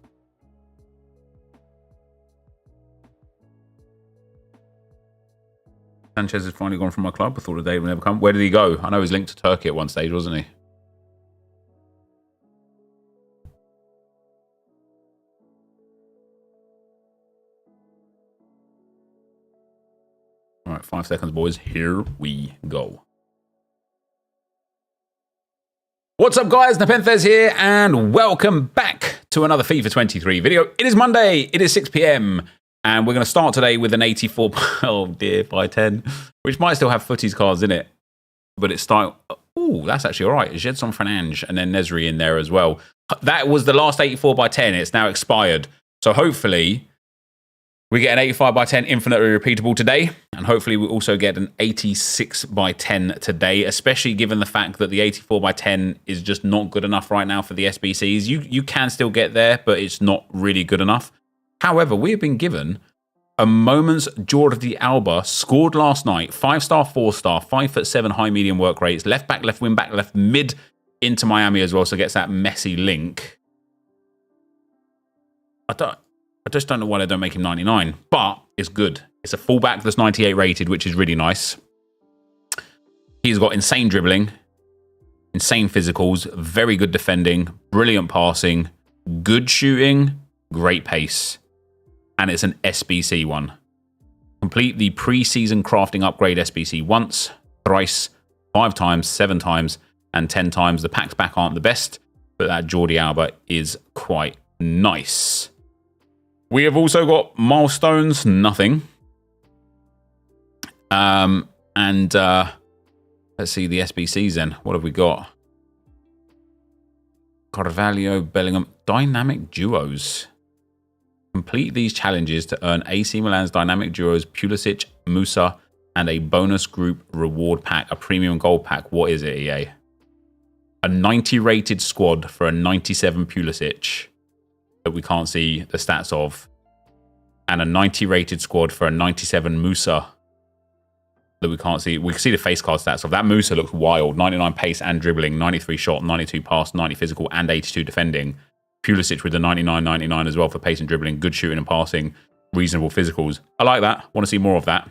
Sanchez has finally gone from my club. I thought the day would never come. Where did he go? I know he was linked to Turkey at one stage, wasn't he? 5 seconds, boys. Here we go. What's up, guys? NepentheZ here, and welcome back to another FIFA 23 video. It is Monday. It is 6 p.m. And we're going to start today with an 84 by 10, which might still have footies cards in it. But it's style. Oh, that's actually all right. Jedson Fernandes and then Nesri in there as well. That was the last 84 by 10. It's now expired. So hopefully we get an 85 by 10 infinitely repeatable today. And hopefully we also get an 86 by 10 today, especially given the fact that the 84 by 10 is just not good enough right now for the SBCs. You can still get there, but it's not really good enough. However, we have been given a moment's Jordi Alba, scored last night, 5-star, 4-star, 5'7" high medium work rates, left back, left wing back, left mid into Miami as well, so gets that messy link. I just don't know why they don't make him 99, but it's good. It's a fullback that's 98 rated, which is really nice. He's got insane dribbling, insane physicals, very good defending, brilliant passing, good shooting, great pace. And it's an SBC one. Complete the pre-season crafting upgrade SBC once, thrice, 5 times, 7 times, and 10 times. The packs back aren't the best, but that Jordi Alba is quite nice. We have also got milestones, nothing. Let's see the SBCs then. What have we got? Carvalho, Bellingham, dynamic duos. Complete these challenges to earn AC Milan's dynamic duos, Pulisic, Musa, and a bonus group reward pack, a premium gold pack. What is it, EA? A 90 rated squad for a 97 Pulisic that we can't see the stats of, and a 90 rated squad for a 97 Musa that we can't see. We can see the face card stats of. That Musa looks wild. 99 pace and dribbling, 93 shot, 92 pass, 90 physical, and 82 defending. Pulisic with the 99 as well for pace and dribbling, good shooting and passing, reasonable physicals. I like that. Want to see more of that.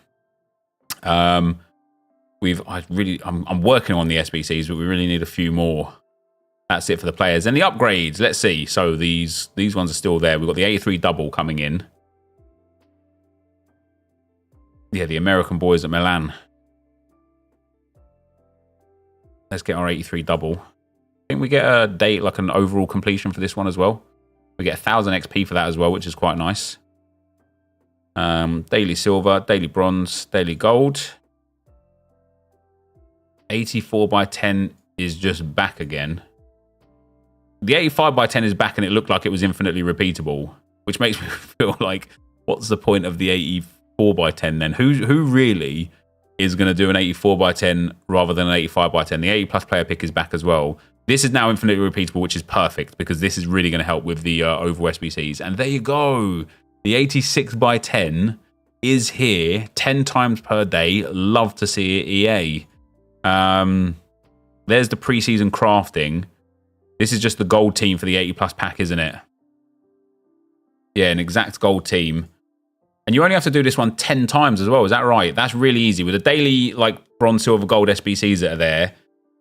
I'm working on the SBCs, but we really need a few more. That's it for the players. And the upgrades, let's see. So these ones are still there. We've got the 83 double coming in. Yeah, the American boys at Milan. Let's get our 83 double. I think we get a date, like an overall completion for this one as well. We get 1,000 XP for that as well, which is quite nice. Daily silver, daily bronze, daily gold. 84 by 10 is just back again. The 85 by 10 is back and it looked like it was infinitely repeatable, which makes me feel like, what's the point of the 84 by 10 then? Who really is going to do an 84 by 10 rather than an 85 by 10? The 80 plus player pick is back as well. This is now infinitely repeatable, which is perfect because this is really going to help with the overall SBCs. And there you go. The 86 by 10 is here 10 times per day. Love to see it, EA. There's the preseason crafting. This is just the gold team for the 80 plus pack, isn't it? Yeah, an exact gold team. And you only have to do this one 10 times as well. Is that right? That's really easy. With the daily like bronze, silver, gold SBCs that are there,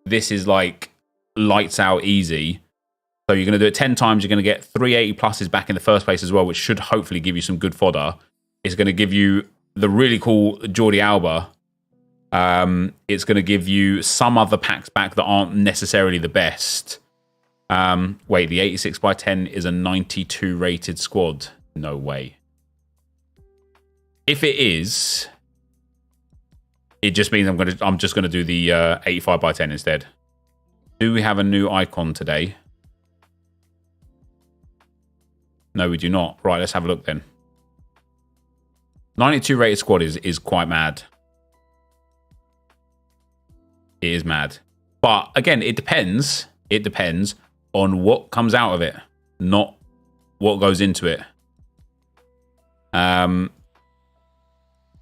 this is like lights out easy. So you're going to do it 10 times. You're going to get 380 pluses back in the first place as well, which should hopefully give you some good fodder. It's going to give you the really cool Jordi Alba. It's going to give you some other packs back that aren't necessarily the best. Wait, the 86 by 10 is a 92 rated squad. No way. If it is, it just means I'm just going to do the 85 by 10 instead. Do we have a new icon today? No, we do not. Right, let's have a look then. 92 rated squad is quite mad. It is mad. But again, it depends. It depends on what comes out of it, not what goes into it.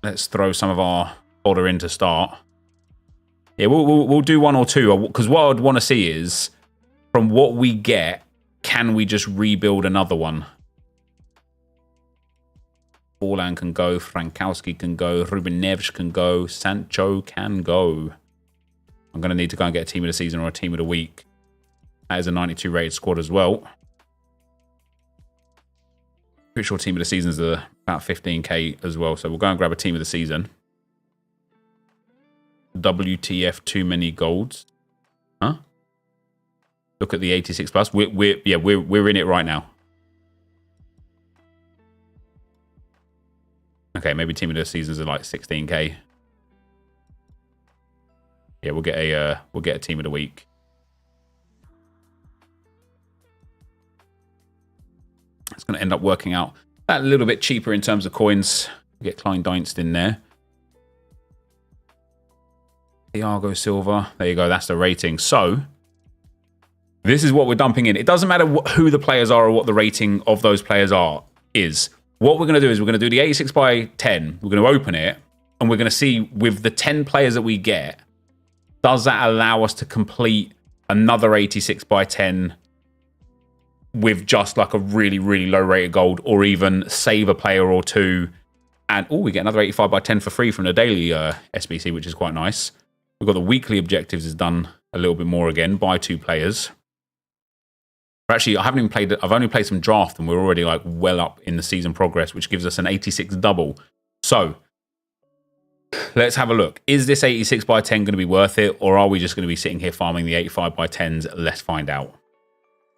Let's throw some of our fodder in to start. Yeah, we'll do one or two, because what I'd want to see is, from what we get, can we just rebuild another one? Forlan can go, Frankowski can go, Ruben Neves can go, Sancho can go. I'm going to need to go and get a team of the season or a team of the week. That is a 92 rated squad as well. Pretty sure team of the season is about 15k as well, so we'll go and grab a team of the season. WTF, too many golds. Huh? Look at the 86 plus. We're in it right now. Okay, maybe team of the seasons are like 16k. Yeah, we'll get a team of the week. It's going to end up working out a little bit cheaper in terms of coins. Get Klein Dienst in there. Thiago Silva. There you go. That's the rating. So this is what we're dumping in. It doesn't matter who the players are or what the rating of those players is. What we're going to do is we're going to do the 86 by 10. We're going to open it and we're going to see with the 10 players that we get, does that allow us to complete another 86 by 10 with just like a really, really low rated gold, or even save a player or two? And we get another 85 by 10 for free from the daily SBC, which is quite nice. We've got the weekly objectives is done a little bit more again by 2 players. But actually, I haven't even played. I've only played some draft, and we're already like well up in the season progress, which gives us an 86 double. So let's have a look. Is this 86 by 10 going to be worth it, or are we just going to be sitting here farming the 85 by 10s? Let's find out.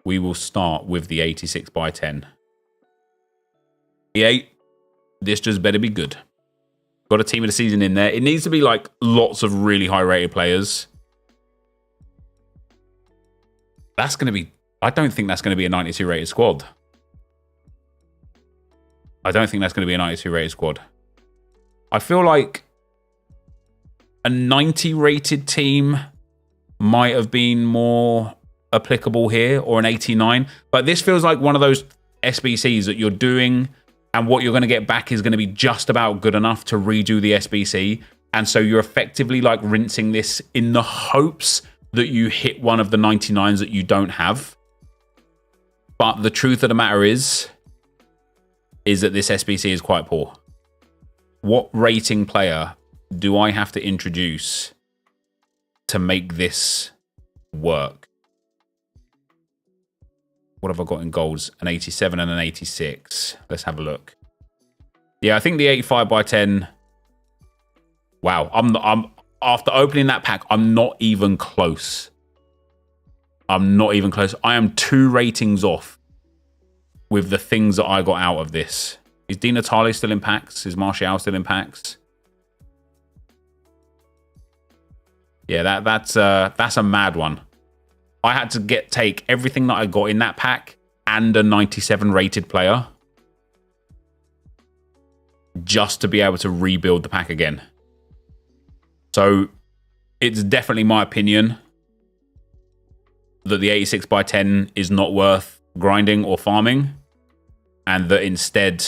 We will start with the 86 by 10. E8, this just better be good. Got a team of the season in there. It needs to be like lots of really high rated players. That's going to be... I don't think that's going to be a 92 rated squad. I don't think that's going to be a 92 rated squad. I feel like a 90 rated team might have been more applicable here, or an 89. But this feels like one of those SBCs that you're doing, and what you're going to get back is going to be just about good enough to redo the SBC. And so you're effectively like rinsing this in the hopes that you hit one of the 99s that you don't have. But the truth of the matter is that this SBC is quite poor. What rating player do I have to introduce to make this work? What have I got in golds? An 87 and an 86. Let's have a look. Yeah, I think the 85 by 10. Wow, I'm after opening that pack, I'm not even close. I'm not even close. I am 2 ratings off with the things that I got out of this. Is Di Natale still in packs? Is Martial still in packs? Yeah, that's a mad one. I had to take everything that I got in that pack and a 97 rated player just to be able to rebuild the pack again. So it's definitely my opinion that the 86 by 10 is not worth grinding or farming, and that instead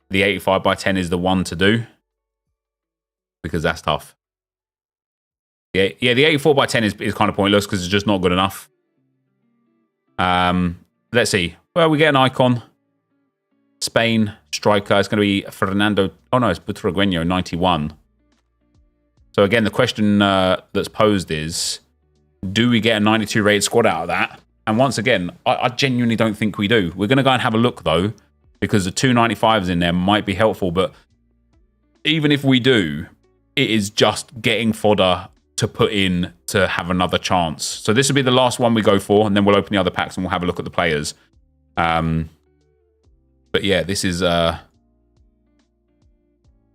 the 85 by 10 is the one to do, because that's tough. Yeah, the 84 by 10 is kind of pointless because it's just not good enough. Let's see. Well, we get an icon. Spain striker. It's going to be Fernando. Oh no, it's Butragueño, 91. So again, the question that's posed is, do we get a 92 rated squad out of that? And once again, I genuinely don't think we do. We're going to go and have a look though, because the 295s in there might be helpful. But even if we do, it is just getting fodder to put in to have another chance. So this will be the last one we go for, and then we'll open the other packs and we'll have a look at the players. But yeah, this is a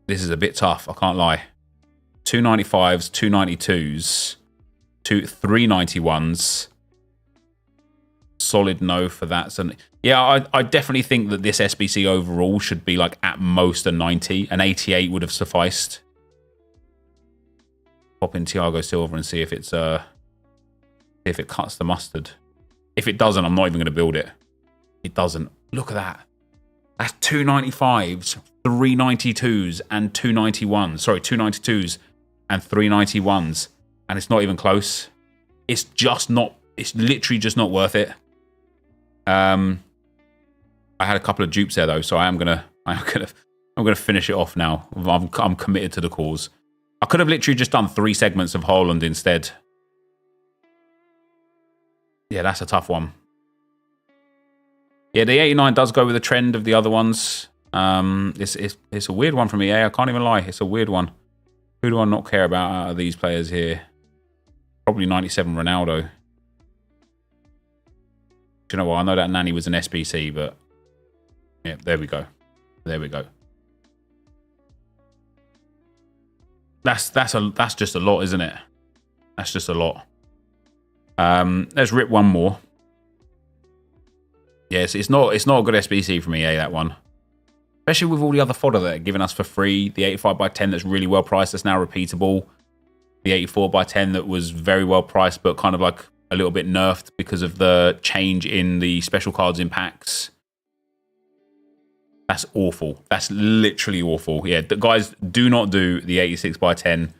bit tough, I can't lie. 295s, 292s, 391s. Solid no for that. So yeah, I definitely think that this SBC overall should be like at most a 90. An 88 would have sufficed. Pop in Thiago Silva and see if it's if it cuts the mustard. If it doesn't, I'm not even going to build it. It doesn't. Look at that. That's 295s, 392s, and 291s. Sorry, 292s and 391s, and it's not even close. It's just not. It's literally just not worth it. I had a couple of dupes there though, so I'm gonna finish it off now. I'm committed to the cause. I could have literally just done 3 segments of Haaland instead. Yeah, that's a tough one. Yeah, the 89 does go with the trend of the other ones. It's a weird one from EA. I can't even lie. It's a weird one. Who do I not care about out of these players here? Probably 97 Ronaldo. Do you know what? I know that Nani was an SBC, but yeah, there we go. There we go. That's just a lot, isn't it? That's just a lot. Let's rip one more. Yes, it's not a good SBC for me, that one. Especially with all the other fodder that they're giving us for free. The 85x10 that's really well priced, that's now repeatable. The 84x10 that was very well priced, but kind of like a little bit nerfed because of the change in the special cards in packs. That's awful. That's literally awful. Yeah, guys, do not do the 86x10.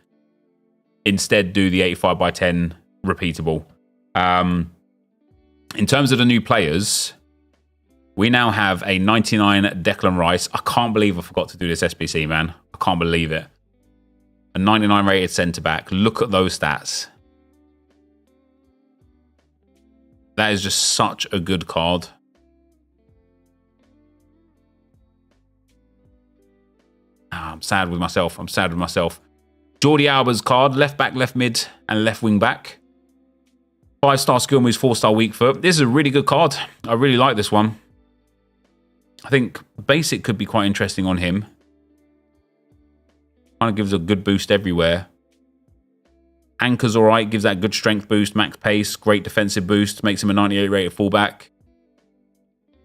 Instead, do the 85x10 repeatable. In terms of the new players, we now have a 99 Declan Rice. I can't believe I forgot to do this SBC, man. I can't believe it. A 99 rated centre-back. Look at those stats. That is just such a good card. I'm sad with myself. I'm sad with myself. Jordi Alba's card. Left back, left mid, and left wing back. 5-star skill moves, 4-star weak foot. This is a really good card. I really like this one. I think basic could be quite interesting on him. Kind of gives a good boost everywhere. Anchor's alright, gives that good strength boost, max pace, great defensive boost, makes him a 98 rated fullback.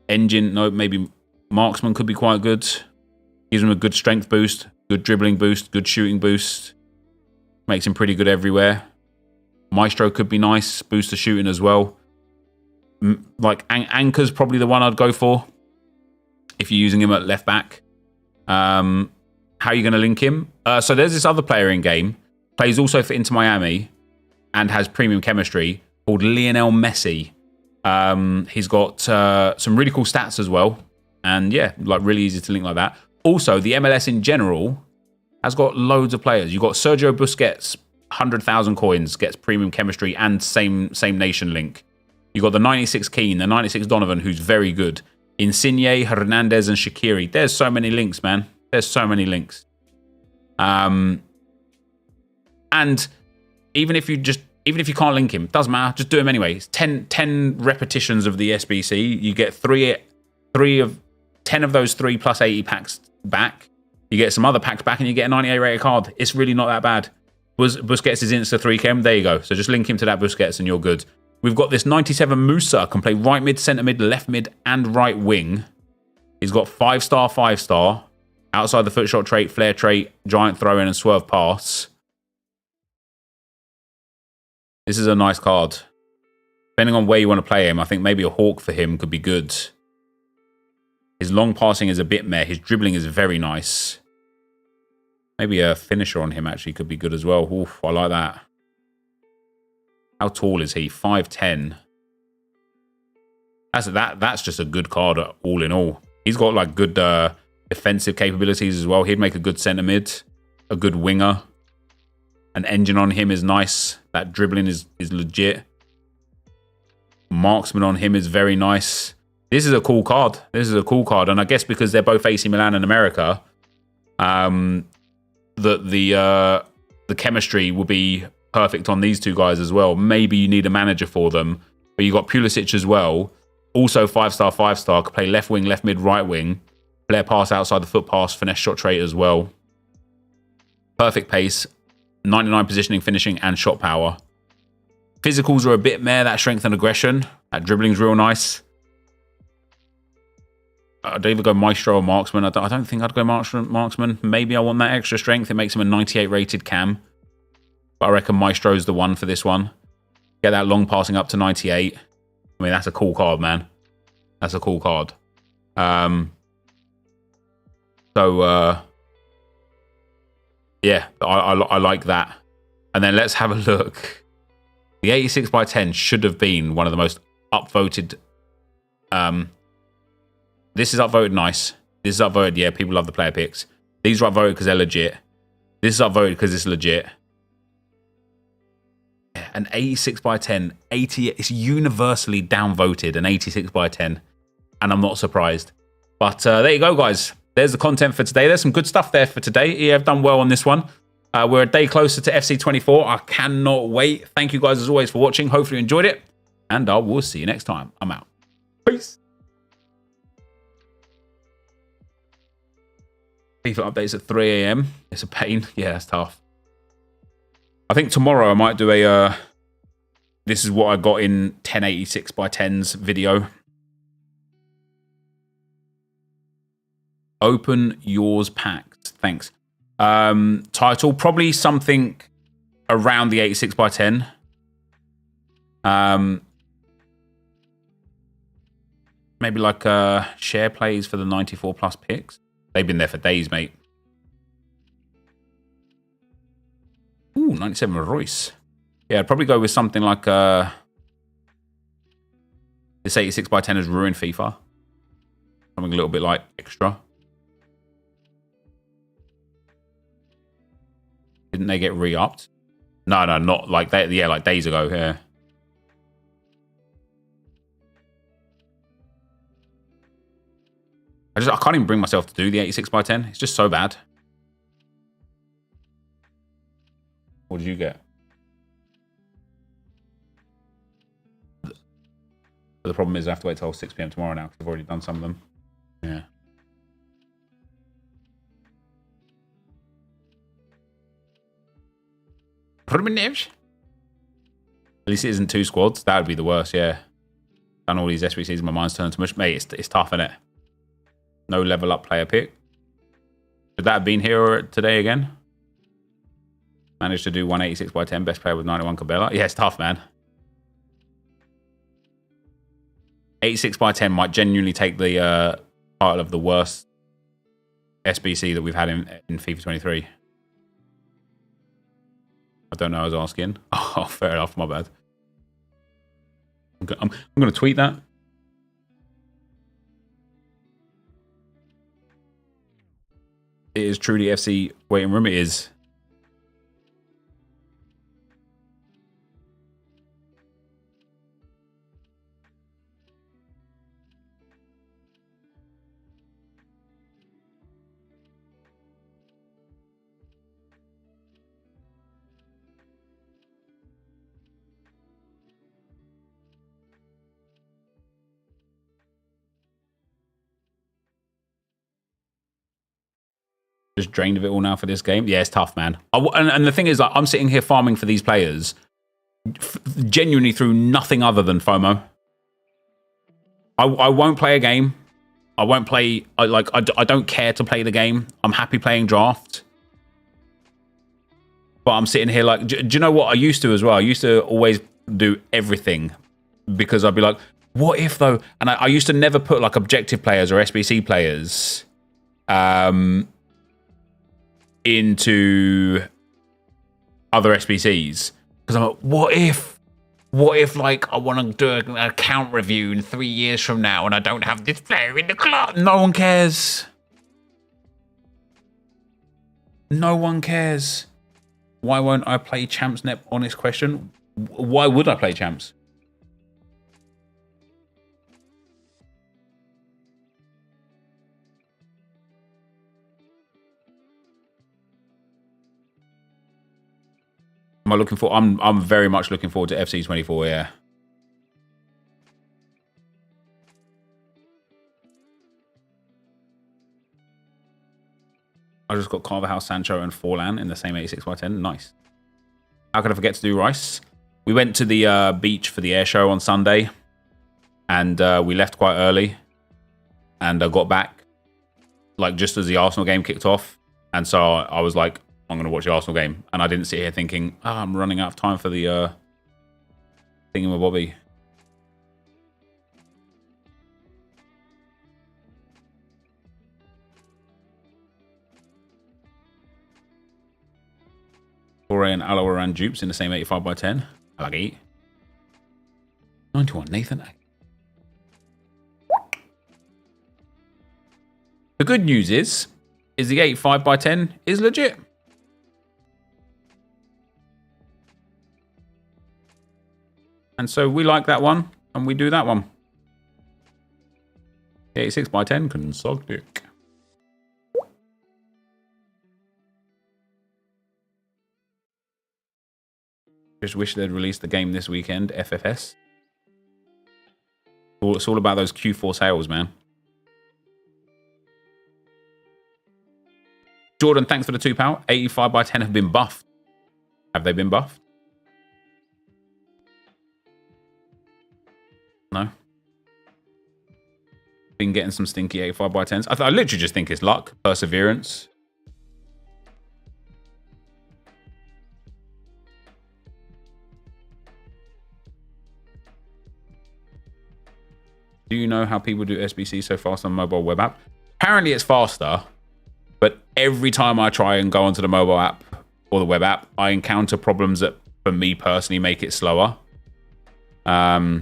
Engine, no, maybe marksman could be quite good. Gives him a good strength boost, good dribbling boost, good shooting boost. Makes him pretty good everywhere. Maestro could be nice, boost the shooting as well. Like Anchor's probably the one I'd go for if you're using him at left back. How are you going to link him? So there's this other player in game, plays also for Inter Miami and has premium chemistry, called Lionel Messi. He's got some really cool stats as well. And yeah, like really easy to link like that. Also, the MLS in general has got loads of players. You've got Sergio Busquets, 100,000 coins, gets premium chemistry and same nation link. You've got the 96 Keane, the 96 Donovan, who's very good. Insigne, Hernandez, and Shaqiri. There's so many links, man. There's so many links. And even if you can't link him, doesn't matter. Just do him anyway. It's 10 repetitions of the SBC. You get 10 of those 3 plus 80 packs back. You get some other packs back and you get a 98 rated card. It's really not that bad. Busquets is Insta 3chem. There you go. So just link him to that Busquets and you're good. We've got this 97 Musa. Can play right mid, centre mid, left mid, and right wing. He's got 5-star, 5-star. Outside the foot shot trait, flare trait, giant throw in, and swerve pass. This is a nice card. Depending on where you want to play him, I think maybe a hawk for him could be good. His long passing is a bit meh. His dribbling is very nice. Maybe a finisher on him actually could be good as well. Oof, I like that. How tall is he? 5'10". That's just a good card all in all. He's got like good defensive capabilities as well. He'd make a good centre mid, a good winger. An engine on him is nice. That dribbling is legit. Marksman on him is very nice. This is a cool card. This is a cool card. And I guess because they're both AC Milan and America, the chemistry will be perfect on these two guys as well. Maybe you need a manager for them. But you got Pulisic as well. Also 5-star, 5-star. Could play left wing, left mid, right wing. Flare pass outside the foot pass. Finesse shot trait as well. Perfect pace. 99 positioning, finishing, and shot power. Physicals are a bit meh. That strength and aggression. That dribbling's real nice. I'd either go Maestro or Marksman. I don't think I'd go Marksman. Maybe I want that extra strength. It makes him a 98 rated cam. But I reckon Maestro's the one for this one. Get that long passing up to 98. I mean, that's a cool card, man. That's a cool card. Yeah, I like that. And then let's have a look. The 86x10 should have been one of the most upvoted. This is upvoted nice. This is upvoted, yeah, people love the player picks. These are upvoted because they're legit. This is upvoted because it's legit. An 86x10, it's universally downvoted, an 86x10. And I'm not surprised. But there you go, guys. There's the content for today. There's some good stuff there for today. Yeah, I've done well on this one. We're a day closer to FC24. I cannot wait. Thank you guys as always for watching. Hopefully you enjoyed it. And I will see you next time. I'm out. Peace. FIFA updates at 3 a.m. It's a pain. Yeah, that's tough. I think tomorrow I might do a... this is what I got in 1086 by 10's video. Open yours packed. Thanks. Title, probably something around the 86 by 10. Maybe like share plays for the 94 plus picks. They've been there for days, mate. Ooh, 97 Royce. Yeah, I'd probably go with something like this 86 by 10 has ruined FIFA. Something a little bit like extra. Didn't they get re-upped? No, not like that. Yeah, like days ago. Yeah. I can't even bring myself to do the 86 by 10. It's just so bad. What did you get? But the problem is I have to wait till 6 p.m. tomorrow now because I've already done some of them. Yeah. At least it isn't 2 squads. That would be the worst, yeah. Done all these SBCs, my mind's turned to mush. Mate, it's tough, innit? No level up player pick. Should that have been here today again? Managed to do 186 by 10. Best player with 91 Cabela. Yeah, it's tough, man. 86 by 10 might genuinely take the title of the worst SBC that we've had in FIFA 23. I don't know, I was asking. Oh, fair enough, my bad. I'm going to tweet that. It is truly FC waiting room. It is. Just drained of it all now for this game. Yeah, it's tough, man. And the thing is, like, I'm sitting here farming for these players genuinely through nothing other than FOMO. I won't play a game. I won't play. I don't care to play the game. I'm happy playing draft. But I'm sitting here like, do you know what I used to as well? I used to always do everything because I'd be like, what if though? And I used to never put like objective players or SBC players into other SBCs because I'm like, what if like I want to do an account review in 3 years from now and I don't have this player in the club? No one cares. No one cares. Why won't I play champs? Nep, honest question. Why would I play champs? Am I looking for? I'm very much looking forward to FC24. Yeah. I just got Carvajal, Sancho, and Forlan in the same 86 by 10. Nice. How could I forget to do Rice? We went to the beach for the air show on Sunday, and we left quite early, and I got back like just as the Arsenal game kicked off, and so I was like, I'm going to watch the Arsenal game. And I didn't sit here thinking, oh, I'm running out of time for the thingamabobby. Torre and Aloran dupes in the same 85 by 10. I like 8. 91, Nathan. The good news is the 85 by 10 is legit. And so we like that one, and we do that one. 86 by 10 can suck dick. Just wish they'd released the game this weekend, FFS. It's all about those Q4 sales, man. Jordan, thanks for the £2. 85 by 10 have been buffed. Have they been buffed? No. Been getting some stinky 85 by 10s. I literally just think it's luck, perseverance. Do you know how people do SBC so fast on mobile web app? Apparently it's faster, but every time I try and go onto the mobile app or the web app, I encounter problems that, for me personally, make it slower. I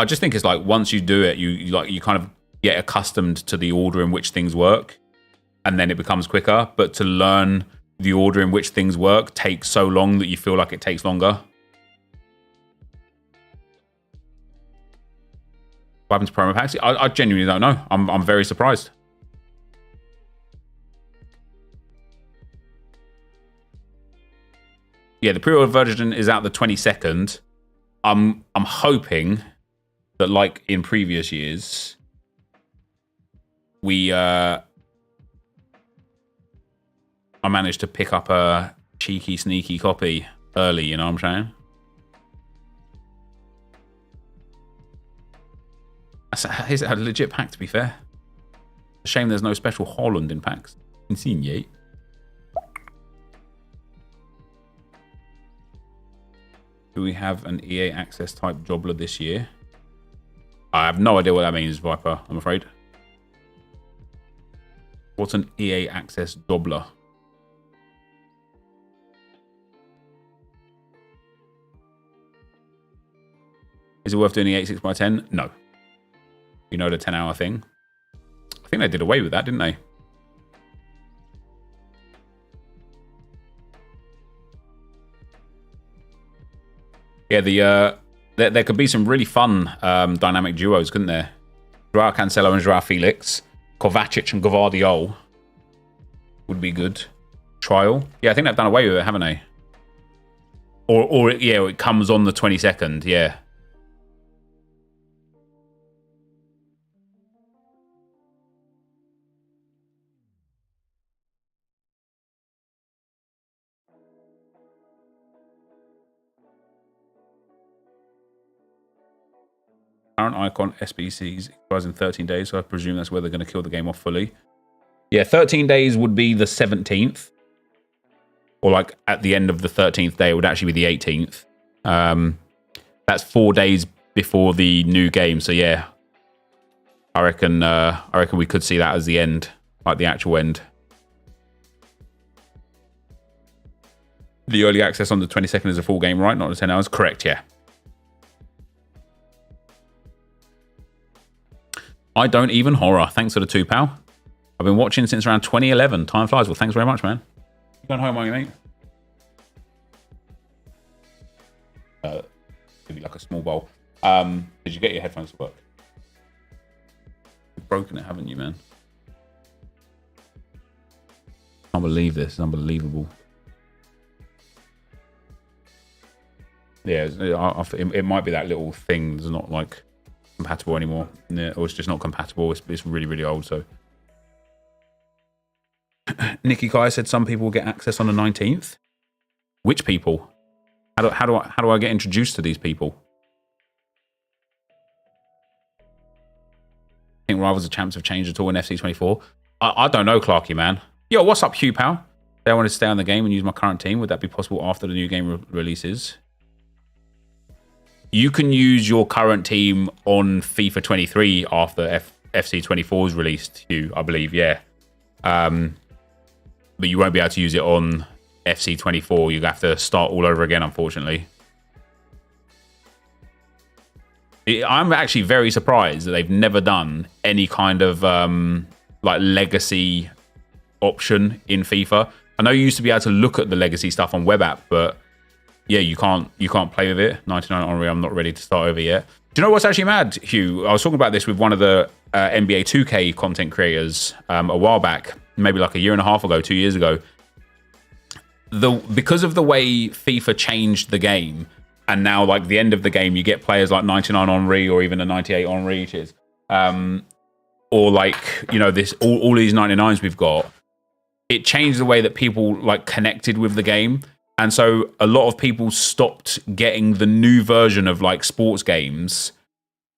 just think it's like once you do it, you kind of get accustomed to the order in which things work, and then it becomes quicker. But to learn the order in which things work takes so long that you feel like it takes longer. What happens to promo packs? I genuinely don't know. I'm very surprised. Yeah, the pre-order version is out the 22nd. I'm hoping that, like in previous years, I managed to pick up a cheeky, sneaky copy early. You know what I'm saying? Is a legit pack, to be fair. A shame there's no special Holland in packs. Insigne. Do we have an EA Access type Jobler this year? I have no idea what that means, Viper, I'm afraid. What's an EA Access Jobler? Is it worth doing the 86 by 10? No. You know the 10-hour thing? I think they did away with that, didn't they? Yeah, there could be some really fun dynamic duos, couldn't there? Joao Cancelo and Joao Felix. Kovacic and Gvardiol would be good. Trial. Yeah, I think they've done away with it, haven't they? Or yeah, it comes on the 22nd, yeah. Current icon SBCs expires in 13 days, so I presume that's where they're going to kill the game off fully. Yeah, 13 days would be the 17th. Or like at the end of the 13th day, it would actually be the 18th. That's 4 days before the new game, so yeah. I reckon we could see that as the end, like the actual end. The early access on the 22nd is a full game, right? Not the 10 hours? Correct, yeah. I don't even horror. Thanks for the £2, pal. I've been watching since around 2011. Time flies. Well, thanks very much, man. You going home, are you, mate? Give you like a small bowl. Did you get your headphones to work? You've broken it, haven't you, man? I can't believe this. It's unbelievable. Yeah, it might be that little thing that's not like compatible anymore, yeah, or it's just not compatible. It's really, really old. So Nicky Kai said some people will get access on the 19th. Which people? How do I get introduced to these people? I think Rivals of Champs have changed at all in FC24. I don't know, Clarky, man. Yo, what's up, Hugh, pal? If I want to stay on the game and use my current team, would that be possible after the new game releases? You can use your current team on FIFA 23 after FC24 is released, Hugh, I believe, yeah. But you won't be able to use it on FC24. You have to start all over again, unfortunately. I'm actually very surprised that they've never done any kind of like legacy option in FIFA. I know you used to be able to look at the legacy stuff on web app, but yeah, you can't play with it. 99 Henry, I'm not ready to start over yet. Do you know what's actually mad, Hugh? I was talking about this with one of the NBA 2K content creators a while back, maybe like a year and a half ago, 2 years ago. because of the way FIFA changed the game, and now like the end of the game, you get players like 99 Henry or even a 98 Henry, or like, you know, this all these 99s we've got. It changed the way that people like connected with the game, and so a lot of people stopped getting the new version of like sports games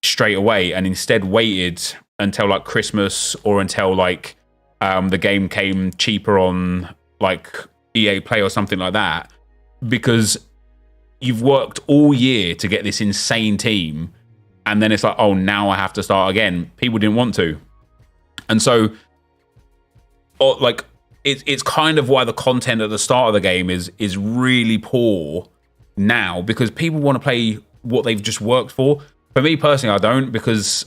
straight away, and instead waited until like Christmas or until like the game came cheaper on like EA Play or something like that, because you've worked all year to get this insane team, and then it's like, oh, now I have to start again. People didn't want to, and so like it's kind of why the content at the start of the game is really poor now, because people want to play what they've just worked for. For me personally, I don't, because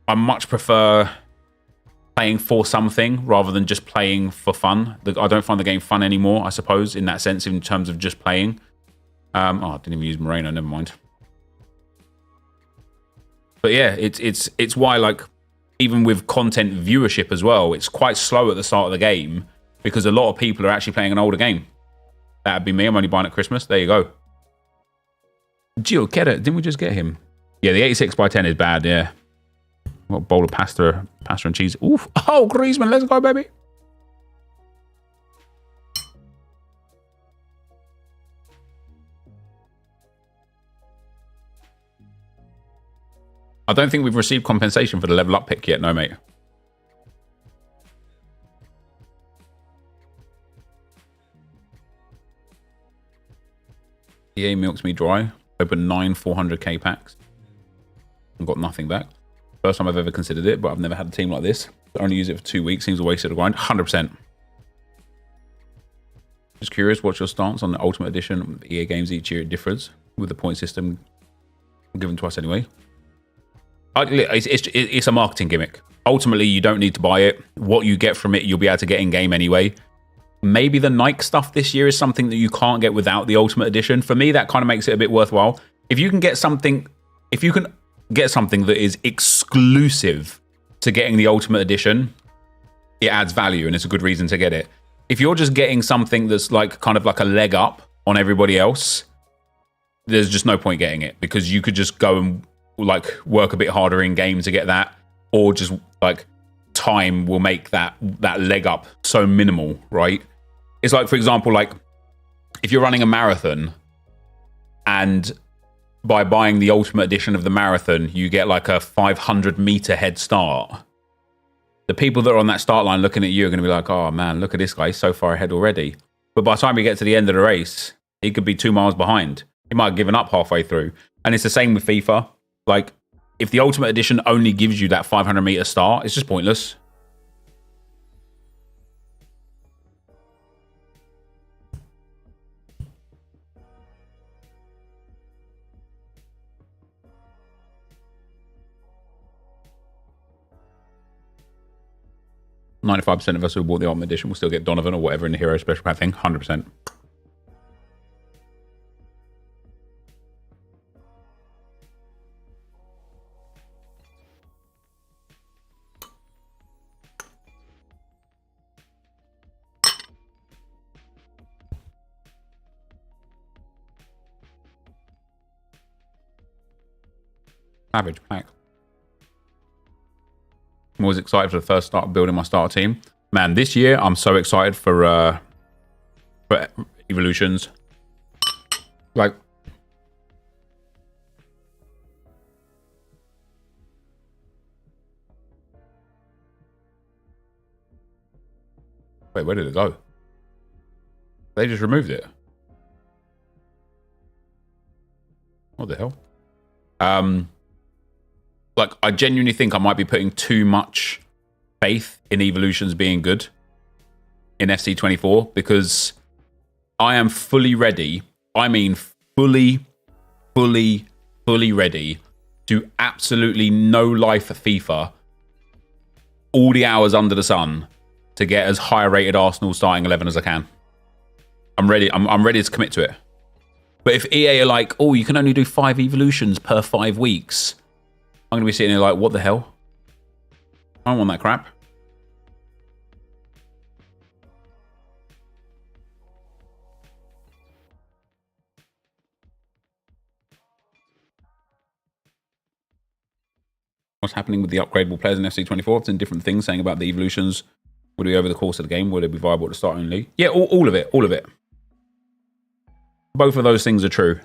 I much prefer playing for something rather than just playing for fun. I don't find the game fun anymore, I suppose, in that sense, in terms of just playing. I didn't even use Moreno, never mind. But yeah, it's why, like, even with content viewership as well, it's quite slow at the start of the game, because a lot of people are actually playing an older game. That'd be me. I'm only buying at Christmas. There you go. Gio, get it. Didn't we just get him? Yeah, the 86x10 is bad, yeah. What a bowl of pasta and cheese. Oof. Oh, Griezmann, let's go, baby. I don't think we've received compensation for the level up pick yet, no, mate. EA milks me dry. Opened 9 400k packs and got nothing back. First time I've ever considered it, but I've never had a team like this. I only use it for 2 weeks. Seems a waste of the grind. 100%. Just curious, what's your stance on the Ultimate Edition EA games each year? It differs with the point system given to us anyway. It's a marketing gimmick. Ultimately, you don't need to buy it. What you get from it, you'll be able to get in game anyway. Maybe the Nike stuff this year is something that you can't get without the Ultimate Edition. For me, that kind of makes it a bit worthwhile. If you can get something that is exclusive to getting the Ultimate Edition, it adds value and it's a good reason to get it. If you're just getting something that's like kind of like a leg up on everybody else, there's just no point getting it, because you could just go and like work a bit harder in game to get that, or just like time will make that leg up so minimal, right? It's like, for example, like if you're running a marathon and by buying the Ultimate Edition of the marathon, you get like a 500-meter head start. The people that are on that start line looking at you are going to be like, oh man, look at this guy, he's so far ahead already. But by the time you get to the end of the race, he could be 2 miles behind. He might have given up halfway through. And it's the same with FIFA. Like, if the Ultimate Edition only gives you that 500-meter start, it's just pointless. %of us who bought the Ultimate Edition will still get Donovan or whatever in the Hero Special Pack thing. 100%. Savage pack. I'm always excited for the first start of building my starter team. Man, this year I'm so excited for evolutions. Like, wait, where did it go? They just removed it. What the hell? Like, I genuinely think I might be putting too much faith in evolutions being good in FC24, because I am fully ready. I mean, fully ready to absolutely no life for FIFA all the hours under the sun to get as high rated Arsenal starting 11 as I can. I'm ready. I'm ready to commit to it. But if EA are like, oh, you can only do 5 evolutions per 5 weeks, I'm going to be sitting there like, what the hell? I don't want that crap. What's happening with the upgradable players in FC24? I've seen different things saying about the evolutions. Would it be over the course of the game? Would it be viable at the start only? Yeah, all of it. All of it. Both of those things are true.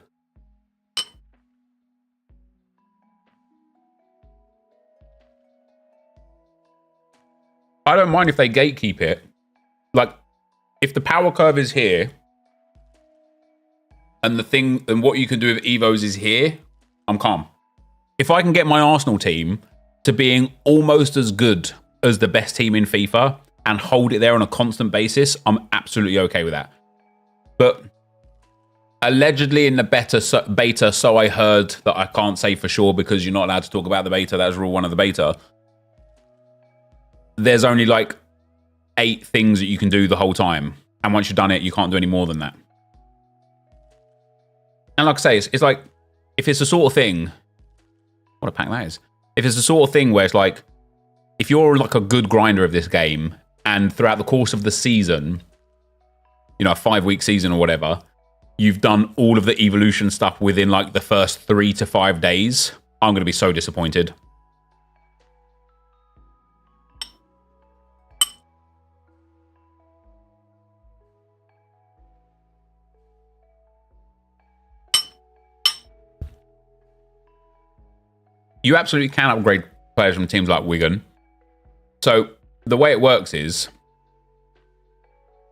I don't mind if they gatekeep it. Like, if the power curve is here, and what you can do with Evos is here, I'm calm. If I can get my Arsenal team to being almost as good as the best team in FIFA and hold it there on a constant basis, I'm absolutely okay with that. But allegedly in the beta, so I heard that I can't say for sure because you're not allowed to talk about the beta. That's rule 1 of the beta. There's only like 8 things that you can do the whole time. And once you've done it, you can't do any more than that. And like I say, it's like, if it's the sort of thing, what a pack that is. If it's the sort of thing where it's like, if you're like a good grinder of this game and throughout the course of the season, you know, a 5-week season or whatever, you've done all of the evolution stuff within like the first 3 to 5 days, I'm going to be so disappointed. You absolutely can upgrade players from teams like Wigan. So the way it works is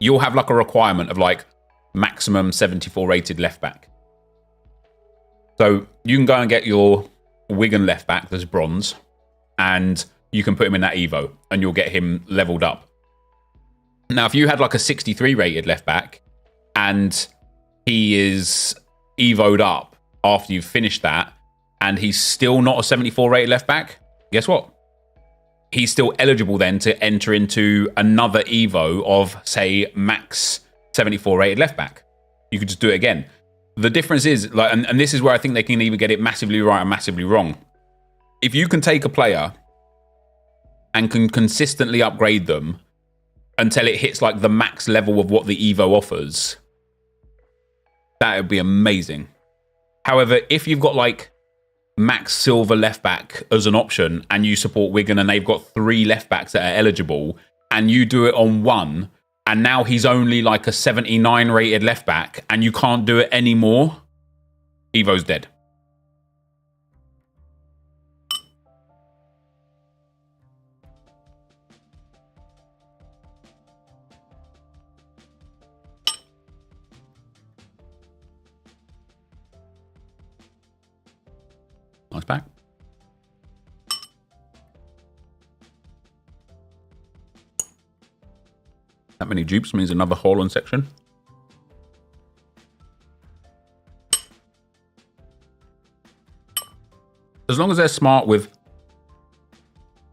you'll have like a requirement of like maximum 74 rated left back. So you can go and get your Wigan left back that's bronze and you can put him in that Evo and you'll get him leveled up. Now, if you had like a 63 rated left back and he is Evo'd up after you've finished that, and he's still not a 74 rated left back, guess what? He's still eligible then to enter into another Evo of, say, max 74 rated left back. You could just do it again. The difference is, like, and this is where I think they can either get it massively right or massively wrong. If you can take a player and can consistently upgrade them until it hits like the max level of what the Evo offers, that would be amazing. However, if you've got like max silver left back as an option and you support Wigan and they've got 3 left backs that are eligible and you do it on 1 and now he's only like a 79 rated left back and you can't do it anymore, Evo's dead. Nice pack. That many dupes means another Haaland section. As long as they're smart with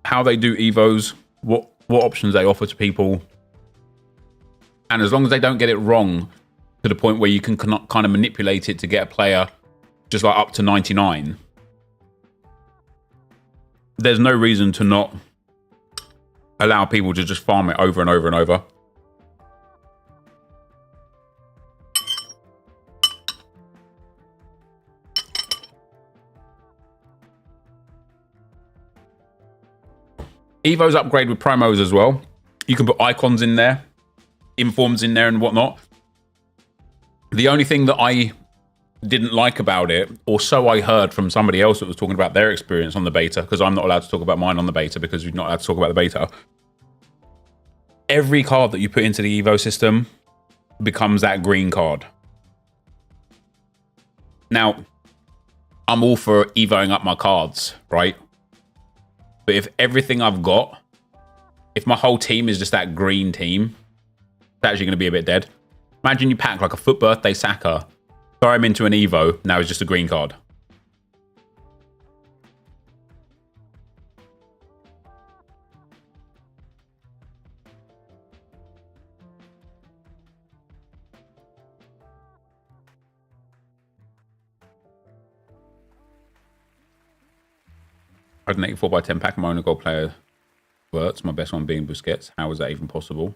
how they do Evos, what options they offer to people, and as long as they don't get it wrong to the point where you can kind of manipulate it to get a player just like up to 99, there's no reason to not allow people to just farm it over and over and over. Evo's upgrade with promos as well. You can put icons in there, informs in there and whatnot. The only thing that I didn't like about it, or so I heard from somebody else that was talking about their experience on the beta, because I'm not allowed to talk about mine on the beta because we're not allowed to talk about the beta. Every card that you put into the Evo system becomes that green card. Now, I'm all for Evoing up my cards, right? But if everything I've got, if my whole team is just that green team, it's actually going to be a bit dead. Imagine you pack like a FUT birthday Saka, throw him into an Evo, now he's just a green card. I had an 84x10 pack. My only goal player Wirtz, my best one being Busquets. How is that even possible?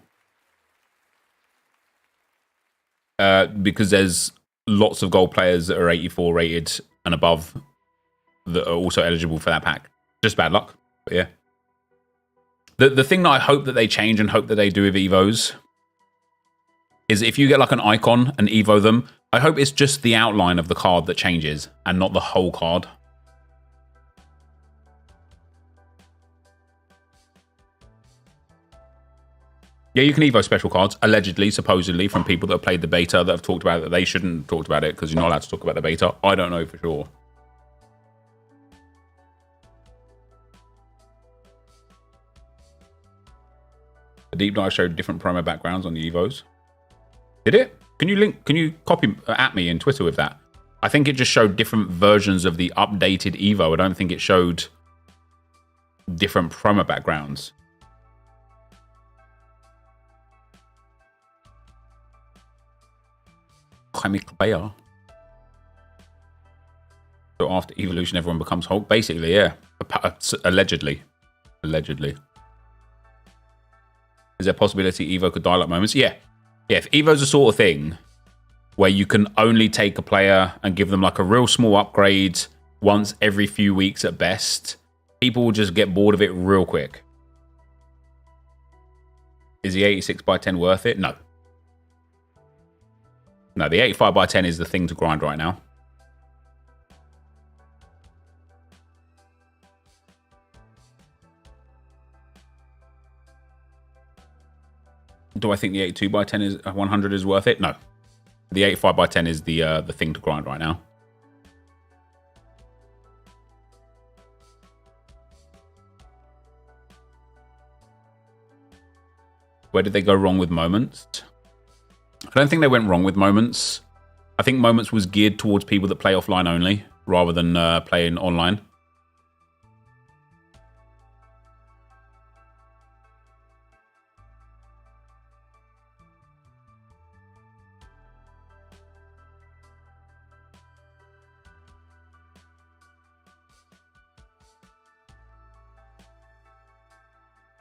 Because there's lots of goal players that are 84 rated and above that are also eligible for that pack. Just bad luck. But yeah. The thing that I hope that they change and hope that they do with Evos is if you get like an icon and Evo them, I hope it's just the outline of the card that changes and not the whole card. Yeah, you can Evo special cards, allegedly, supposedly, from people that have played the beta that have talked about it, that they shouldn't have talked about it because you're not allowed to talk about the beta. I don't know for sure. The deep dive showed different promo backgrounds on the Evos. Did it? Can you copy at me in Twitter with that? I think it just showed different versions of the updated Evo. I don't think it showed different promo backgrounds. So after evolution, everyone becomes Hulk. Basically, yeah. Allegedly. Allegedly. Is there a possibility Evo could dial up moments? Yeah. Yeah, if Evo's a sort of thing where you can only take a player and give them like a real small upgrade once every few weeks at best, people will just get bored of it real quick. Is the 86 by 10 worth it? No. No, the 85 by 10 is the thing to grind right now. Do I think the 82 by 10 is 100 is worth it? No. The 85 by 10 is the thing to grind right now. Where did they go wrong with moments? I don't think they went wrong with moments. I think moments was geared towards people that play offline only rather than playing online.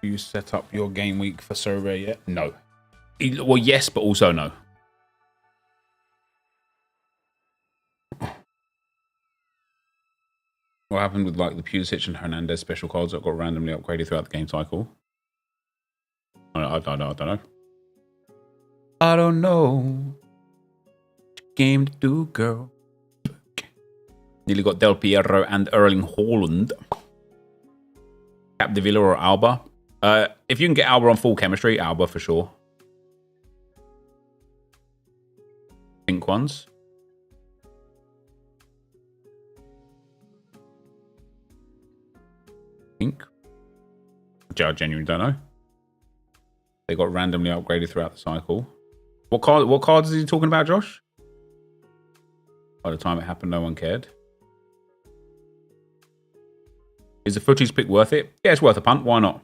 You set up your game week for survey yet? No. Well, yes, but also no. What happened with like the Pulisic and Hernandez special cards that got randomly upgraded throughout the game cycle? I don't know. I don't know. Game to do, girl. Nearly got Del Piero and Erling Haaland. Cap de Villa or Alba? If you can get Alba on full chemistry, Alba for sure. Pink ones. Pink. Which I genuinely don't know. They got randomly upgraded throughout the cycle. What cards is he talking about, Josh? By the time it happened, no one cared. Is the footage pick worth it? Yeah, it's worth a punt. Why not?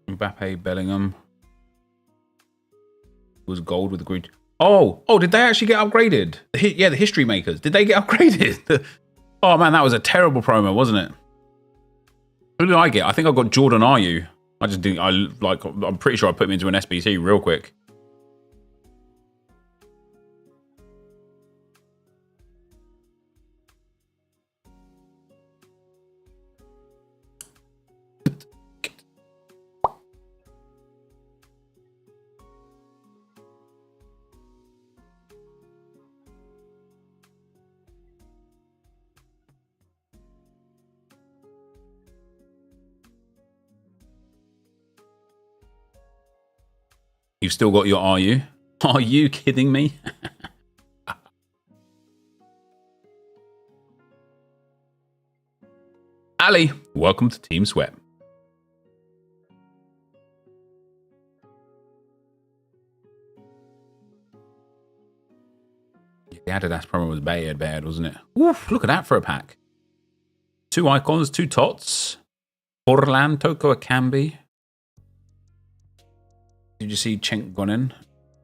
Mbappe, Bellingham. Was gold with the green. Oh, did they actually get upgraded? Yeah, the history makers. Did they get upgraded? Oh man, that was a terrible promo, wasn't it? Who did I get? I think I got Jordan Ayew. I'm pretty sure I put him into an SBC real quick. You've still got your Are you? Are you kidding me? Ali, welcome to Team Sweat. The Adidas promo was bad, wasn't it? Oof, look at that for a pack. 2 icons, 2 tots. Orlan, Toko Akambi. Did you see Cenk Gonin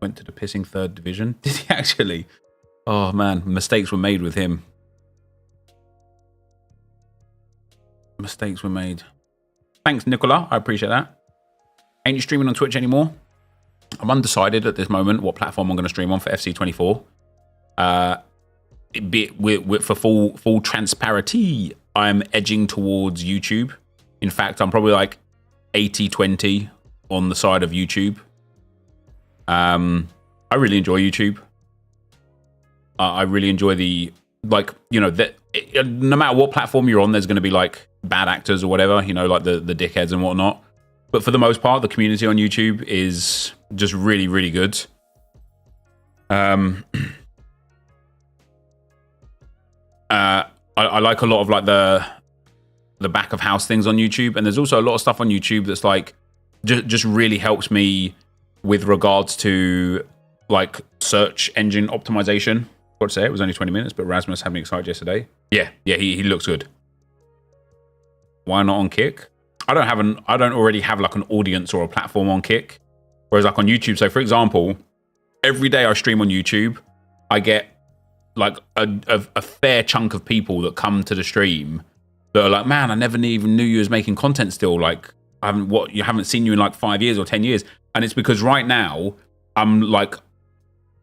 went to the pissing 3rd division? Did he actually? Oh man, mistakes were made with him. Mistakes were made. Thanks, Nicola. I appreciate that. Ain't you streaming on Twitch anymore? I'm undecided at this moment what platform I'm going to stream on for FC24. For full transparency, I'm edging towards YouTube. In fact, I'm probably like 80-20 on the side of YouTube. I really enjoy YouTube. I really enjoy the, like, you know, that no matter what platform you're on, there's going to be like bad actors or whatever, you know, like the dickheads and whatnot. But for the most part, the community on YouTube is just really, really good. I like a lot of like the back of house things on YouTube, and there's also a lot of stuff on YouTube that's like just really helps me with regards to like search engine optimization. What to say? It was only 20 minutes, but Rasmus had me excited yesterday. Yeah, he looks good. Why not on Kick? I don't already have like an audience or a platform on Kick. Whereas like on YouTube, so for example, every day I stream on YouTube, I get like a fair chunk of people that come to the stream that are like, man, I never even knew you was making content still. Like, you haven't seen you in like 5 years or 10 years. And it's because right now I'm like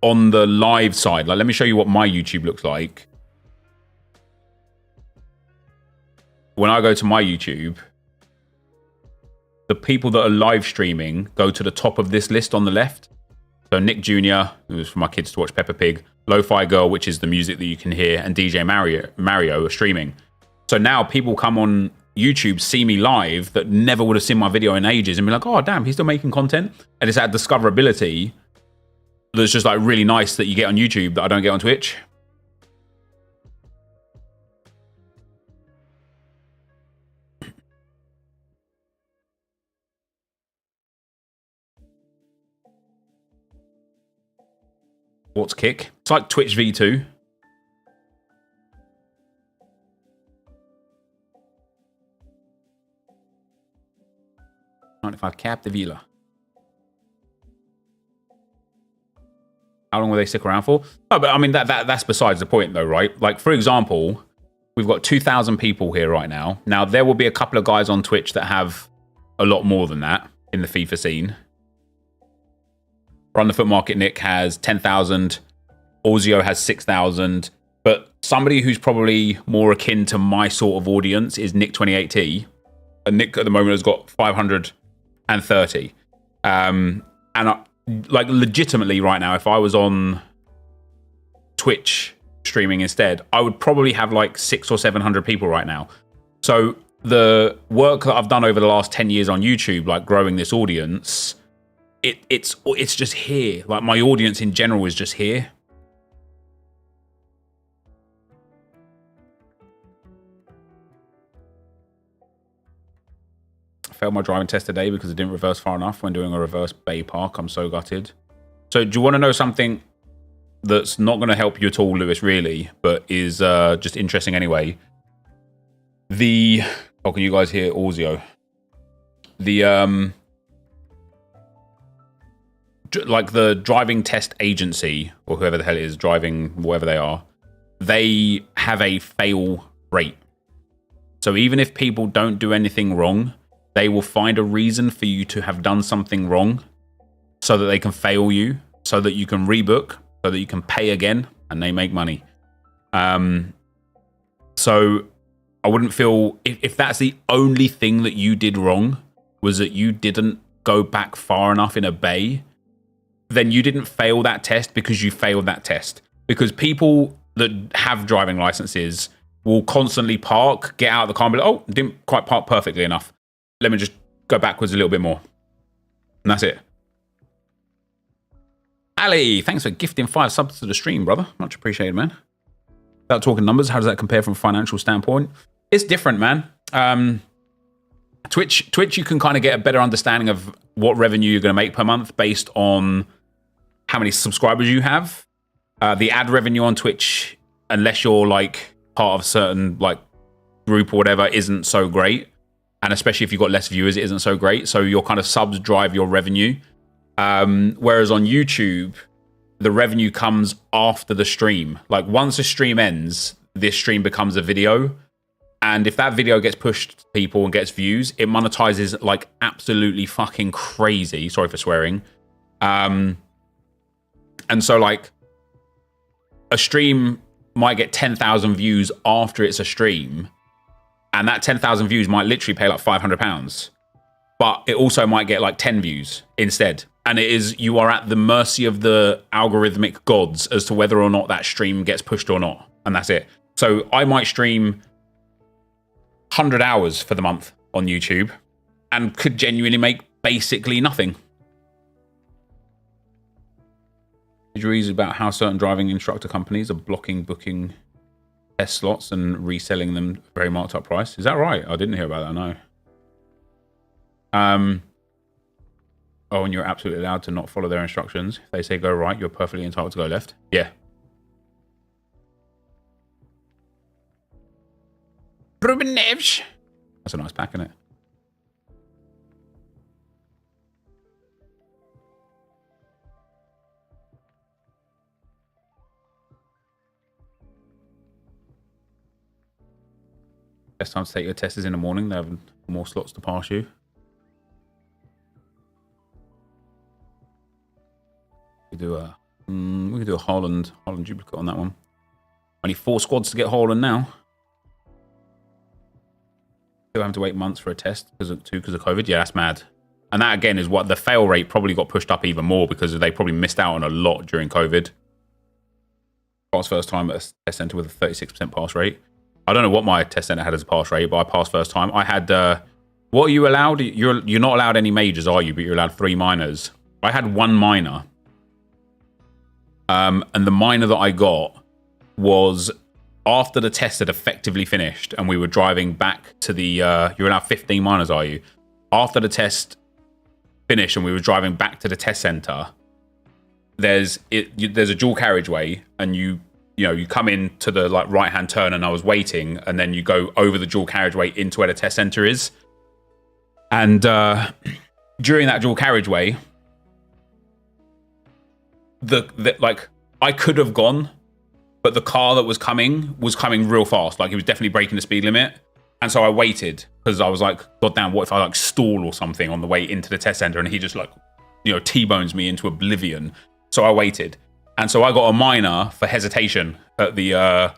on the live side. Like, let me show you what my YouTube looks like. When I go to my YouTube, the people that are live streaming go to the top of this list on the left. So Nick Jr., who was for my kids to watch Peppa Pig, Lo-Fi Girl, which is the music that you can hear, and DJ Mario are streaming. So now people come on YouTube, see me live that never would have seen my video in ages and be like, oh, damn, he's still making content. And it's that discoverability that's just like really nice that you get on YouTube that I don't get on Twitch. What's Kick? It's like Twitch V2. If I cap the villa, how long will they stick around for? No, but I mean that's besides the point, though, right? Like, for example, we've got 2,000 people here right now. Now there will be a couple of guys on Twitch that have a lot more than that in the FIFA scene. Run the Foot Market Nick has 10,000. Orzio has 6,000. But somebody who's probably more akin to my sort of audience is Nick 28T. And Nick at the moment has got 530. And like legitimately right now, if I was on Twitch streaming instead, I would probably have like 600 or 700 people right now. So the work that I've done over the last 10 years on YouTube, like growing this audience, it's just here. Like my audience in general is just here. I failed my driving test today because I didn't reverse far enough when doing a reverse Bay Park. I'm so gutted. So do you want to know something that's not going to help you at all, Lewis, really, but is just interesting anyway? Oh, can you guys hear Orzio? Like the driving test agency, or whoever the hell it is driving, whatever they are, they have a fail rate. So even if people don't do anything wrong, they will find a reason for you to have done something wrong so that they can fail you, so that you can rebook, so that you can pay again, and they make money. So I wouldn't feel, if that's the only thing that you did wrong, was that you didn't go back far enough in a bay, then you didn't fail that test because you failed that test. Because people that have driving licenses will constantly park, get out of the car and be like, oh, didn't quite park perfectly enough. Let me just go backwards a little bit more. And that's it. Ali, thanks for gifting 5 subs to the stream, brother. Much appreciated, man. Without talking numbers, how does that compare from a financial standpoint? It's different, man. Twitch, you can kind of get a better understanding of what revenue you're going to make per month based on how many subscribers you have. The ad revenue on Twitch, unless you're like part of a certain like group or whatever, isn't so great. And especially if you've got less viewers, it isn't so great. So your kind of subs drive your revenue. Whereas on YouTube, the revenue comes after the stream. Like once a stream ends, this stream becomes a video. And if that video gets pushed to people and gets views, it monetizes like absolutely fucking crazy. Sorry for swearing. And so like a stream might get 10,000 views after it's a stream, and that 10,000 views might literally pay like £500, but it also might get like 10 views instead. And it is, you are at the mercy of the algorithmic gods as to whether or not that stream gets pushed or not. And that's it. So I might stream 100 hours for the month on YouTube and could genuinely make basically nothing. Did you read about how certain driving instructor companies are blocking booking test slots and reselling them for a very marked up price? Is that right? I didn't hear about that, no. Oh, and you're absolutely allowed to not follow their instructions. If they say go right, you're perfectly entitled to go left. Yeah. That's a nice pack, isn't it? Best time to take your test is in the morning. They have more slots to pass you. We do a Haaland duplicate on that one. Only 4 squads to get Haaland now. Still having to wait months for a test because of COVID. Yeah, that's mad. And that again is what the fail rate probably got pushed up even more because they probably missed out on a lot during COVID. Passed first time at a test center with a 36% pass rate. I don't know what my test center had as a pass rate, but I passed first time. I had what are you allowed? You're not allowed any majors, are you? But you're allowed 3 minors. I had 1 minor. And the minor that I got was after the test had effectively finished and we were driving back to the, you're allowed 15 minors, are you? After the test finished and we were driving back to the test center, there's a dual carriageway and you come into the like right-hand turn and I was waiting and then you go over the dual carriageway into where the test center is. And during that dual carriageway, like I could have gone, but the car that was coming real fast. Like he was definitely breaking the speed limit. And so I waited because I was like, God damn, what if I like stall or something on the way into the test center and he just like, T-bones me into oblivion. So I waited. And so I got a minor for hesitation at the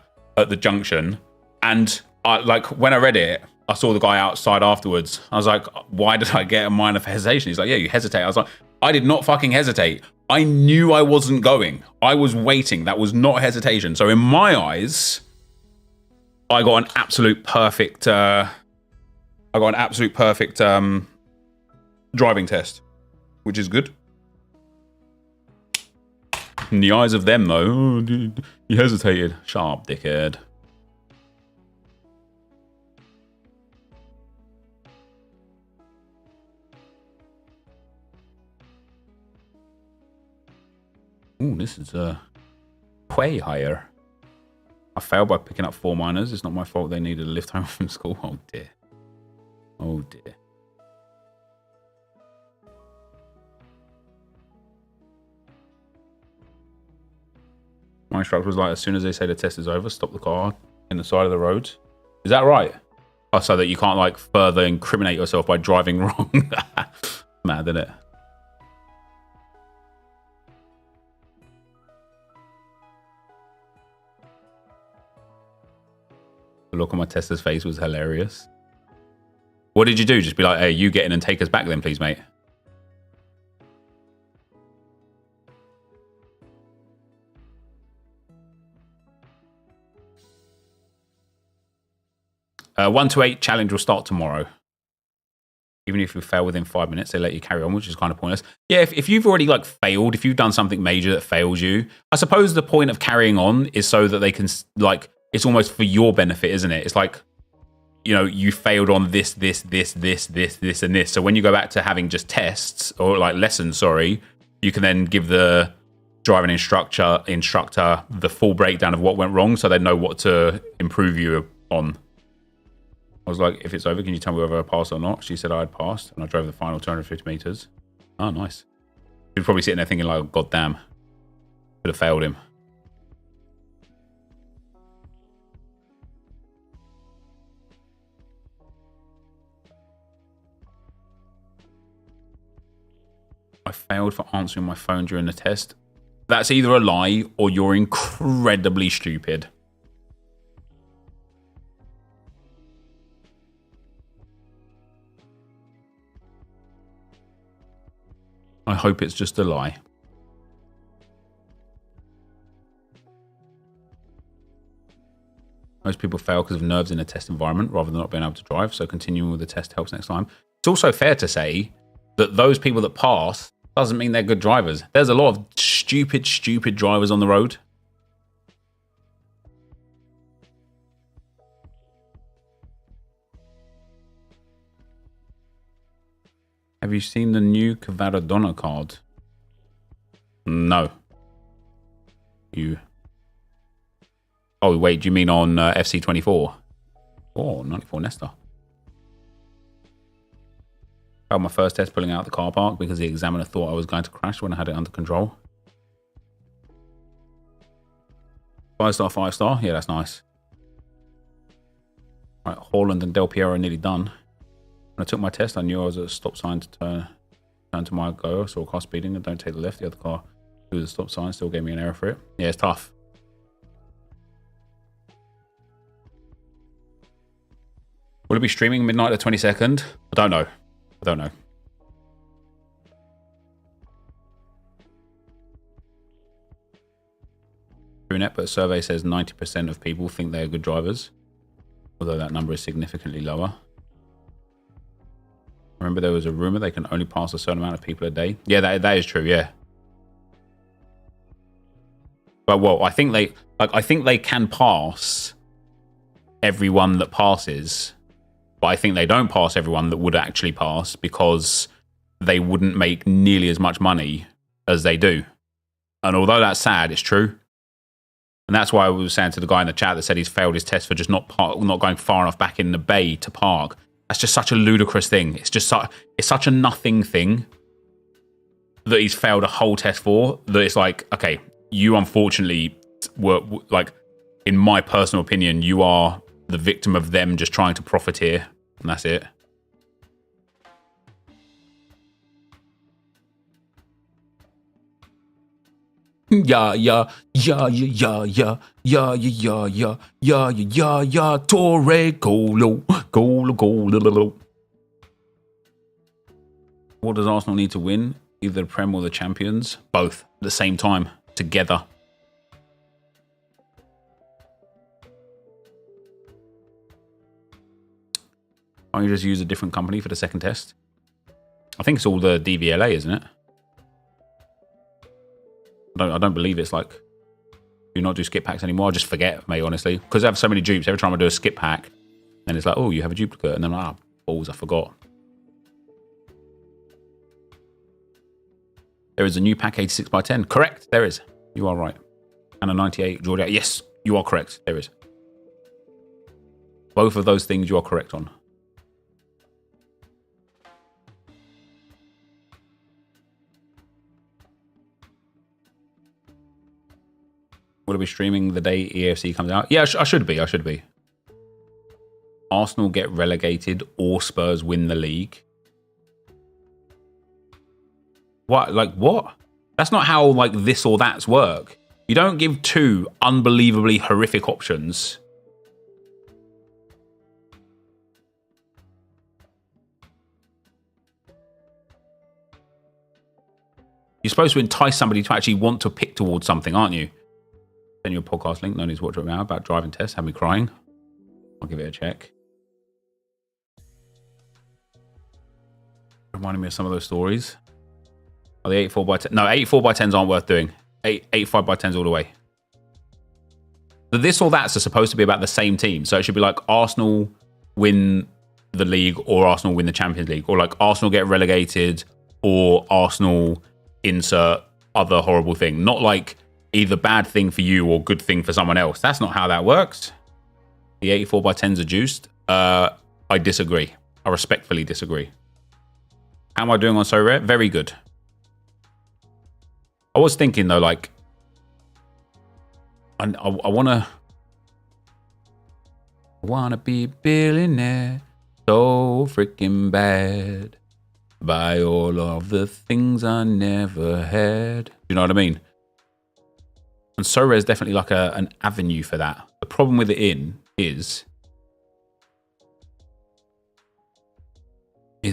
junction. And when I read it, I saw the guy outside afterwards. I was like, why did I get a minor for hesitation? He's like, yeah, you hesitate. I was like, I did not fucking hesitate. I knew I wasn't going. I was waiting. That was not hesitation. So in my eyes, I got an absolute perfect driving test, which is good. In the eyes of them, though, oh, dude, you hesitated. Shut up, dickhead. Ooh, this is way higher. I failed by picking up 4 minors. It's not my fault they needed a lift home from school. Oh, dear. Oh, dear. My instructor was like, as soon as they say the test is over, stop the car in the side of the road. Is that right? Oh, so that you can't like further incriminate yourself by driving wrong. Mad, isn't it? The look on my tester's face was hilarious. What did you do? Just be like, hey, you get in and take us back then, please, mate. Uh, 1 to 8 challenge will start tomorrow. Even if you fail within 5 minutes, they let you carry on, which is kind of pointless. Yeah, if you've already like failed, if you've done something major that fails you, I suppose the point of carrying on is so that they can like, it's almost for your benefit, isn't it? It's like, you failed on this, and this. So when you go back to having just tests or like lessons, sorry, you can then give the driving instructor the full breakdown of what went wrong so they know what to improve you on. I was like, if it's over, can you tell me whether I passed or not? She said I had passed, and I drove the final 250 meters. Oh, nice. She was probably sitting there thinking like, oh, God damn, could have failed him. I failed for answering my phone during the test. That's either a lie or you're incredibly stupid. I hope it's just a lie. Most people fail because of nerves in a test environment rather than not being able to drive, so continuing with the test helps next time. It's also fair to say that those people that pass doesn't mean they're good drivers. There's a lot of stupid drivers on the road. Have you seen the new Cavaradonna card? No. You... Oh, wait, do you mean on FC24? Oh, 94 Nesta. I had my first test pulling out the car park because the examiner thought I was going to crash when I had it under control. 5-star, 5-star. Yeah, that's nice. Right, Haaland and Del Piero are nearly done. When I took my test, I knew I was at a stop sign to turn to my go. I saw a car speeding and don't take the left. The other car through the stop sign still gave me an error for it. Yeah, it's tough. Will it be streaming midnight the 22nd? I don't know. I don't know. Brunette, but a survey says 90% of people think they are good drivers, although that number is significantly lower. Remember, there was a rumor they can only pass a certain amount of people a day. Yeah, that is true. Yeah. But well, I think they can pass everyone that passes. But I think they don't pass everyone that would actually pass because they wouldn't make nearly as much money as they do. And although that's sad, it's true. And that's why I was saying to the guy in the chat that said he's failed his test for just not going far enough back in the bay to park. That's just such a ludicrous thing. It's just it's such a nothing thing that he's failed a whole test for, that it's like, okay, you unfortunately were, like, in my personal opinion, you are the victim of them just trying to profiteer, and that's it. Yeah, Torre, Golo. What does Arsenal need to win? Either the Prem or the Champions? Both at the same time, together. Why don't you just use a different company for the second test? I think it's all the DVLA, isn't it? I don't believe it's like, do not do skip packs anymore. I just forget, mate, honestly. Because I have so many dupes. Every time I do a skip pack, then it's like, oh, you have a duplicate. And then I'm like, ah, balls, I forgot. There is a new pack 86x10. Correct, there is. You are right. And a 98 Georgia. Yes, you are correct. There is. Both of those things you are correct on. Will it be streaming the day EFC comes out? Yeah, I should be. I should be. Arsenal get relegated or Spurs win the league. What? Like, what? That's not how, like, this or that's work. You don't give two unbelievably horrific options. You're supposed to entice somebody to actually want to pick towards something, aren't you? Send you a podcast link. No need to watch it now about driving tests. Had me crying. I'll give it a check. Reminding me of some of those stories. Oh, the 84x10. No, 84x10s aren't worth doing. 85x10s all the way. The this or that's are supposed to be about the same team. So it should be like Arsenal win the league or Arsenal win the Champions League. Or like Arsenal get relegated or Arsenal insert other horrible thing. Not like either bad thing for you or good thing for someone else. That's not how that works. The 84x10s are juiced. I disagree. I respectfully disagree. How am I doing on So Rare? Very good. I was thinking though, like, I wanna be a billionaire so freaking bad. Buy all of the things I never had. You know what I mean? And Sorare is definitely like an avenue for that. The problem with it is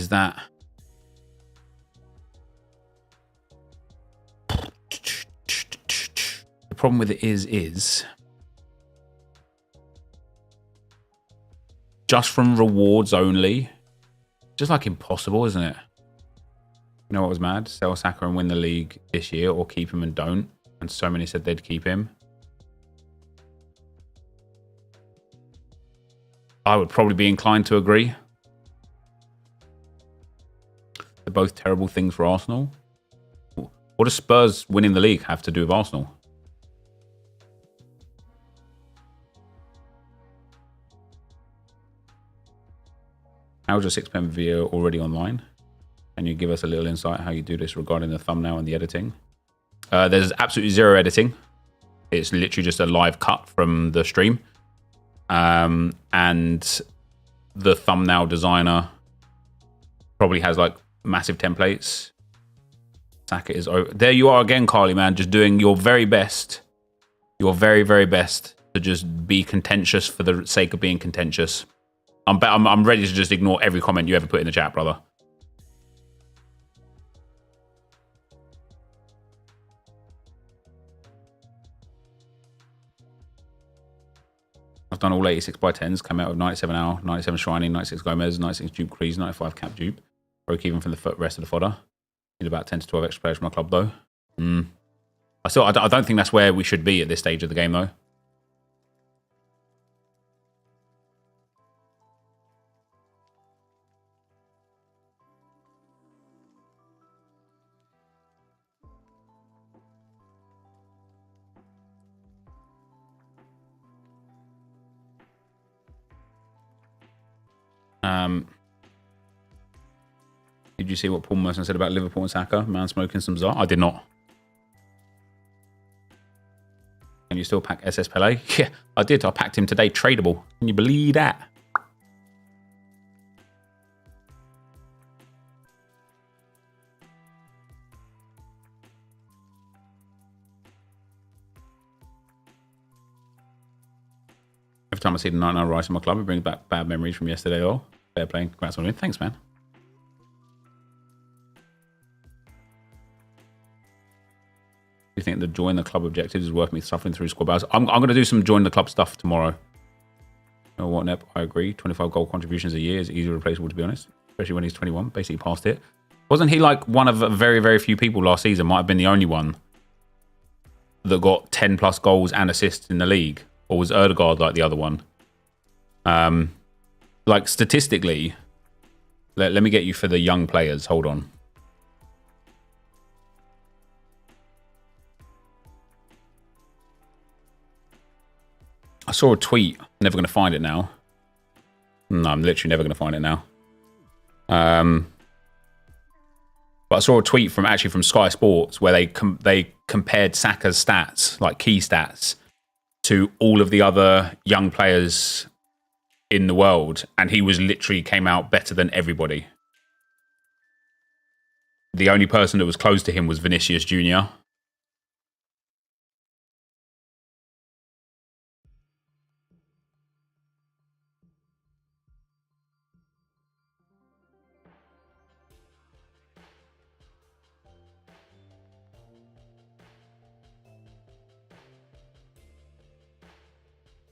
that the problem with it is just from rewards only. Just like impossible, isn't it? You know what was mad? Sell Saka and win the league this year, or keep him and don't. And so many said they'd keep him. I would probably be inclined to agree. They're both terrible things for Arsenal. What does Spurs winning the league have to do with Arsenal? How's your 6 PM video already online? Can you give us a little insight how you do this regarding the thumbnail and the editing? There's absolutely zero editing. It's literally just a live cut from the stream. And the thumbnail designer probably has like massive templates. Saka is over. There you are again, Carly, man, just doing your very best. Your very, very best to just be contentious for the sake of being contentious. I'm ready to just ignore every comment you ever put in the chat, brother. I've done all 86 by 10s, come out with 97 Al, 97 Shiny, 96 Gomez, 96 Dupe Crease, 95 Cap Dupe. Broke even from the rest of the fodder. Need about 10 to 12 extra players from my club, though. I don't think that's where we should be at this stage of the game, though. Did you see what Paul Merson said about Liverpool and Saka? Man smoking some Zar? I did not. Can you still pack SS Pele? Yeah, I did. I packed him today. Tradable. Can you believe that? Every time I see the 99 rice in my club, it brings back bad memories from yesterday. Oh, fair playing. Congrats on it. Thanks, man. Do you think the join the club objective is worth me suffering through squad battles? I'm going to do some join the club stuff tomorrow. You know what, Nep? I agree. 25 goal contributions a year is easily replaceable, to be honest. Especially when he's 21. Basically past it. Wasn't he like one of very, very few people last season? Might have been the only one that got 10 plus goals and assists in the league. Or was Erdegaard like the other one? Like statistically, let me get you for the young players. Hold on. I saw a tweet. I'm never going to find it now. No, I'm literally never going to find it now. But I saw a tweet from Sky Sports where they compared Saka's stats, like key stats, to all of the other young players in the world, and he was literally came out better than everybody. The only person that was close to him was Vinicius Jr.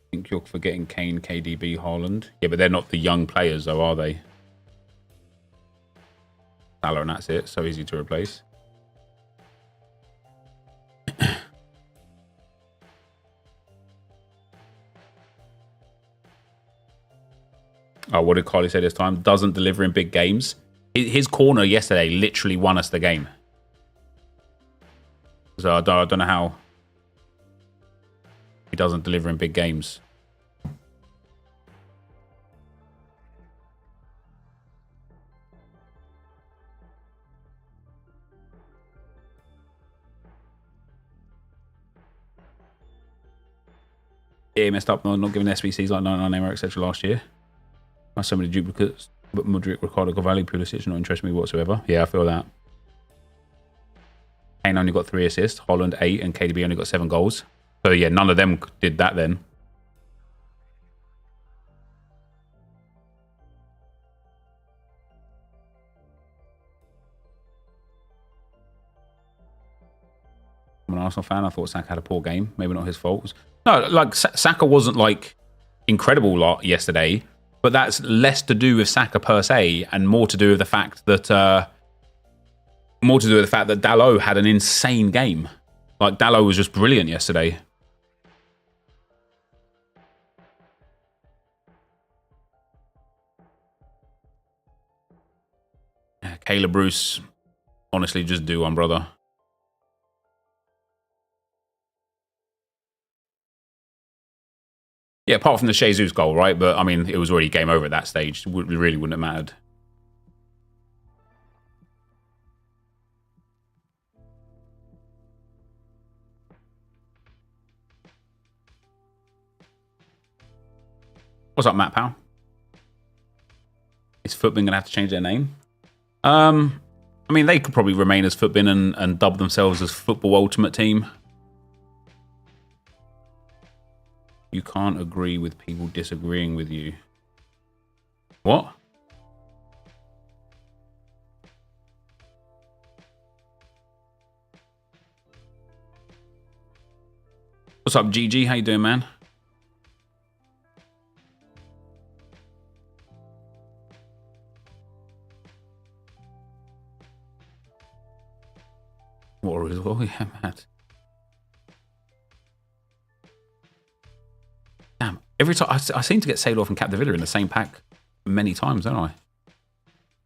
I think you're forgetting Kane, KDB, Haaland. Yeah, but they're not the young players, though, are they? Salah, and that's it. So easy to replace. Oh, what did Carly say this time? Doesn't deliver in big games. His corner yesterday literally won us the game. So I don't know how he doesn't deliver in big games. Yeah, he messed up not giving SBCs like 99 Neymar, etc. last year. So many duplicates. But Mudryk, Ricardo, Cavalli, Pulisic not interesting me whatsoever. Yeah, I feel that. Kane only got 3 assists, Holland 8, and KDB only got 7 goals. So yeah, none of them did that then. I'm an Arsenal fan. I thought Saka had a poor game. Maybe not his fault. No, like Saka wasn't like incredible yesterday, but that's less to do with Saka per se, and more to do with the fact that Dalot had an insane game. Like Dalot was just brilliant yesterday. Caleb Bruce, honestly, just do one, brother. Yeah, apart from the Jesus goal, right? But, I mean, it was already game over at that stage. It really wouldn't have mattered. What's up, Matt Powell? Is Footbin going to have to change their name? I mean, they could probably remain as Footbin and dub themselves as Football Ultimate Team. You can't agree with people disagreeing with you. What? What's up, GG? How you doing, man? Warriors, oh yeah, Matt. Damn, every time I seem to get Sailor and Capdevilla in the same pack many times, don't I?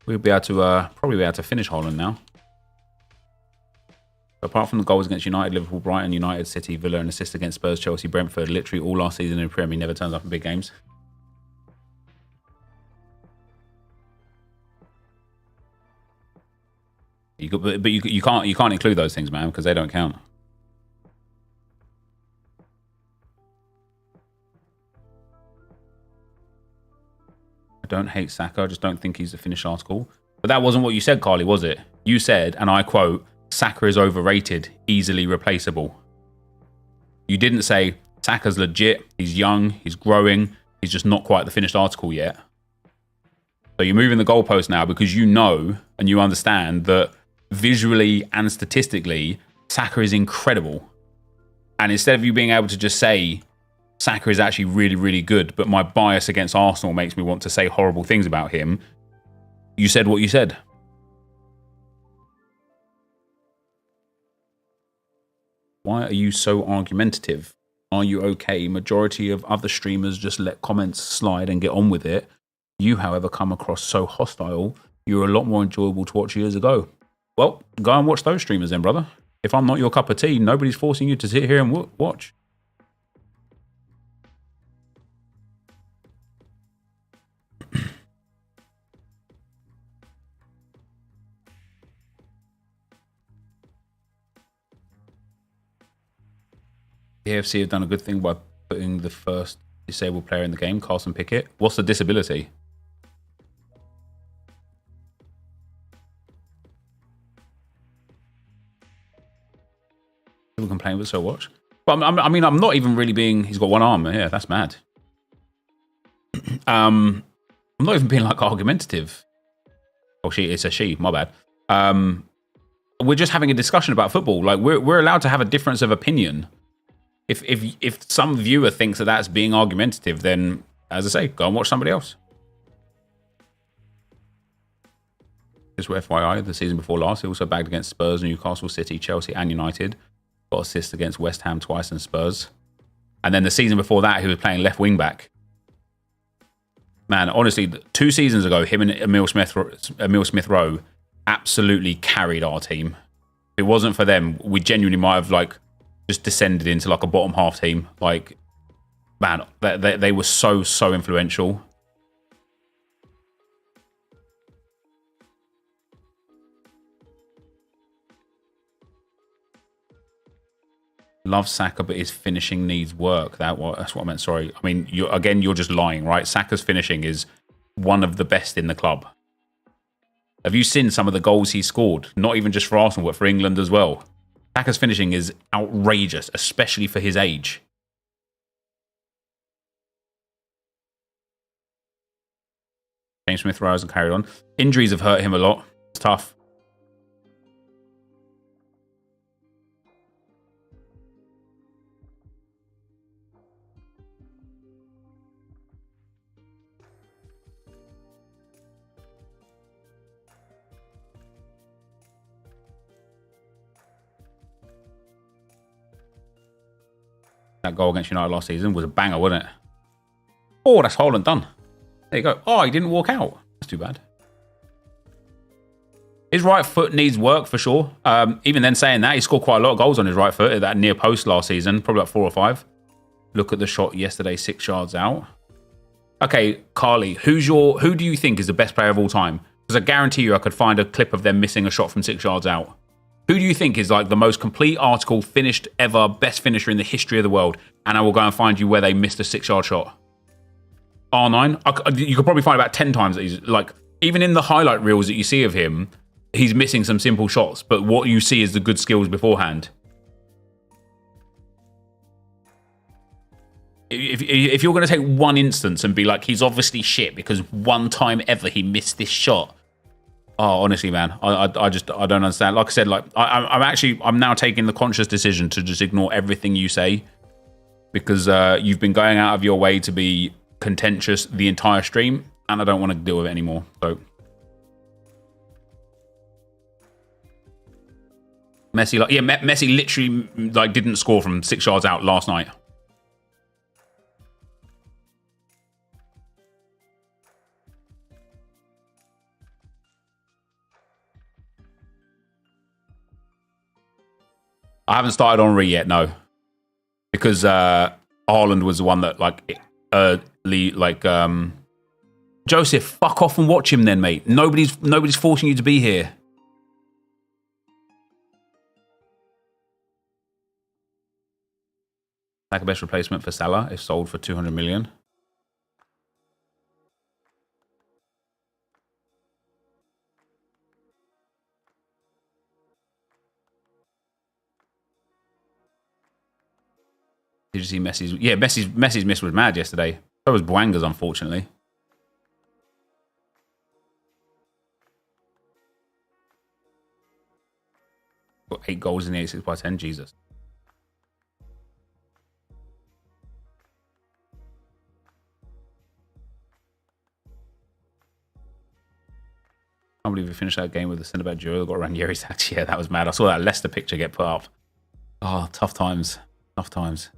We'll be able to probably be able to finish Holland now. Apart from the goals against United, Liverpool, Brighton, United, City, Villa, and assist against Spurs, Chelsea, Brentford, literally all last season in the Premier, he never turns up in big games. But you can't include those things, man, because they don't count. I don't hate Saka, I just don't think he's a finished article. But that wasn't what you said, Carly, was it? You said, and I quote, Saka is overrated, easily replaceable. You didn't say Saka's legit, he's young, he's growing, he's just not quite the finished article yet. So you're moving the goalpost now because you know and you understand that visually and statistically, Saka is incredible. And instead of you being able to just say Saka is actually really, really good, but my bias against Arsenal makes me want to say horrible things about him, you said what you said. Why are you so argumentative? Are you okay? Majority of other streamers just let comments slide and get on with it. You, however, come across so hostile. You were a lot more enjoyable to watch years ago. Well, go and watch those streamers then, brother. If I'm not your cup of tea, nobody's forcing you to sit here and watch. The AFC have done a good thing by putting the first disabled player in the game, Carson Pickett. What's the disability? People complain, but so what? But I mean, I'm not even really being. He's got one arm. Yeah, that's mad. I'm not even being like argumentative. Oh, it's a she. My bad. We're just having a discussion about football. Like we're allowed to have a difference of opinion. If some viewer thinks that that's being argumentative, then as I say, go and watch somebody else. Just for FYI, the season before last, he also bagged against Spurs, Newcastle, City, Chelsea, and United. Got assists against West Ham twice and Spurs. And then the season before that, he was playing left wing back. Man, honestly, 2 seasons ago, him and Emil Smith Rowe absolutely carried our team. If it wasn't for them, we genuinely might have like just descended into like a bottom half team. Like, man, they were so influential. Love Saka, but his finishing needs work. That's what I meant. Sorry. I mean, you're just lying, right? Saka's finishing is one of the best in the club. Have you seen some of the goals he scored? Not even just for Arsenal, but for England as well. Saka's finishing is outrageous, especially for his age. James Smith-Rowe hasn't carried on. Injuries have hurt him a lot. It's tough. That goal against United last season was a banger, wasn't it? Oh, that's Haaland done. There you go. Oh, he didn't walk out. That's too bad. His right foot needs work for sure. Even then saying that, he scored quite a lot of goals on his right foot at that near post last season. Probably like 4 or 5. Look at the shot yesterday, 6 yards out. Okay, Carly, who do you think is the best player of all time? Because I guarantee you I could find a clip of them missing a shot from 6 yards out. Who do you think is like the most complete article, finished ever, best finisher in the history of the world? And I will go and find you where they missed a 6-yard shot. R9? You could probably find about 10 times that he's like, even in the highlight reels that you see of him, he's missing some simple shots, but what you see is the good skills beforehand. If you're going to take one instance and be like, he's obviously shit because one time ever he missed this shot. Oh, honestly, man, I don't understand. Like I said, like I'm now taking the conscious decision to just ignore everything you say because you've been going out of your way to be contentious the entire stream, and I don't want to deal with it anymore. So, Messi, like, yeah, Messi literally like didn't score from 6 yards out last night. I haven't started Henri yet, no, because Haaland was the one that like Joseph, fuck off and watch him then, mate. Nobody's forcing you to be here. Like a best replacement for Salah if sold for 200 million. Did you see Messi's? Yeah, Messi's miss was mad yesterday. So was Bwanga's, unfortunately. Got 8 goals in the 86x10. Jesus. I can't believe we finished that game with the centre-back duo that got Ranieri sacked. Yeah, that was mad. I saw that Leicester picture get put up. Oh, tough times. Tough times.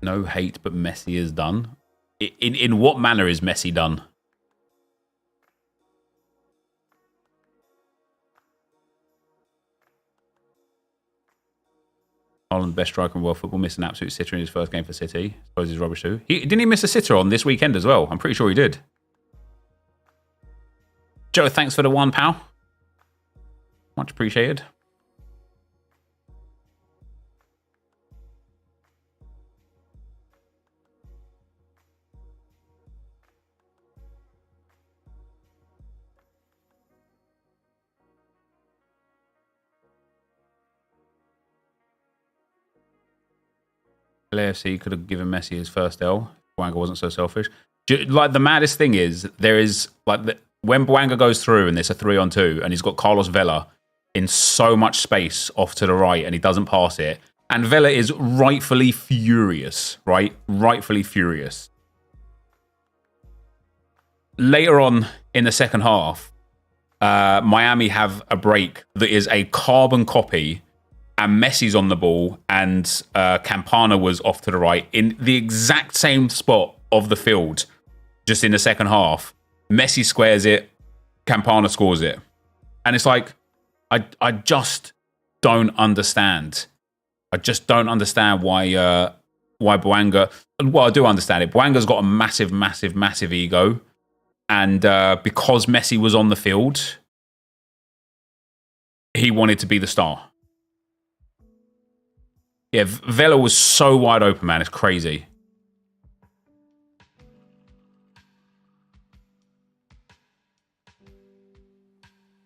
No hate, but Messi is done. In what manner is Messi done? Haaland, best striker in world football, missed an absolute sitter in his first game for City. I suppose he's rubbish too. Didn't he miss a sitter on this weekend as well? I'm pretty sure he did. Joe, thanks for the £1, pal. Much appreciated. LAFC could have given Messi his first L. Bwanga wasn't so selfish. Like, the maddest thing is, there is, like, when Bwanga goes through and there's a 3-on-2 and he's got Carlos Vela in so much space off to the right and he doesn't pass it, and Vela is rightfully furious, right? Rightfully furious. Later on in the second half, Miami have a break that is a carbon copy, and Messi's on the ball, and Campana was off to the right in the exact same spot of the field, just in the second half. Messi squares it, Campana scores it. And it's like, I just don't understand. I just don't understand why Bwanga... Well, I do understand it. Bwanga's got a massive, massive, massive ego. And because Messi was on the field, he wanted to be the star. Yeah, Vela was so wide open, man. It's crazy.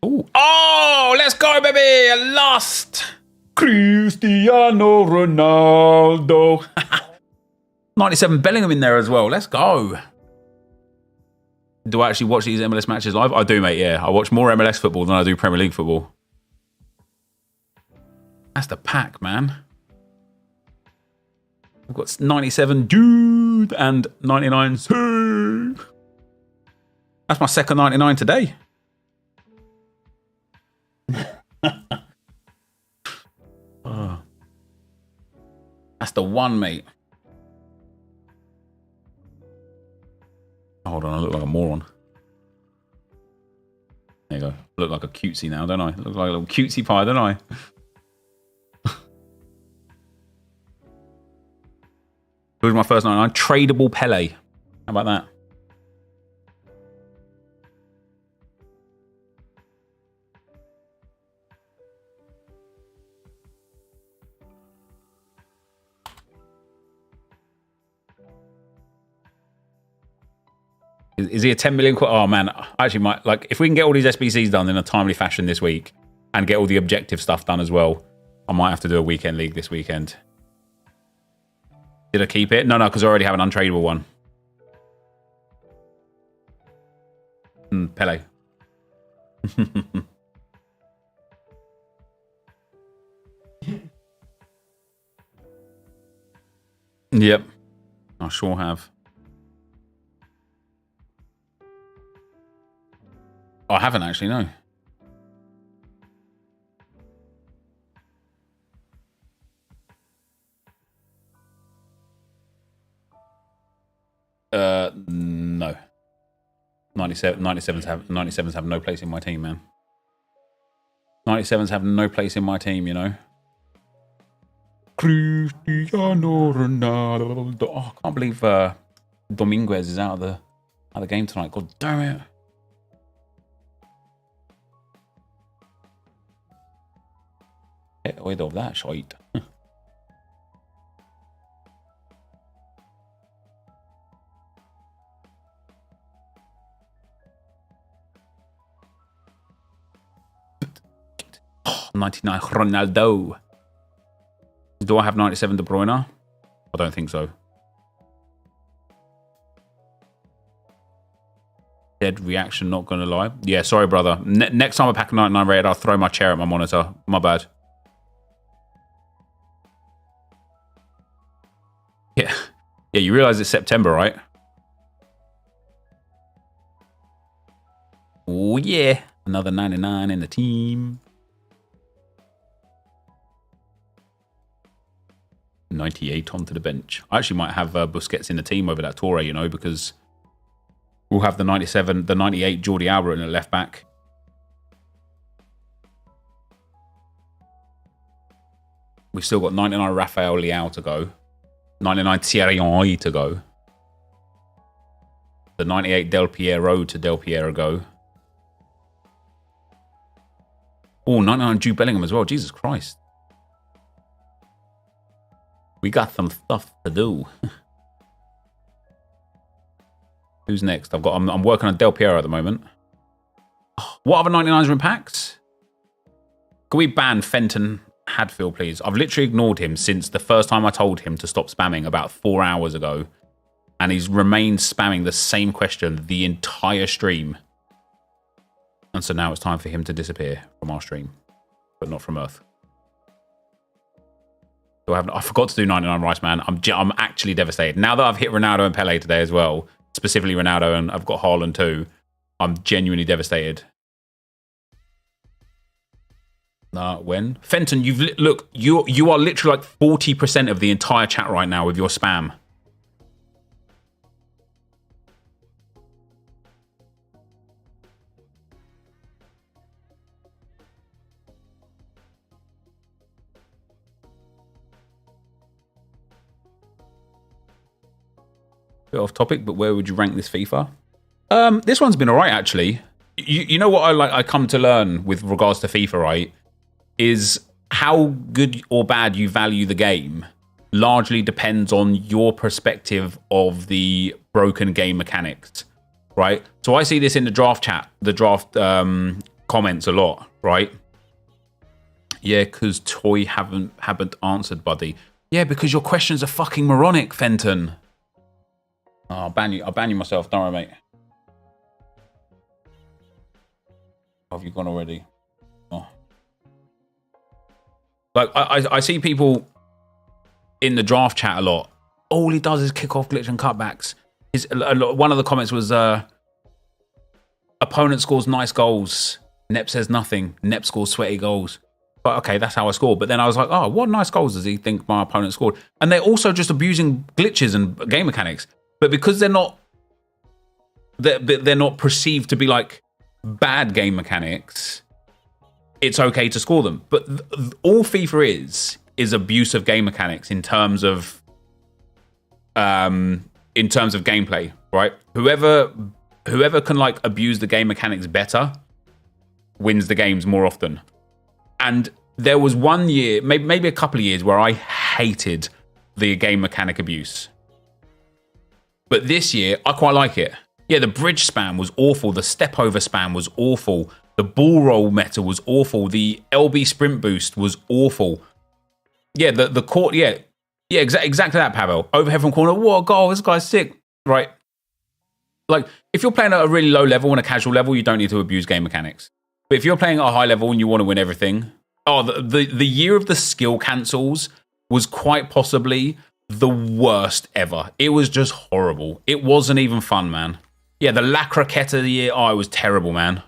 Ooh. Oh, let's go, baby. I lost. Cristiano Ronaldo. 97 Bellingham in there as well. Let's go. Do I actually watch these MLS matches live? I do, mate, yeah. I watch more MLS football than I do Premier League football. That's the pack, man. I've got 97 dude and 99 Sue. That's my second 99 today. Oh. That's the one, mate. Hold on, I look like a moron. There you go. I look like a cutesy now, don't I? I look like a little cutesy pie, don't I? Who's my first 99? Tradable Pele. How about that? Is he a 10 million? Oh man, I actually might, like, if we can get all these SBCs done in a timely fashion this week and get all the objective stuff done as well, I might have to do a weekend league this weekend. Did I keep it? No, because I already have an untradeable one. Pele. Yep. I sure have. Oh, I haven't actually, no. No. 97s have no place in my team, man. 97s have no place in my team, you know. Cristiano Ronaldo. Oh, I can't believe Dominguez is out of the game tonight. God damn it. Get rid of that shite. Oh, 99 Ronaldo. Do I have 97 De Bruyne? I don't think so. Dead reaction, not gonna lie. Yeah, sorry, brother. Next time I pack a 99 rated, I'll throw my chair at my monitor. My bad. Yeah. Yeah, you realize it's September, right? Oh, yeah. Another 99 in the team. 98 onto the bench. I actually might have Busquets in the team over that Torre, you know, because we'll have the 97, the 98 Jordi Alba in the left back. We've still got 99 Rafael Leao to go. 99 Thierry Henry to go. The 98 Del Piero to Del Piero go. Oh, 99 Jude Bellingham as well. Jesus Christ. We got some stuff to do. Who's next? I'm working on Del Piero at the moment. What other 99s are in packs? Can we ban Fenton Hadfield, please? I've literally ignored him since the first time I told him to stop spamming about 4 hours ago. And he's remained spamming the same question the entire stream. And so now it's time for him to disappear from our stream. But not from Earth. I forgot to do 99 Rice, man. I'm actually devastated. Now that I've hit Ronaldo and Pele today as well, specifically Ronaldo, and I've got Haaland too, I'm genuinely devastated. When? Fenton, look, you are literally like 40% of the entire chat right now with your spam. Bit off topic, but where would you rank this FIFA? This one's been alright actually. You know what I come to learn with regards to FIFA, right? Is how good or bad you value the game largely depends on your perspective of the broken game mechanics, right? So I see this in the draft chat, the draft comments a lot, right? Yeah, because Toy haven't answered, buddy. Yeah, because your questions are fucking moronic, Fenton. Oh, I'll ban you myself. Don't worry, mate. Have you gone already? Oh. Like, I see people in the draft chat a lot. All he does is kick off glitch and cutbacks. One of the comments was, opponent scores nice goals. Nep says nothing. Nep scores sweaty goals. But okay, that's how I scored. But then I was like, oh, what nice goals does he think my opponent scored? And they're also just abusing glitches and game mechanics. But because they're not perceived to be like bad game mechanics, it's okay to score them. But all FIFA is abuse of game mechanics in terms of gameplay, right? Whoever can like abuse the game mechanics better wins the games more often. And there was one year, maybe a couple of years, where I hated the game mechanic abuse. But this year, I quite like it. Yeah, the bridge spam was awful. The step over spam was awful. The ball roll meta was awful. The LB sprint boost was awful. Yeah, the court, yeah, exactly that, Pavel. Overhead from corner, what a goal, this guy's sick. Right. Like, if you're playing at a really low level and a casual level, you don't need to abuse game mechanics. But if you're playing at a high level and you want to win everything, the year of the skill cancels was quite possibly the worst ever. It was just horrible. It wasn't even fun, man. Yeah, the La Croquette of the year, it was terrible, man.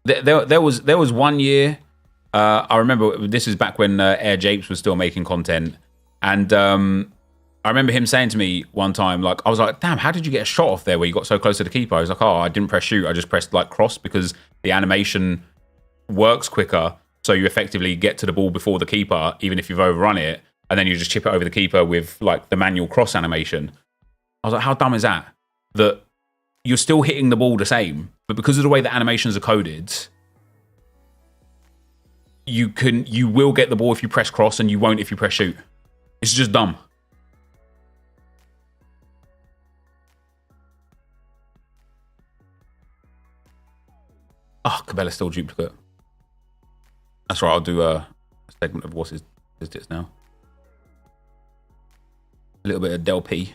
There was one year, I remember, this is back when Air Japes was still making content, and I remember him saying to me one time, like, I was like, damn, how did you get a shot off there where you got so close to the keeper? I was like, oh, I didn't press shoot. I just pressed like cross because the animation works quicker. So you effectively get to the ball before the keeper, even if you've overrun it. And then you just chip it over the keeper with like the manual cross animation. I was like, how dumb is that? That you're still hitting the ball the same, but because of the way the animations are coded, you will get the ball if you press cross and you won't if you press shoot. It's just dumb. Oh, Cabella's still duplicate. That's right, I'll do a segment of what's his tits now. A little bit of Del P.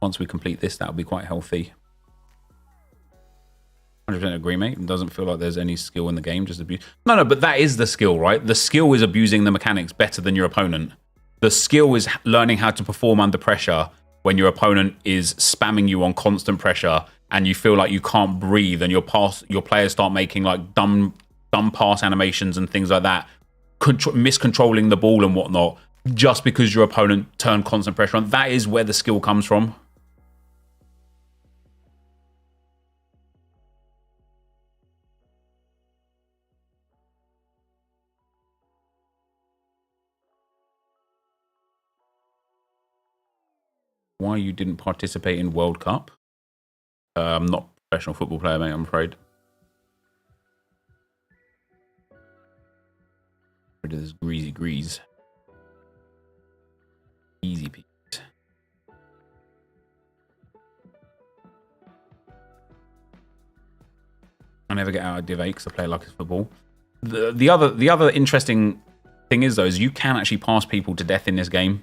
Once we complete this, that'll be quite healthy. 100% agree, mate. It doesn't feel like there's any skill in the game, just abuse. No, but that is the skill, right? The skill is abusing the mechanics better than your opponent. The skill is learning how to perform under pressure when your opponent is spamming you on constant pressure and you feel like you can't breathe and your players start making like dumb pass animations and things like that, miscontrolling the ball and whatnot, just because your opponent turned constant pressure on. That is where the skill comes from. Why you didn't participate in World Cup? I'm not a professional football player, mate, I'm afraid. Rid of this grease. Easy peasy. I never get out of Div 8 because I play like it's football. The other interesting thing is, though, is you can actually pass people to death in this game.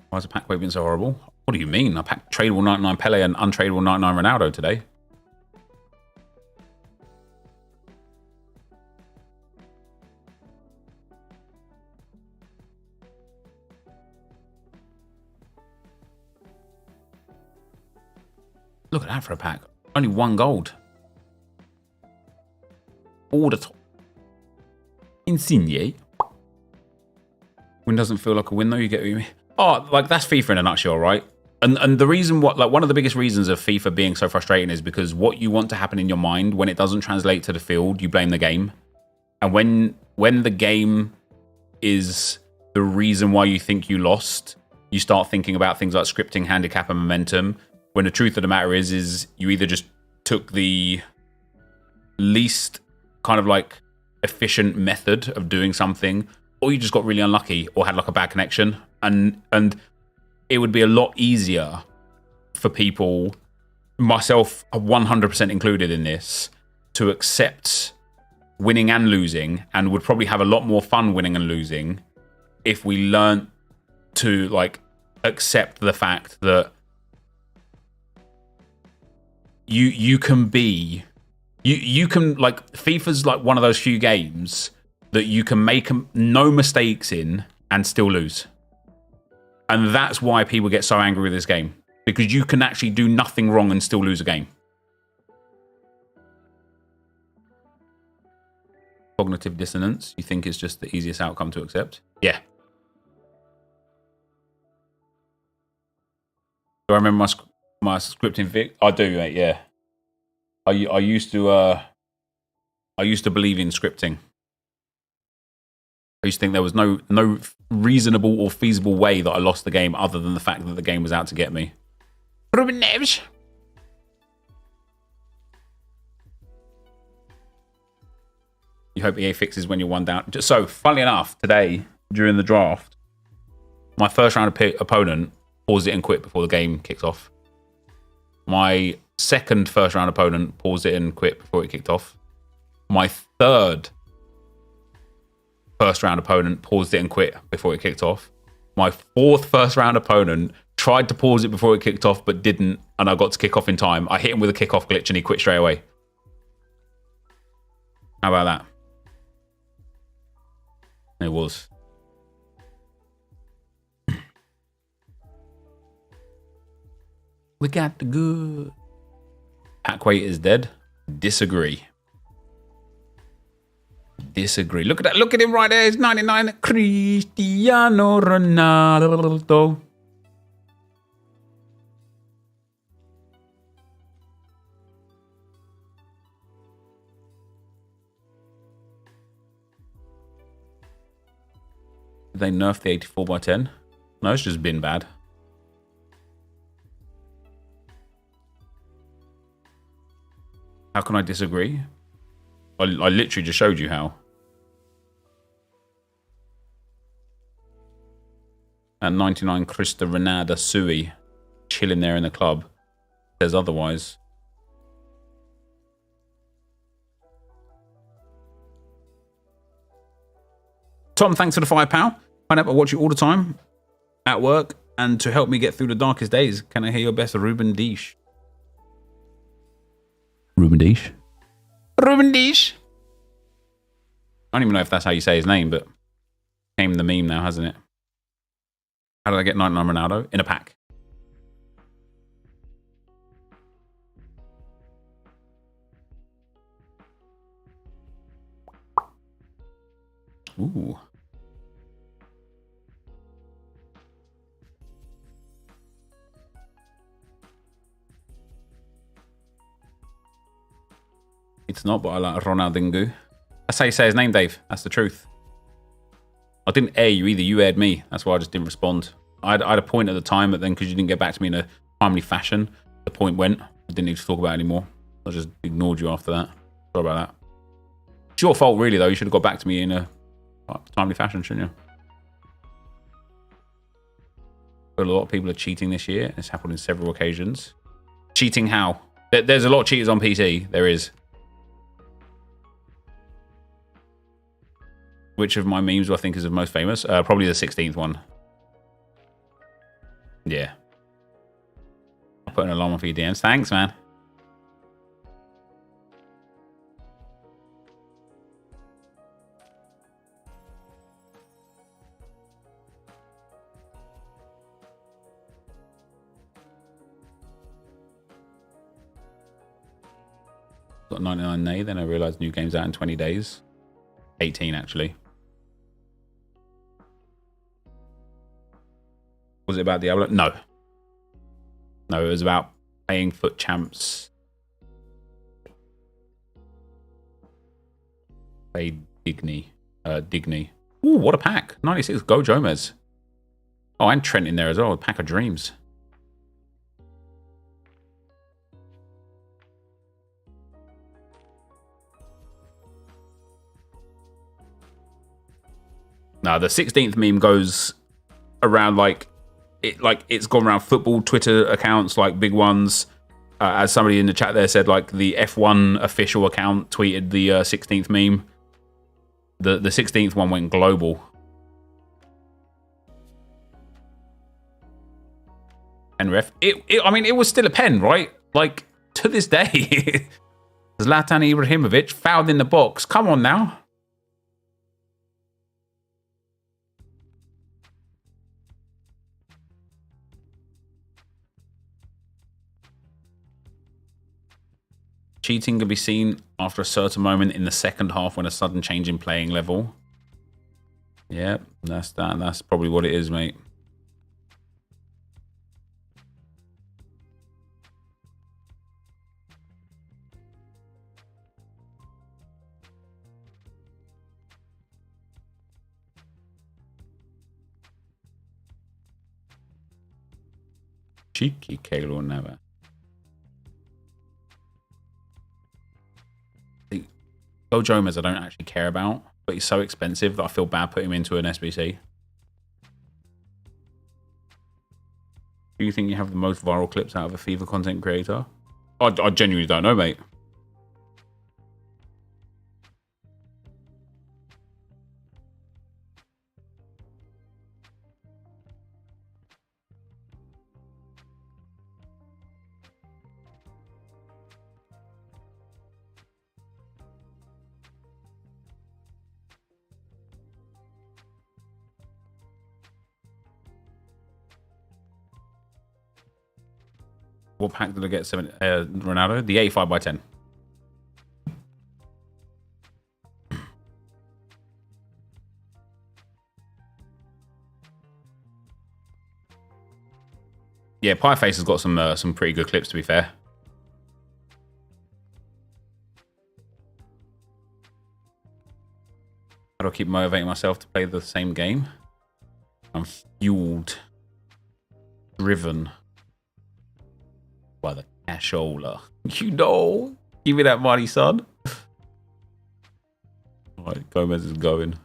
Why is the pack weight being so horrible? What do you mean? I packed tradable 99 Pele and untradable 99 Ronaldo today. Look at that for a pack. Only 1 gold. All the top. Insigne. Win doesn't feel like a win though, you get what you mean? Oh, like that's FIFA in a nutshell, right? And the reason one of the biggest reasons of FIFA being so frustrating is because what you want to happen in your mind, when it doesn't translate to the field, you blame the game. And when the game is the reason why you think you lost, you start thinking about things like scripting, handicap, and momentum. When the truth of the matter is you either just took the least kind of like efficient method of doing something, or you just got really unlucky or had like a bad connection. And it would be a lot easier for people, myself 100% included in this, to accept winning and losing, and would probably have a lot more fun winning and losing if we learned to like accept the fact that you can be you can like FIFA's like one of those few games that you can make no mistakes in and still lose. And that's why people get so angry with this game, because you can actually do nothing wrong and still lose a game. Cognitive dissonance, you think is just the easiest outcome to accept? Yeah. Do I remember my scripting Vic? I do, mate, yeah. I used to believe in scripting. I used to think there was no reasonable or feasible way that I lost the game other than the fact that the game was out to get me. Ruben Neves. You hope EA fixes when you're one down. So, funnily enough, today, during the draft, my first round opponent paused it and quit before the game kicked off. My second first round opponent paused it and quit before it kicked off. My third first round opponent paused it and quit before it kicked off. My fourth first round opponent tried to pause it before it kicked off but didn't, and I got to kick off in time. I hit him with a kickoff glitch and he quit straight away. How about that? It was. We got the good. Pack weight is dead. Disagree. Disagree. Look at that. Look at him right there. It's 99. Cristiano Ronaldo. Did they nerf the 84x10? No, it's just been bad. How can I disagree? I literally just showed you how. At 99, Krista Renada Sui, chilling there in the club, says otherwise. Tom, thanks for the £5. I watch you all the time at work, and to help me get through the darkest days, can I hear your best Ruben Deesh? Ruben Deesh? Ruben Deesh? I don't even know if that's how you say his name, but became the meme now, hasn't it? How did I get 99 Ronaldo? In a pack. Ooh. It's not, but I like Ronaldinho. That's how you say his name, Dave. That's the truth. I didn't air you either. You aired me. That's why I just didn't respond. I had a point at the time, but then because you didn't get back to me in a timely fashion, the point went. I didn't need to talk about it anymore. I just ignored you after that. Sorry about that. It's your fault, really, though. You should have got back to me in a timely fashion, shouldn't you? But a lot of people are cheating this year. It's happened on several occasions. Cheating how? There's a lot of cheaters on PC. There is. Which of my memes do I think is the most famous? Probably the 16th one. Yeah. I'll put an alarm on for your DMs. Thanks, man. Got 99 nay, then I realised new game's out in 20 days. 18, actually. Was it about Diablo? No. No, it was about playing foot champs. Play Digny. Digny. Ooh, what a pack. 96. Go Jomez. Oh, and Trent in there as well. A pack of dreams. No, the 16th meme goes around it's gone around football Twitter accounts, like big ones. As somebody in the chat there said, like the F1 official account tweeted the 16th meme. The 16th one went global. Pen ref. I mean, it was still a pen, right? Like, to this day. Zlatan Ibrahimovic fouled in the box. Come on now. Cheating can be seen after a certain moment in the second half when a sudden change in playing level. Yeah, that's that. That's probably what it is, mate. Cheeky Kalo never. Go Jomez I don't actually care about, but he's so expensive that I feel bad putting him into an SBC. Do you think you have the most viral clips out of a FIFA content creator? I genuinely don't know, mate. What pack did I get? Ronaldo? The 85 by 10. Yeah, Pieface has got some pretty good clips, to be fair. How do I keep motivating myself to play the same game? I'm fueled, driven by the cashola. You know, give me that money, son. All right, Gomez is going.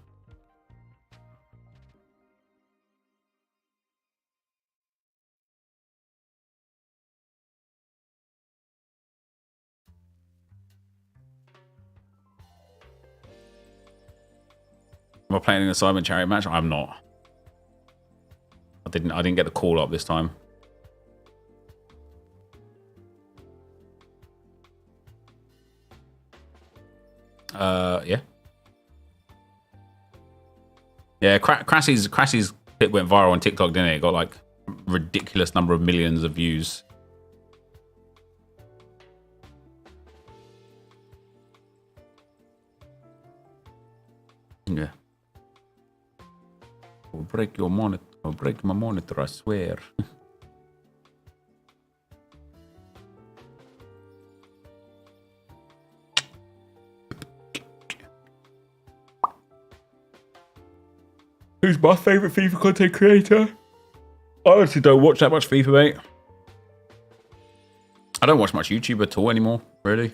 Am I playing in a Simon Chariot match? I'm not. I didn't get the call up this time. Yeah. Yeah, Crassy's clip went viral on TikTok, didn't it? It got like a ridiculous number of millions of views. Yeah. I'll break your monitor. I'll break my monitor, I swear. Who's my favourite FIFA content creator? I honestly don't watch that much FIFA, mate. I don't watch much YouTube at all anymore, really.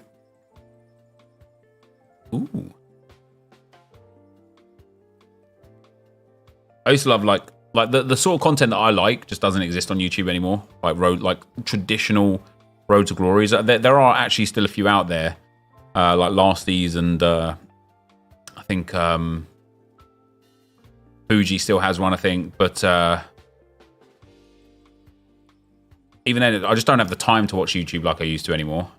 Ooh. I used to love like the sort of content that I like just doesn't exist on YouTube anymore. Like traditional Road to Glories. There are actually still a few out there, like Lasties and I think Fuji still has one, I think, but even then, I just don't have the time to watch YouTube like I used to anymore.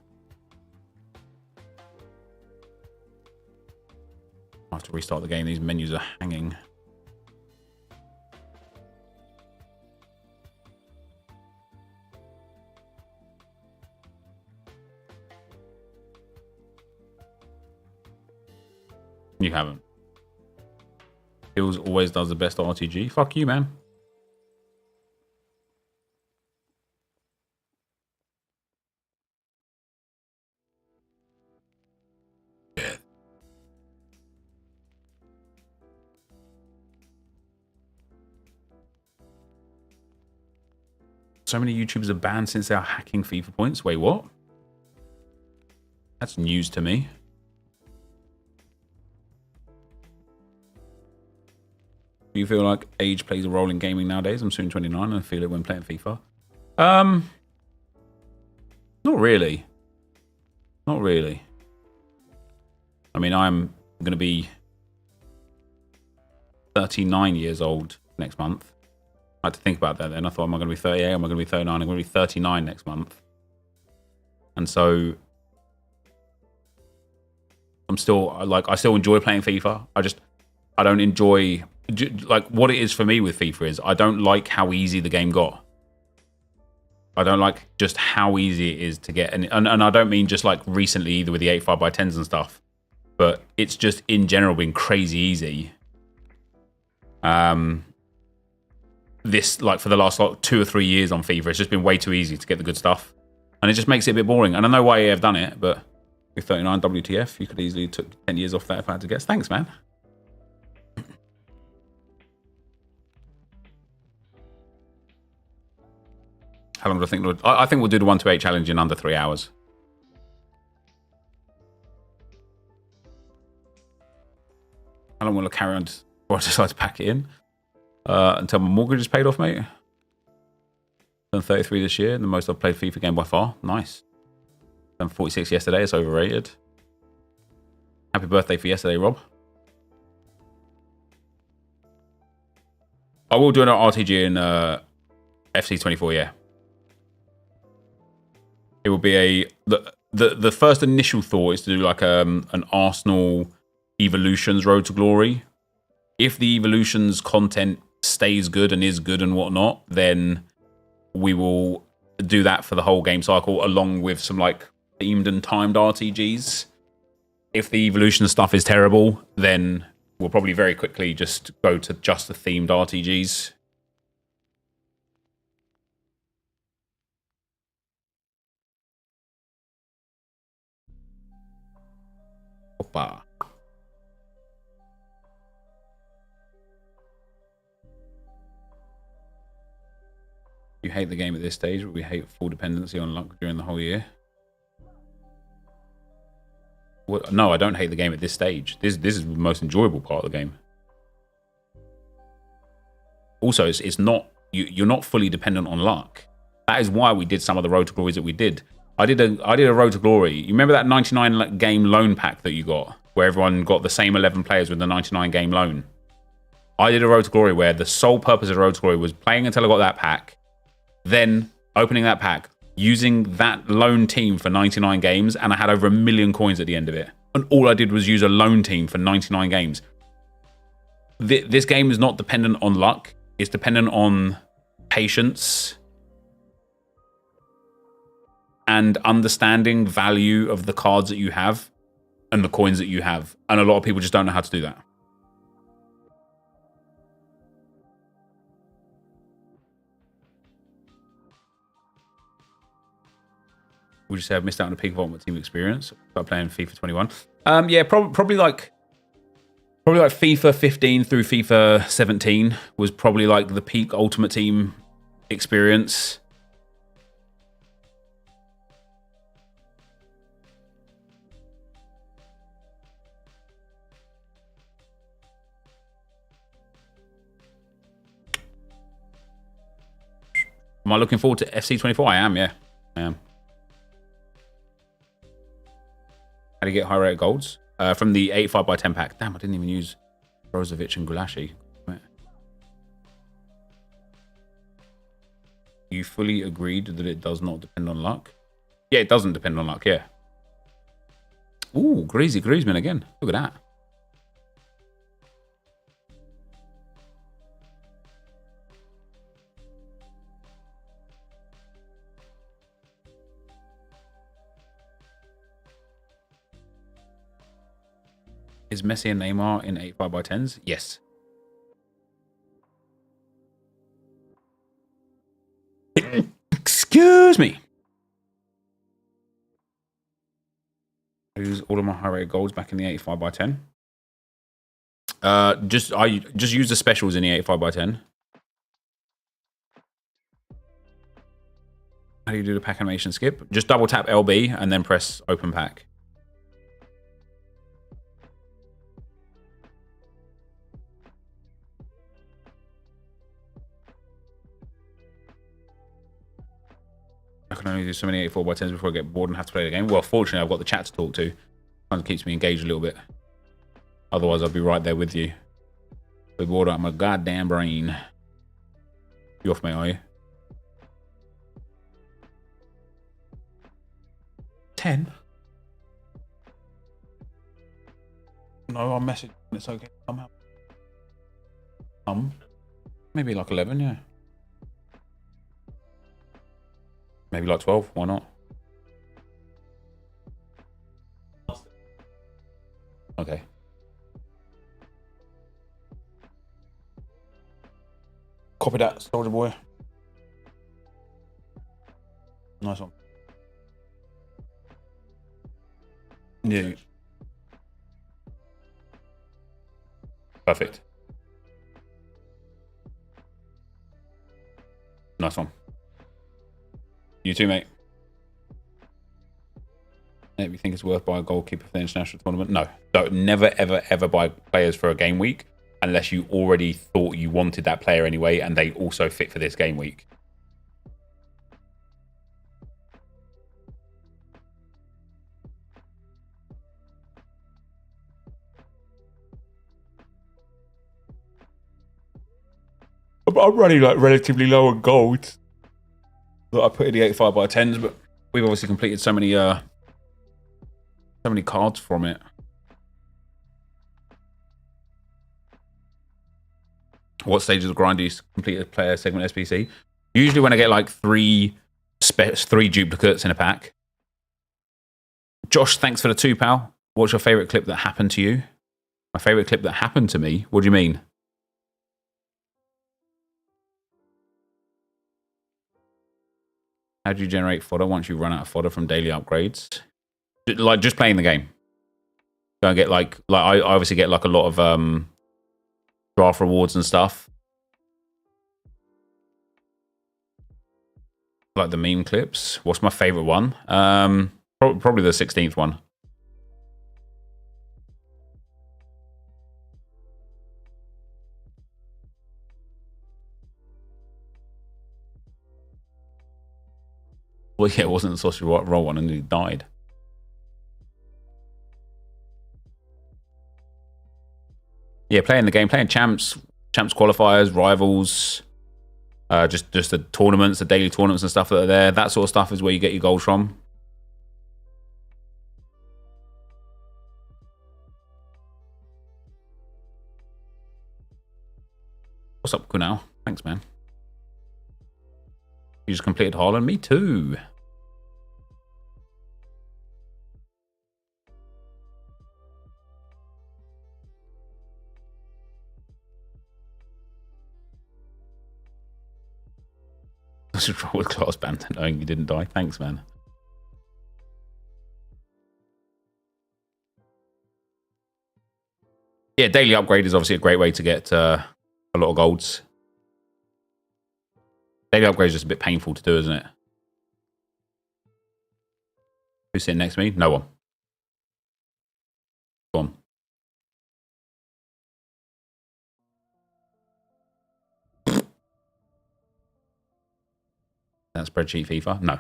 I have to restart the game. These menus are hanging. You haven't. Hills always does the best RTG. Fuck you, man. Yeah. So many YouTubers are banned since they are hacking FIFA points. Wait, what? That's news to me. Do you feel like age plays a role in gaming nowadays? I'm soon 29 and I feel it when playing FIFA. Not really. Not really. I mean, I'm going to be 39 years old next month. I had to think about that then. I thought, am I going to be 38? Am I going to be 39? I'm going to be 39 next month. And so I'm still, I still enjoy playing FIFA. I don't enjoy, like, what it is for me with FIFA is I don't like how easy the game got. I don't like just how easy it is to get. And I don't mean just like recently either with the 85x10s and stuff, but it's just in general been crazy easy. This, like, for the last like 2 or 3 years on FIFA, it's just been way too easy to get the good stuff. And it just makes it a bit boring. And I know why EA have done it, but with 39 WTF, you could easily took 10 years off that if I had to guess. Thanks, man. How long do I think? I think we'll do the 1 to 8 challenge in under 3 hours. How long will I carry on before I decide to pack it in? Until my mortgage is paid off, mate. Turned 33 this year, the most I've played FIFA game by far. Nice. Turned 46 yesterday, it's overrated. Happy birthday for yesterday, Rob. I will do an RTG in FC24, yeah. It will be the first initial thought is to do like an Arsenal Evolutions Road to Glory. If the Evolutions content stays good and is good and whatnot, then we will do that for the whole game cycle along with some like themed and timed RTGs. If the Evolution stuff is terrible, then we'll probably very quickly just go to just the themed RTGs. Opa. You hate the game at this stage, but we hate full dependency on luck during the whole year. Well, no, I don't hate the game at this stage. This is the most enjoyable part of the game. Also, it's not you're not fully dependent on luck. That is why we did some of the Road to Glories that we did. I did a Road to Glory. You remember that 99 game loan pack that you got, where everyone got the same 11 players with the 99 game loan? I did a Road to Glory where the sole purpose of Road to Glory was playing until I got that pack, then opening that pack, using that loan team for 99 games, and I had over 1 million coins at the end of it. And all I did was use a loan team for 99 games. This game is not dependent on luck. It's dependent on patience and understanding value of the cards that you have and the coins that you have. And a lot of people just don't know how to do that. Would you say I've missed out on a peak of Ultimate Team experience by playing FIFA 21? Yeah, probably like FIFA 15 through FIFA 17 was probably like the peak Ultimate Team experience. Am I looking forward to FC24? I am, yeah. I am. How do you get high rate golds? From the 85x10 pack. Damn, I didn't even use Brozovic and Gulashi. You fully agreed that it does not depend on luck? Yeah, it doesn't depend on luck, yeah. Ooh, Greasy Griezmann again. Look at that. Is Messi and Neymar in 85x10s? Yes. Excuse me. I use all of my high rate golds back in the 85x10. I just use the specials in the 85x10. How do you do the pack animation skip? Just double tap LB and then press open pack. I only do so many 84x10s before I get bored and have to play the game. Well, fortunately, I've got the chat to talk to. Kind of keeps me engaged a little bit. Otherwise, I'll be right there with you. Be bored out of my goddamn brain. You off, mate, are you? 10? No, I'll message when it's okay somehow. Maybe like 11, yeah. Maybe like 12, why not? Okay. Copy that, soldier boy. Nice one. Yeah. Perfect. Nice one. You too, mate. You think it's worth buying a goalkeeper for the international tournament? No. Don't never, ever, ever buy players for a game week unless you already thought you wanted that player anyway and they also fit for this game week. I'm running like relatively low on gold that I put in the 85x10s, but we've obviously completed so many cards from it. What stage of the grind do you complete a player segment SBC? Usually when I get like three duplicates in a pack. Josh, thanks for the 2, pal. What's your favorite clip that happened to you? My favorite clip that happened to me? What do you mean? How do you generate fodder once you run out of fodder from daily upgrades? Like just playing the game. Go and get like I obviously get like a lot of draft rewards and stuff. Like the meme clips. What's my favorite one? Probably the 16th one. Well, yeah, it wasn't the sausage roll one, and he died. Yeah, playing the game, playing champs qualifiers, rivals, just the tournaments, the daily tournaments and stuff that are there. That sort of stuff is where you get your goals from. What's up, Kunal? Thanks, man. You just completed Haaland? Me too. What's wrong with class banter knowing you didn't die? Thanks, man. Yeah, daily upgrade is obviously a great way to get a lot of golds. Daily upgrade is just a bit painful to do, isn't it? Who's sitting next to me? No one. Go on. That spreadsheet FIFA? No.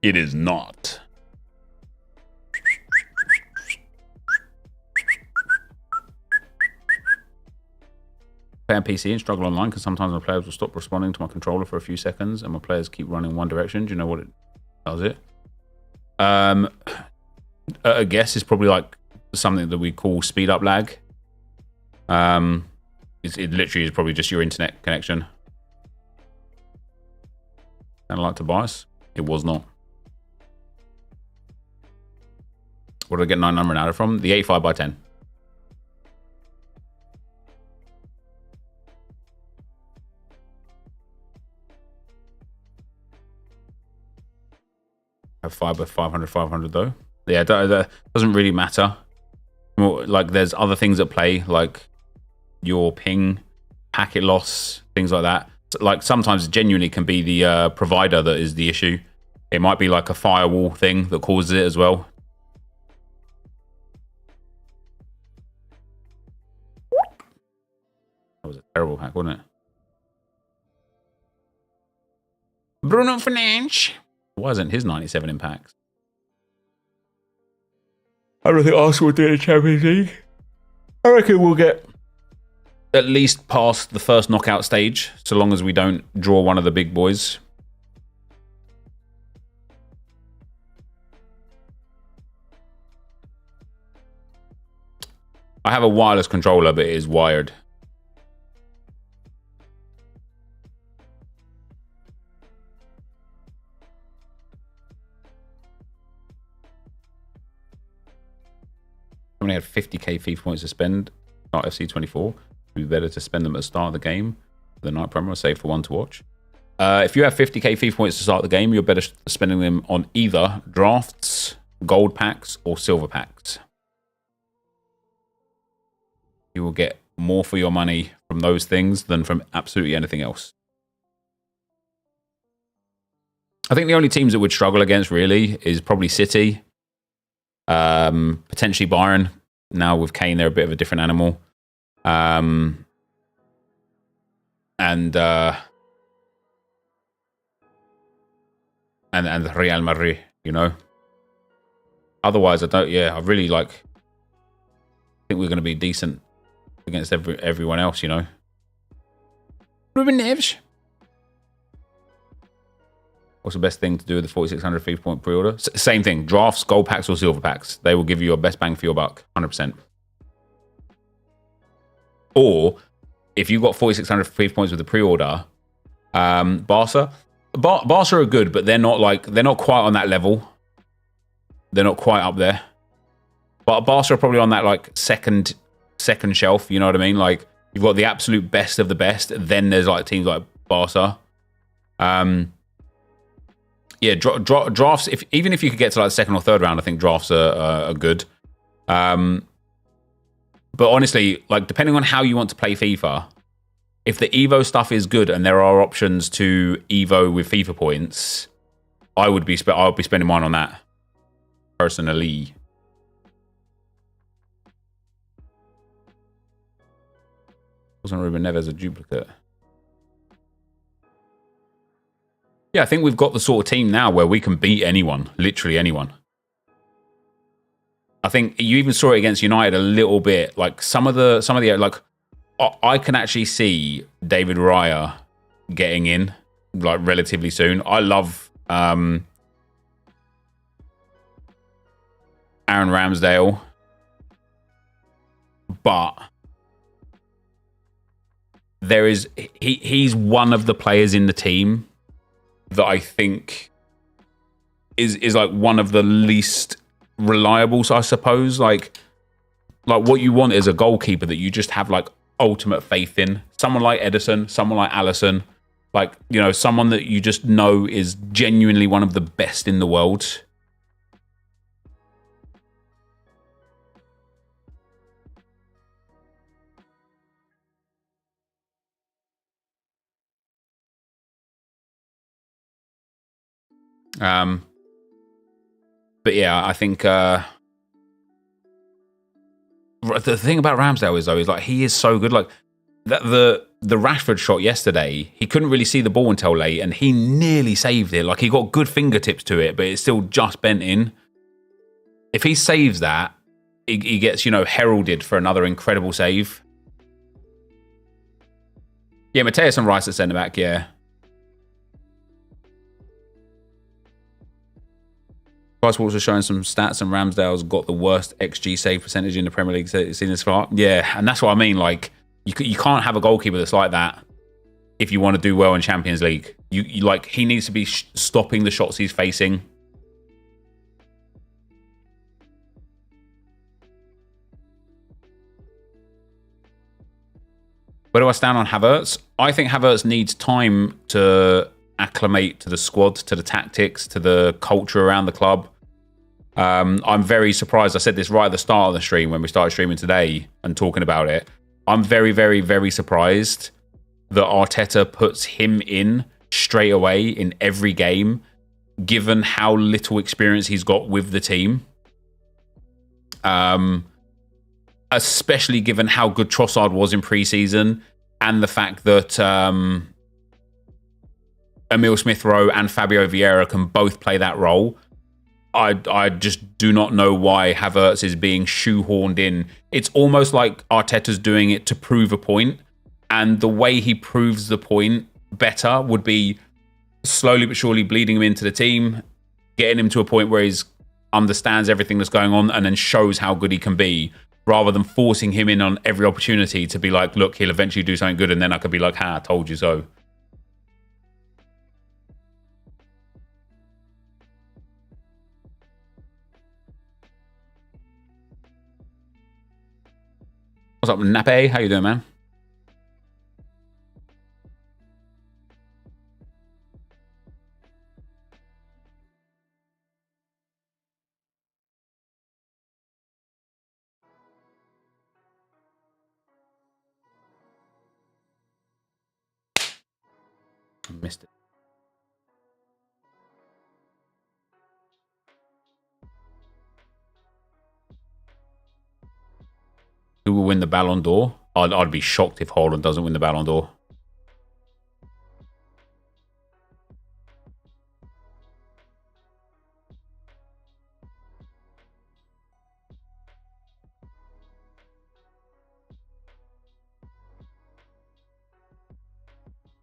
It is not. Play on PC and struggle online because sometimes my players will stop responding to my controller for a few seconds and my players keep running in one direction. Do you know what it does it? I guess it's probably like something that we call speed up lag. It literally is probably just your internet connection. Sounded like Tobias. It was not. What did I get 900 out of from? The 85x10. Have 5 with 500 though. Yeah, that doesn't really matter. More, like there's other things at play, like your ping, packet loss, things like that. So, like sometimes it genuinely can be the provider that is the issue. It might be like a firewall thing that causes it as well. That was a terrible hack, wasn't it? Bruno Fernandes. Why isn't his 97 in packs? I don't think Arsenal will do it in the Champions League. I reckon we'll get at least past the first knockout stage, so long as we don't draw one of the big boys. I have a wireless controller, but it is wired. Only had 50k FIFA points to spend. Not FC24. It'd be better to spend them at the start of the game. The night promo, save for one to watch. If you have 50k FIFA points to start the game, you're better spending them on either drafts, gold packs, or silver packs. You will get more for your money from those things than from absolutely anything else. I think the only teams that would struggle against really is probably City. Potentially Bayern. Now with Kane, they're a bit of a different animal. And Real Madrid, you know. Otherwise, I really think we're going to be decent against everyone else, you know. Ruben Neves. What's the best thing to do with the 4,600 FIFA point pre-order? Same thing. Drafts, gold packs, or silver packs. They will give you your best bang for your buck, 100%. Or, if you've got 4,600 FIFA points with the pre-order, Barca are good, but they're not quite on that level. They're not quite up there. But Barca are probably on that like second shelf, you know what I mean? Like, you've got the absolute best of the best, then there's like teams like Barca. Yeah, drafts, even if you could get to like the second or third round, I think drafts are good. But honestly, like, depending on how you want to play FIFA, if the Evo stuff is good and there are options to Evo with FIFA points, I would be spending mine on that personally. Wasn't Ruben Neves a duplicate? Yeah, I think we've got the sort of team now where we can beat anyone, literally anyone. I think you even saw it against United a little bit. Like some of the like, I can actually see David Raya getting in like relatively soon. I love Aaron Ramsdale, but he's one of the players in the team that I think is like one of the least reliables, I suppose. Like what you want is a goalkeeper that you just have like ultimate faith in. Someone like Edison, someone like Alisson, like, you know, someone that you just know is genuinely one of the best in the world. But yeah, I think the thing about Ramsdale is like he is so good. Like the Rashford shot yesterday, he couldn't really see the ball until late, and he nearly saved it. Like, he got good fingertips to it, but it still just bent in. If he saves that, he gets, you know, heralded for another incredible save. Yeah, Mateus and Rice at centre back. Yeah. Price Walks are showing some stats, and Ramsdale's got the worst XG save percentage in the Premier League seen this far. Yeah, and that's what I mean. Like, you can't have a goalkeeper that's like that if you want to do well in Champions League. You like, he needs to be stopping the shots he's facing. Where do I stand on Havertz? I think Havertz needs time to acclimate to the squad, to the tactics, to the culture around the club. I'm very surprised. I said this right at the start of the stream when we started streaming today and talking about it. I'm very, very, very surprised that Arteta puts him in straight away in every game, given how little experience he's got with the team. Especially given how good Trossard was in pre-season, and the fact that Emil Smith-Rowe and Fabio Vieira can both play that role. I just do not know why Havertz is being shoehorned in. It's almost like Arteta's doing it to prove a point, and the way he proves the point better would be slowly but surely bleeding him into the team, getting him to a point where he understands everything that's going on and then shows how good he can be, rather than forcing him in on every opportunity to be like, look, he'll eventually do something good, and then I could be like, I told you so. What's up, Nape? How you doing, man? I missed it. Who will win the Ballon d'Or? I'd be shocked if Haaland doesn't win the Ballon d'Or.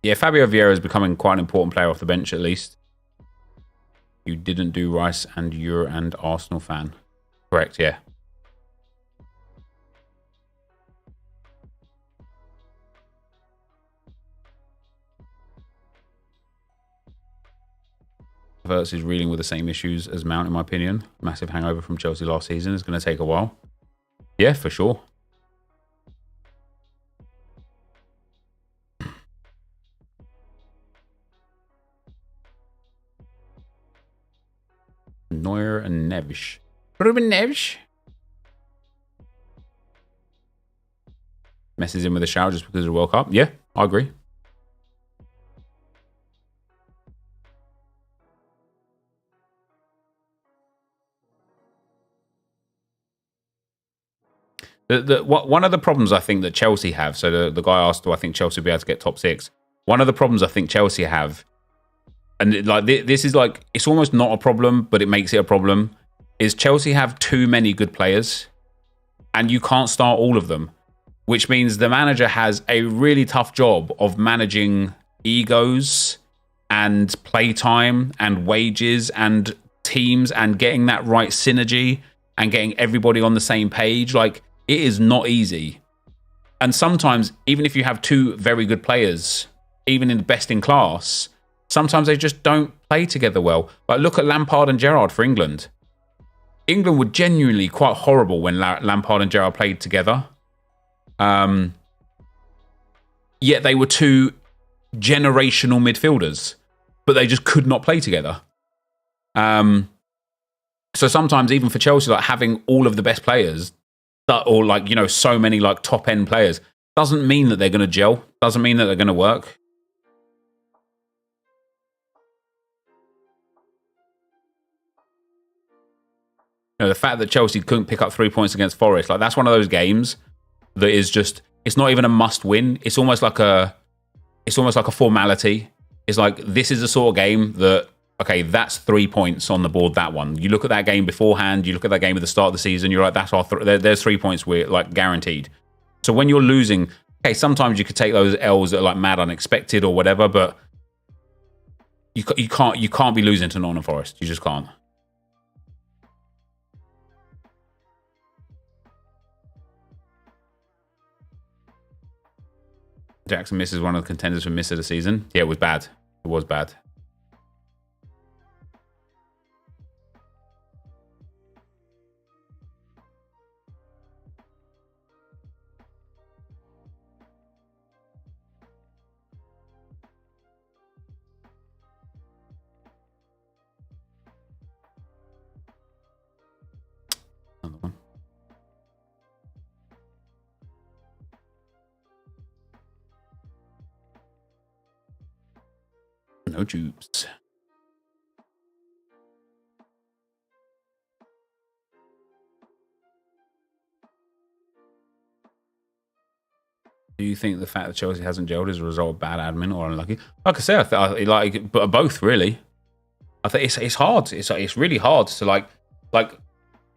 Yeah, Fabio Vieira is becoming quite an important player off the bench, at least. You didn't do Rice, and you're an Arsenal fan. Correct, yeah. Havertz is reeling with the same issues as Mount, in my opinion. Massive hangover from Chelsea last season. It's going to take a while. Yeah, for sure. Neuer and Neves. Ruben Neves. Messes in with a shower just because of the World Cup. Yeah, I agree. One of the problems I think that Chelsea have, so the guy asked, do I think Chelsea will be able to get top 6? One of the problems I think Chelsea have, and like this is like, it's almost not a problem, but it makes it a problem, is Chelsea have too many good players, and you can't start all of them, which means the manager has a really tough job of managing egos and playtime and wages and teams and getting that right synergy and getting everybody on the same page. Like, it is not easy. And sometimes, even if you have two very good players, even in the best in class, sometimes they just don't play together well. Like, look at Lampard and Gerrard for England. England were genuinely quite horrible when Lampard and Gerrard played together. Yet they were two generational midfielders, but they just could not play together. So sometimes, even for Chelsea, like having all of the best players, or like, you know, so many like top end players, doesn't mean that they're going to gel. Doesn't mean that they're going to work. You know, the fact that Chelsea couldn't pick up 3 points against Forest, like that's one of those games that is just, it's not even a must win. It's almost like a formality. It's like, this is the sort of game that, okay, that's 3 points on the board, that one. You look at that game beforehand, you look at that game at the start of the season, you're like, that's our there's 3 points we're like guaranteed. So when you're losing, okay, sometimes you could take those L's that are like mad unexpected or whatever, but you can't be losing to Nottingham Forest. You just can't. Jackson misses one of the contenders for miss of the season. Yeah, it was bad. It was bad. Another one. No dupes. Do you think the fact that Chelsea hasn't gelled is a result of bad admin or unlucky? Like I say, like both really. I think it's hard. It's really hard to like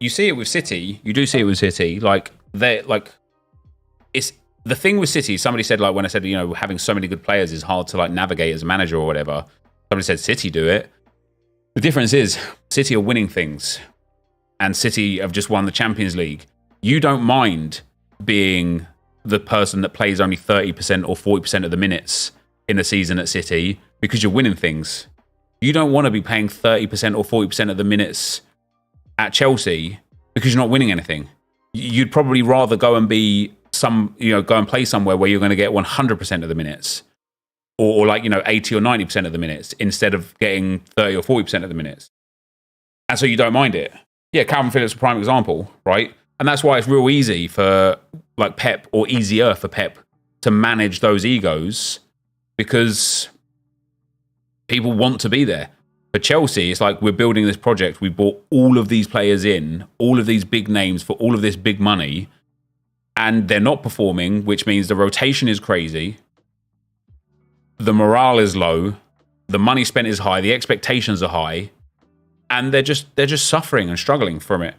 you see it with City. You do see it with City. Like they like it's the thing with City. Somebody said like when I said having so many good players is hard to like navigate as a manager or whatever. Somebody said City do it. The difference is City are winning things, and City have just won the Champions League. You don't mind being the person that plays only 30% or 40% of the minutes in the season at City because you're winning things. You don't want to be playing 30% or 40% of the minutes at Chelsea because you're not winning anything. You'd probably rather go and be go and play somewhere where you're going to get 100% of the minutes or 80 or 90% of the minutes instead of getting 30 or 40% of the minutes. And so you don't mind it. Yeah, Calvin Phillips is a prime example, right? And that's why it's real easy for like Pep, or easier for Pep, to manage those egos because people want to be there. For Chelsea, it's like we're building this project. We brought all of these players in, all of these big names for all of this big money, and they're not performing, which means the rotation is crazy. The morale is low. The money spent is high. The expectations are high. And they're just suffering and struggling from it.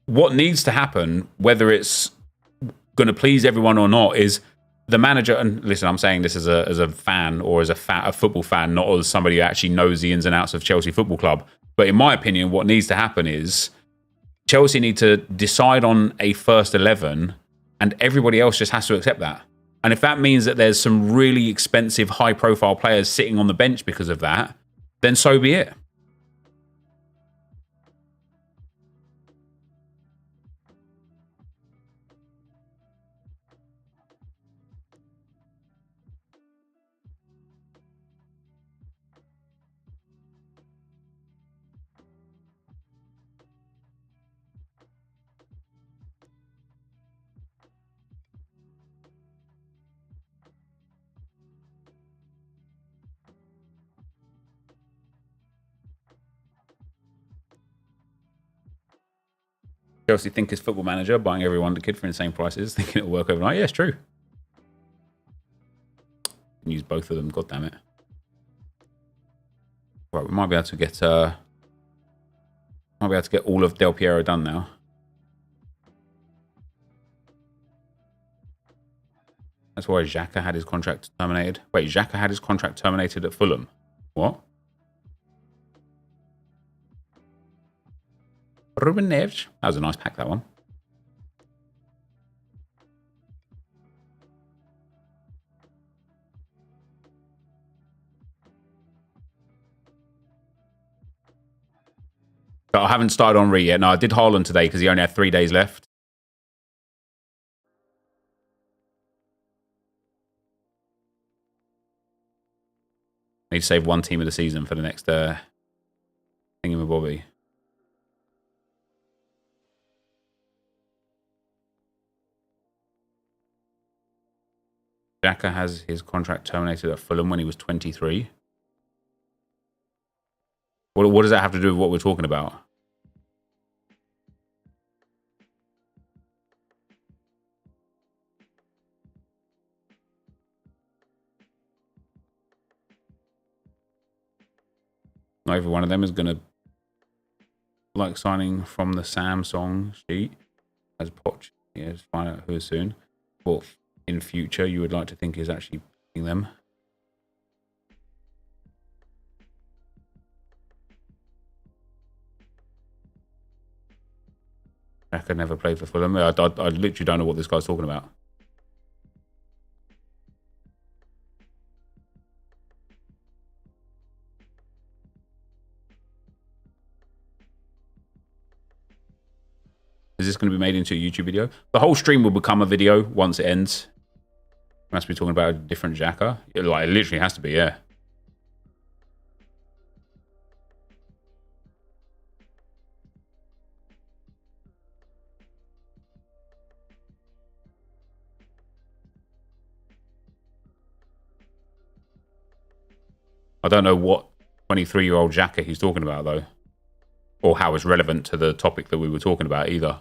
What needs to happen, whether it's going to please everyone or not, is the manager. And listen, I'm saying this as a fan or as a football fan, not as somebody who actually knows the ins and outs of Chelsea Football Club. But in my opinion, what needs to happen is Chelsea need to decide on a first 11, and everybody else just has to accept that. And if that means that there's some really expensive, high-profile players sitting on the bench because of that, then so be it. Chelsea think his football manager buying everyone the kid for insane prices, thinking it'll work overnight. Yeah, it's true. Can use both of them. God damn it. Right, we might be able to get all of Del Piero done now. That's why Xhaka had his contract terminated. Wait, Xhaka had his contract terminated at Fulham. What? Ruben Neves. That was a nice pack, that one. But I haven't started on Re yet. No, I did Haaland today because he only had 3 days left. I need to save one team of the season for the next thingy-my-bobby. Xhaka has his contract terminated at Fulham when he was 23. What does that have to do with what we're talking about? Not every one of them is going to like signing from the Samsung sheet as Poch. Yeah, just find out who soon. But in future, you would like to think is actually picking them. Xhaka never played for Fulham. I literally don't know what this guy's talking about. Is this going to be made into a YouTube video? The whole stream will become a video once it ends. Must be talking about a different Xhaka. It literally has to be, yeah. I don't know what 23-year-old Xhaka he's talking about, though. Or how it's relevant to the topic that we were talking about, either.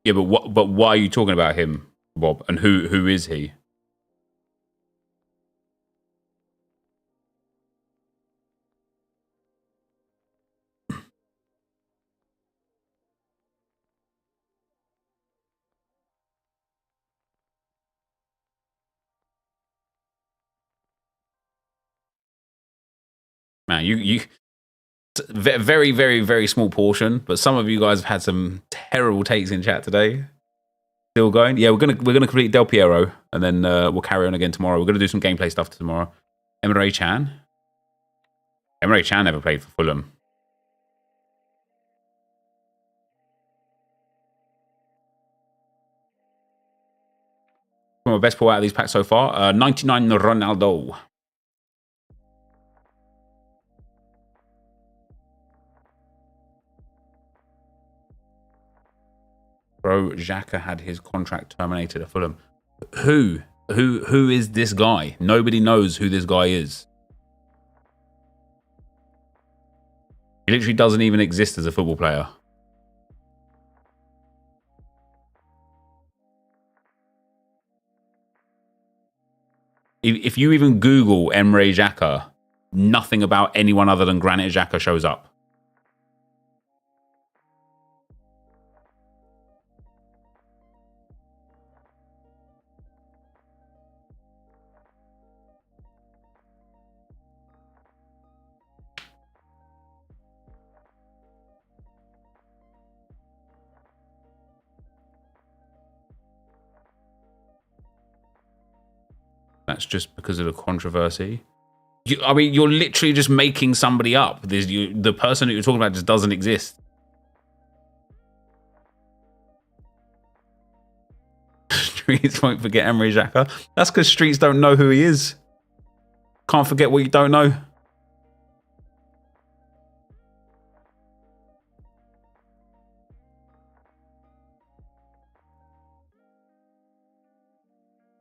Yeah, but why are you talking about him, Bob? And who is he? Man, you very, very, very small portion, but some of you guys have had some terrible takes in chat today. Still going? Yeah, we're gonna complete Del Piero, and then we'll carry on again tomorrow. We're gonna do some gameplay stuff tomorrow. Emre Can. Emre Can never played for Fulham. One of my best pull out of these packs so far. 99 Ronaldo. Bro, Xhaka had his contract terminated at Fulham. Who is this guy? Nobody knows who this guy is. He literally doesn't even exist as a football player. If you even Google Emre Xhaka, nothing about anyone other than Granit Xhaka shows up. That's just because of the controversy. I mean, you're literally just making somebody up. The person that you're talking about just doesn't exist. Streets won't forget Emre Xhaka. That's because Streets don't know who he is. Can't forget what you don't know.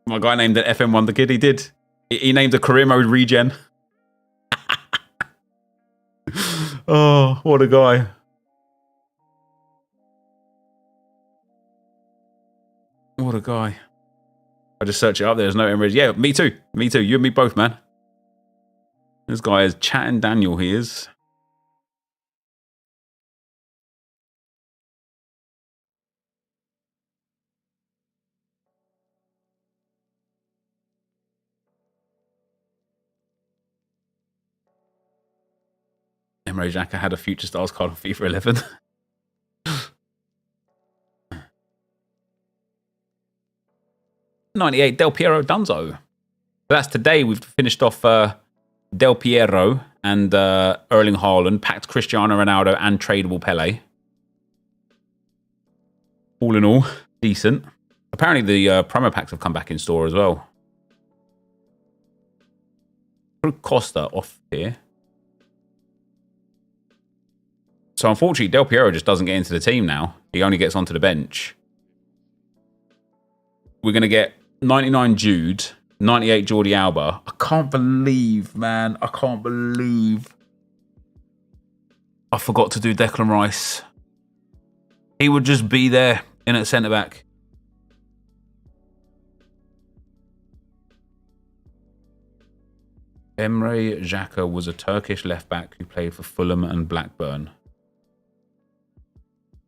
My guy named it FM1 the kid. He did. He named a career mode regen. Oh, what a guy. What a guy. I just search it up. There's no Emre. Yeah, me too. Me too. You and me both, man. This guy is chatting Daniel. He is. Emre Xhaka had a Future Stars card on FIFA 11. 98 Del Piero Dunzo. That's today. We've finished off Del Piero and Erling Haaland, packed Cristiano Ronaldo and tradable Pele. All in all, decent. Apparently the promo packs have come back in store as well. Costa off here. So unfortunately, Del Piero just doesn't get into the team now. He only gets onto the bench. We're going to get 99 Jude, 98 Jordi Alba. I can't believe, man. I can't believe I forgot to do Declan Rice. He would just be there in at centre-back. Emre Xhaka was a Turkish left-back who played for Fulham and Blackburn.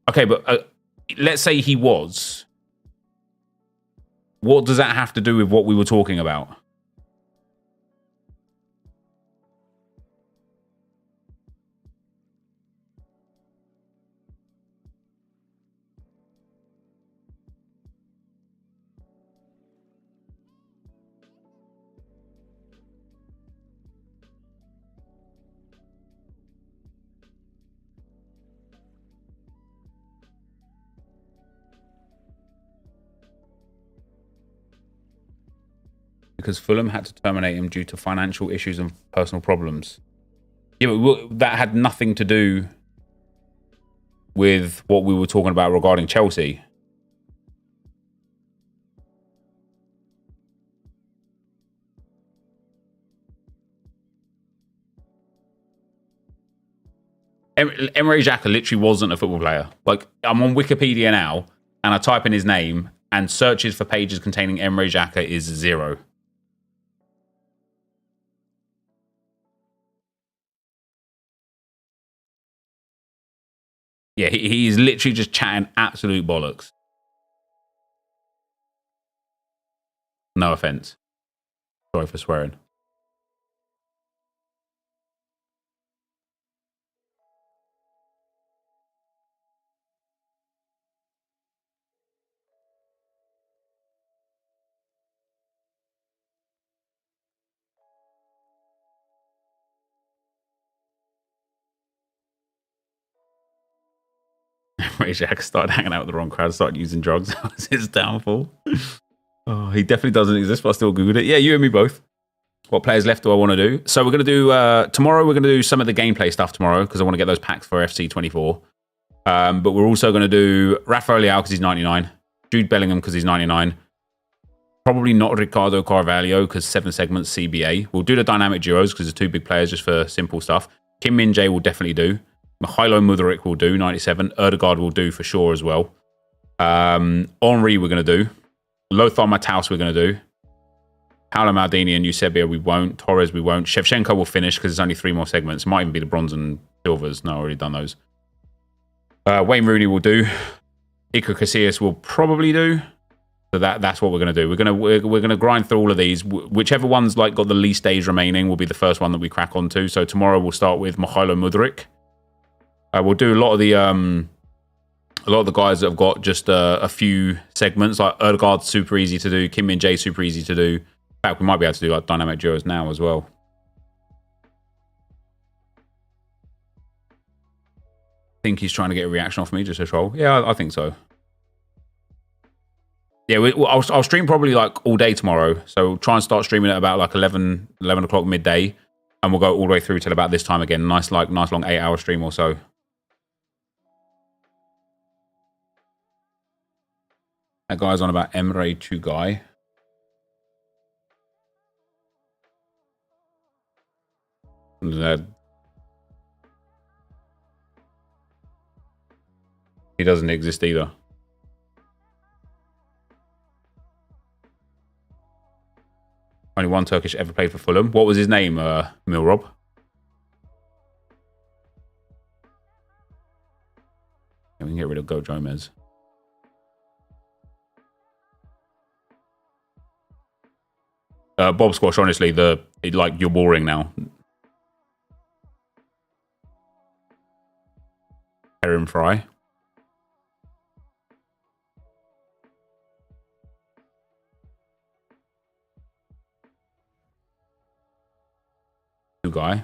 Okay, but let's say he was. What does that have to do with what we were talking about? Because Fulham had to terminate him due to financial issues and personal problems. Yeah, but that had nothing to do with what we were talking about regarding Chelsea. Emre Xhaka literally wasn't a football player. Like, I'm on Wikipedia now. and I type in his name, and searches for pages containing Emre Xhaka is 0. Yeah, he's literally just chatting absolute bollocks. No offense. Sorry for swearing. Ray Jack started hanging out with the wrong crowd, started using drugs. That was his downfall. Oh, he definitely doesn't exist, but I still Googled it. Yeah, you and me both. What players left do I want to do? So we're going to do, tomorrow we're going to do some of the gameplay stuff tomorrow, because I want to get those packs for FC24. But we're also going to do Rafael Leao because he's 99. Jude Bellingham because he's 99. Probably not Ricardo Carvalho because 7 segments CBA. We'll do the dynamic duos because there's 2 big players just for simple stuff. Kim Min-jae will definitely do. Mihailo Mudryk will do, 97. Erdegaard will do for sure as well. Henry we're going to do. Lothar Matthaus we're going to do. Paolo Maldini and Eusebio we won't. Torres we won't. Shevchenko will finish because there's only 3 more segments. It might even be the bronze and silvers. No, I've already done those. Wayne Rooney will do. Iker Casillas will probably do. So that's what we're going to do. We're gonna grind through all of these. Whichever one's like got the least days remaining will be the first one that we crack onto. So tomorrow we'll start with Mihailo Mudryk. We'll do a lot of the guys that have got just a few segments. Like Erdegaard, super easy to do. Kim Min-jae, super easy to do. In fact, we might be able to do like dynamic duos now as well. I think he's trying to get a reaction off me just to troll. Yeah, I think so. Yeah, I'll stream probably like all day tomorrow. So we'll try and start streaming at about like 11 o'clock midday. And we'll go all the way through till about this time again. Nice long 8-hour stream or so. That guy's on about Emre Tugai. He doesn't exist either. Only one Turkish ever played for Fulham. What was his name, Milrob? Yeah, we can get rid of Go Gomez. Bob Squash, honestly, you're boring now. Heron Fry. Guy.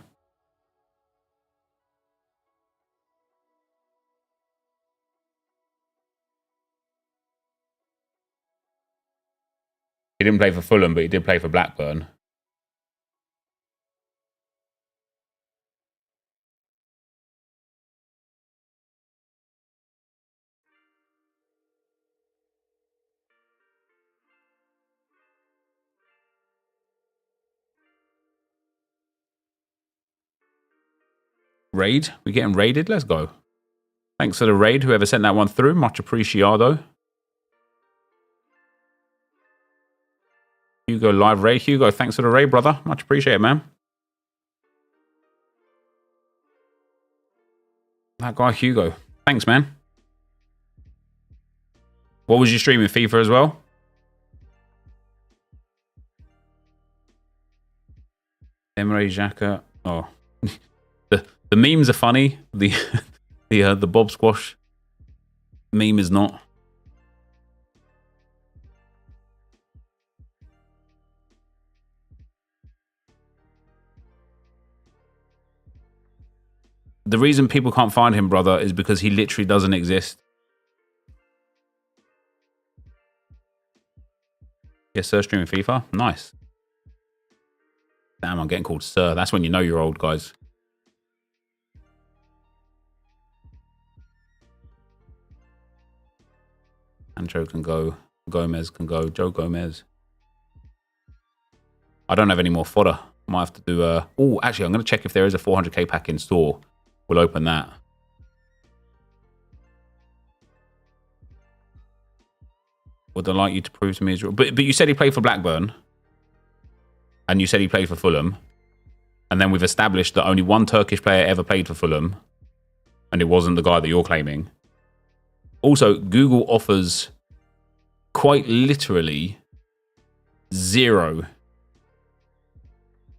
He didn't play for Fulham, but he did play for Blackburn. Raid? We're getting raided? Let's go. Thanks for the raid, whoever sent that one through. Much appreciado. Hugo live raid. Hugo, thanks for the raid, brother. Much appreciated, man. That guy, Hugo. Thanks, man. What was you streaming? FIFA as well? Emre Xhaka. Oh. The memes are funny. The Bob Squash meme is not. The reason people can't find him, brother, is because he literally doesn't exist. Yes, sir, streaming FIFA. Nice. Damn, I'm getting called sir. That's when you know you're old, guys. Ancho can go. Gomez can go. Joe Gomez. I don't have any more fodder. Might have to do a... Oh, actually, I'm going to check if there is a 400k pack in store. We'll open that. Would I like you to prove to me Israel? But you said he played for Blackburn. And you said he played for Fulham. And then we've established that only one Turkish player ever played for Fulham. And it wasn't the guy that you're claiming. Also, Google offers quite literally 0.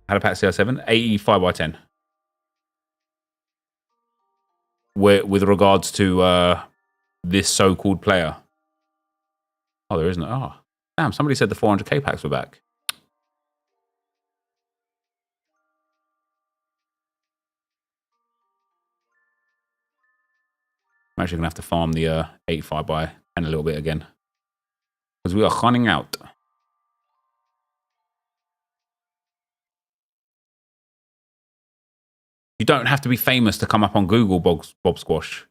How to pack CR7? 85 by 10. With regards to this so-called player. Oh, there isn't. Oh, damn, somebody said the 400k packs were back. I'm actually going to have to farm the 85 by 10 a little bit again. Because we are running out. You don't have to be famous to come up on Google, Bob Squash.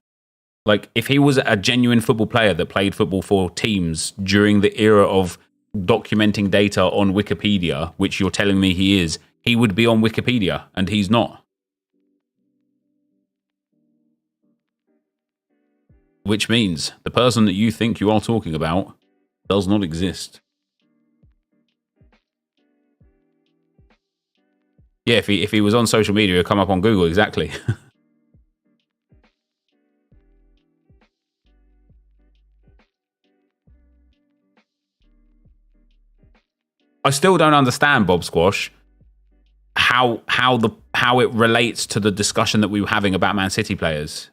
Like, if he was a genuine football player that played football for teams during the era of documenting data on Wikipedia, which you're telling me he is, he would be on Wikipedia, and he's not. Which means the person that you think you are talking about does not exist. Yeah, if he was on social media, he'd come up on Google, exactly. I still don't understand, Bob Squash, how it relates to the discussion that we were having about Man City players.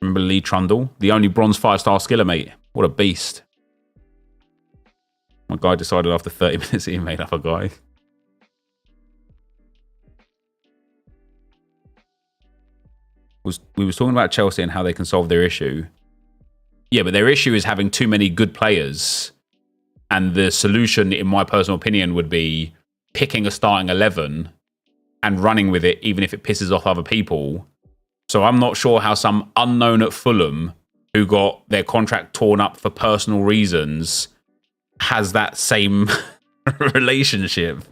Remember Lee Trundle? The only bronze 5-star skiller, mate. What a beast. My guy decided after 30 minutes he made up a guy. We was talking about Chelsea and how they can solve their issue. Yeah, but their issue is having too many good players. And the solution, in my personal opinion, would be picking a starting 11 and running with it, even if it pisses off other people. So I'm not sure how some unknown at Fulham who got their contract torn up for personal reasons has that same relationship.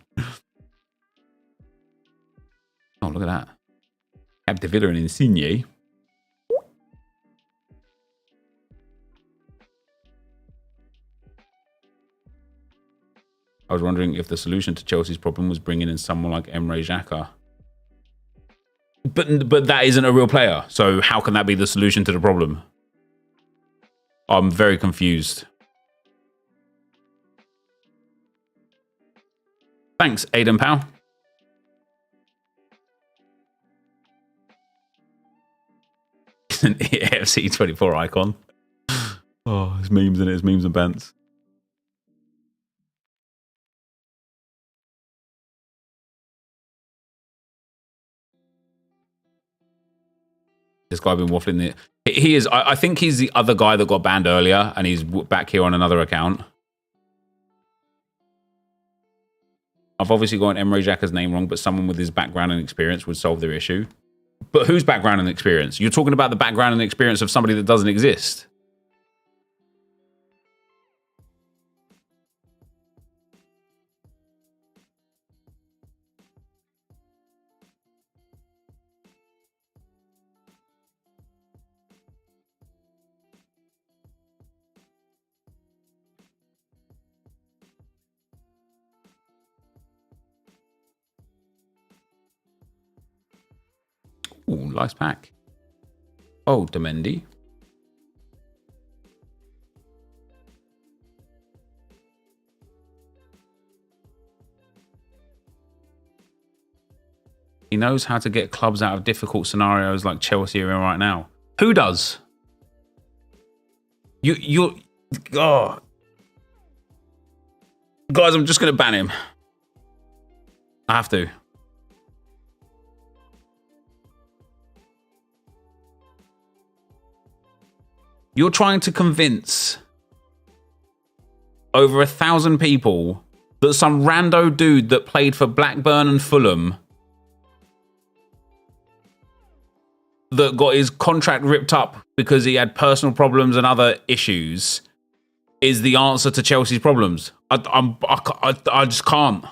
Oh, look at that. Capdevilla and Insigne. I was wondering if the solution to Chelsea's problem was bringing in someone like Emre Xhaka. But that isn't a real player. So how can that be the solution to the problem? I'm very confused. Thanks, Aiden Powell. An AFC 24 icon. Oh, it's memes in it. It's memes and bants. This guy been waffling it. He is. I think he's the other guy that got banned earlier, and he's back here on another account. I've obviously got Emre Xhaka's name wrong, but someone with his background and experience would solve their issue. But whose background and experience? You're talking about the background and experience of somebody that doesn't exist. Ooh, nice pack. Oh, Demendi. He knows how to get clubs out of difficult scenarios like Chelsea are in right now. Who does? Oh. Guys, I'm just going to ban him. I have to. You're trying to convince over 1,000 people that some rando dude that played for Blackburn and Fulham that got his contract ripped up because he had personal problems and other issues is the answer to Chelsea's problems. I just can't.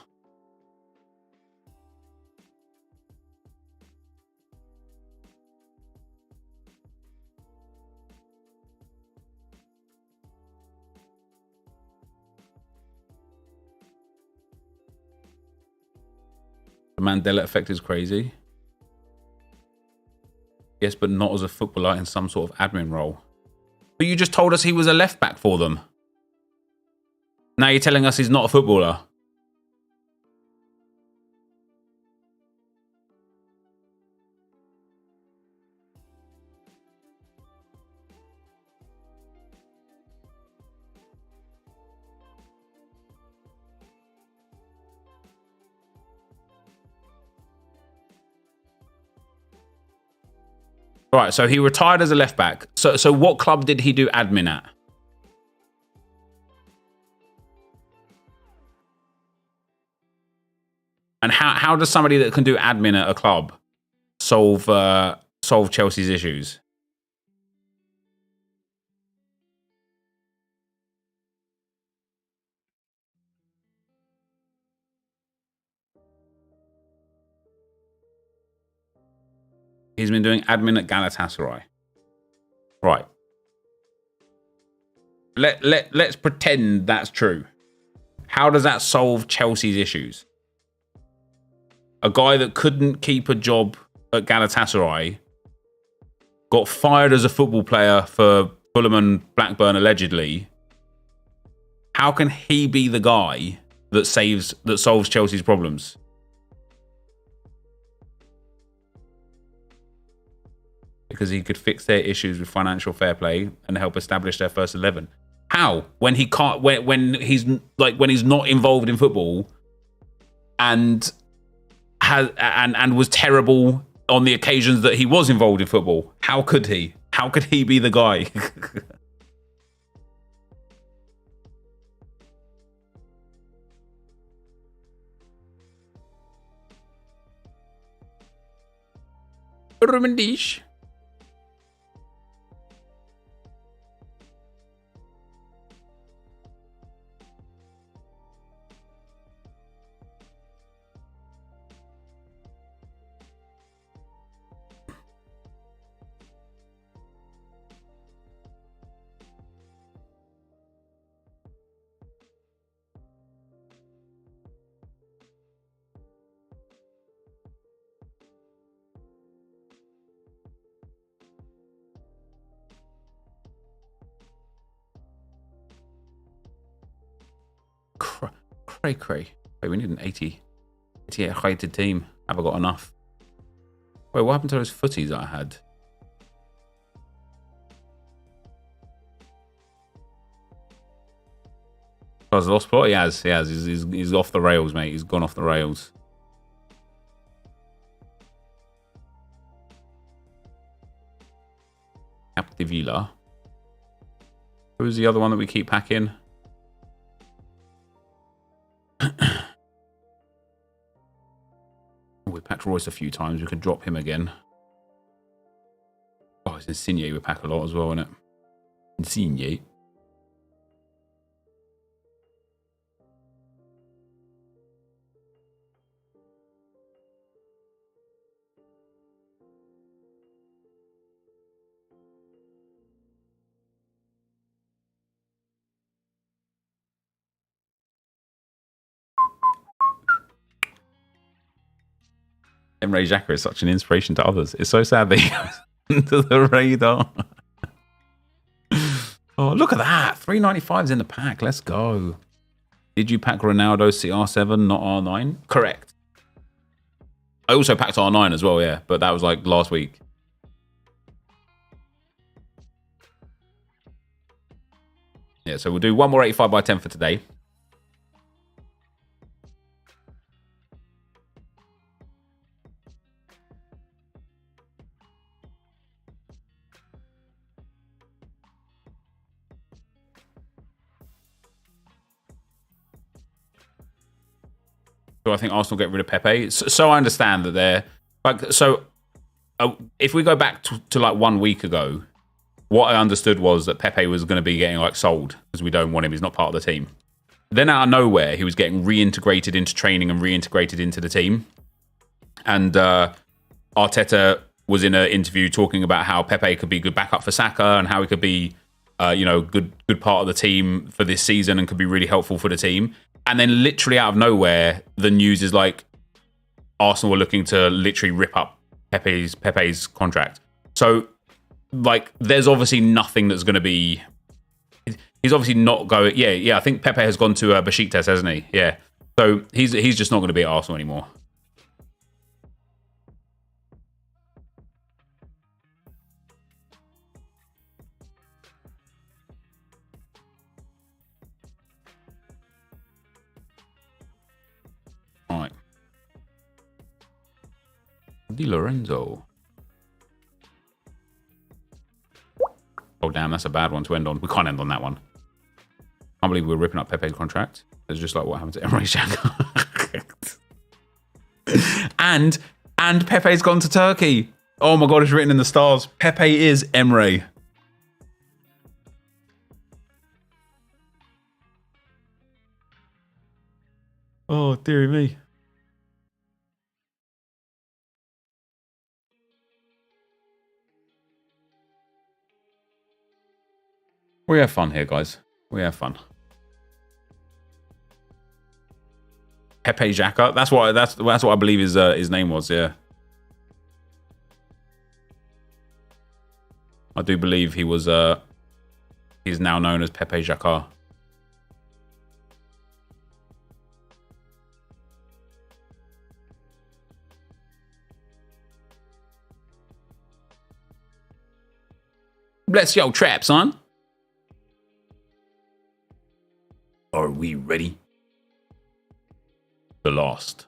The Mandela effect is crazy. Yes, but not as a footballer in some sort of admin role. But you just told us he was a left back for them. Now you're telling us he's not a footballer. Right, so he retired as a left back. So what club did he do admin at? And how does somebody that can do admin at a club solve Chelsea's issues? He's been doing admin at Galatasaray. Right. Let's pretend that's true. How does that solve Chelsea's issues? A guy that couldn't keep a job at Galatasaray got fired as a football player for Fulham and Blackburn allegedly. How can he be the guy that solves Chelsea's problems? Because he could fix their issues with financial fair play and help establish their first 11. How? When he can't, when he's not involved in football and was terrible on the occasions that he was involved in football. How could he? How could he be the guy? Rumendish. Cray. Wait, we need an 88 rated team. Have I got enough? Wait, what happened to those footies that I had? Oh, has lost plot? He has. He's off the rails, mate. He's gone off the rails. Capdevila. Who's the other one that we keep packing? We packed Royce a few times. We could drop him again. Oh, it's Insigne we pack a lot as well, isn't it? Insigne. Emre Xhaka is such an inspiration to others. It's so sad that he goes under the radar. Oh, look at that. 395's in the pack. Let's go. Did you pack Ronaldo CR7, not R9? Correct. I also packed R9 as well, yeah. But that was like last week. Yeah, so we'll do one more 85 by 10 for today. So I think Arsenal get rid of Pepe. So I understand that they're like, so if we go back to like 1 week ago, what I understood was that Pepe was going to be getting like sold because we don't want him. He's not part of the team. Then out of nowhere, he was getting reintegrated into training and reintegrated into the team. And Arteta was in an interview talking about how Pepe could be good backup for Saka and how he could be, good part of the team for this season and could be really helpful for the team. And then literally out of nowhere, the news is like, Arsenal were looking to literally rip up Pepe's contract. So, like, there's obviously nothing that's going to be... He's obviously not going... Yeah, I think Pepe has gone to Besiktas, hasn't he? Yeah. So, he's just not going to be at Arsenal anymore. All right. Di Lorenzo. Oh, damn, that's a bad one to end on. We can't end on that one. I can't believe we're ripping up Pepe's contract. It's just like what happened to Emre Can. and Pepe's gone to Turkey. Oh my God, it's written in the stars. Pepe is Emre. Oh, dearie me. We have fun here, guys. We have fun. Pepe Xhaka. That's what I believe his name was. Yeah, I do believe he was. He's now known as Pepe Xhaka. Bless your trap, son. Are we ready? The last.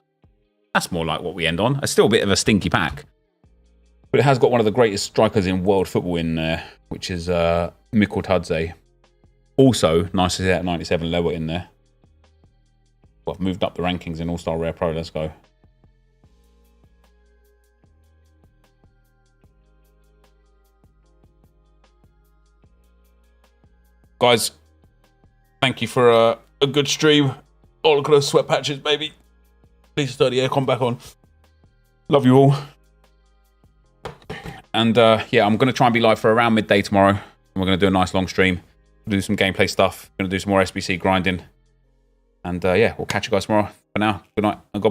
That's more like what we end on. It's still a bit of a stinky pack. But it has got one of the greatest strikers in world football in there, which is NepentheZ. Also, nice to see that 97 level in there. Well, I've moved up the rankings in All-Star Rare Pro. Let's go. Guys, thank you for a good stream. Oh, look at those sweat patches, baby. Please turn the aircon back on. Love you all. And yeah, I'm going to try and be live for around midday tomorrow. And we're going to do a nice long stream. We'll do some gameplay stuff. We're going to do some more SBC grinding. And yeah, we'll catch you guys tomorrow. For now, good night and God bless.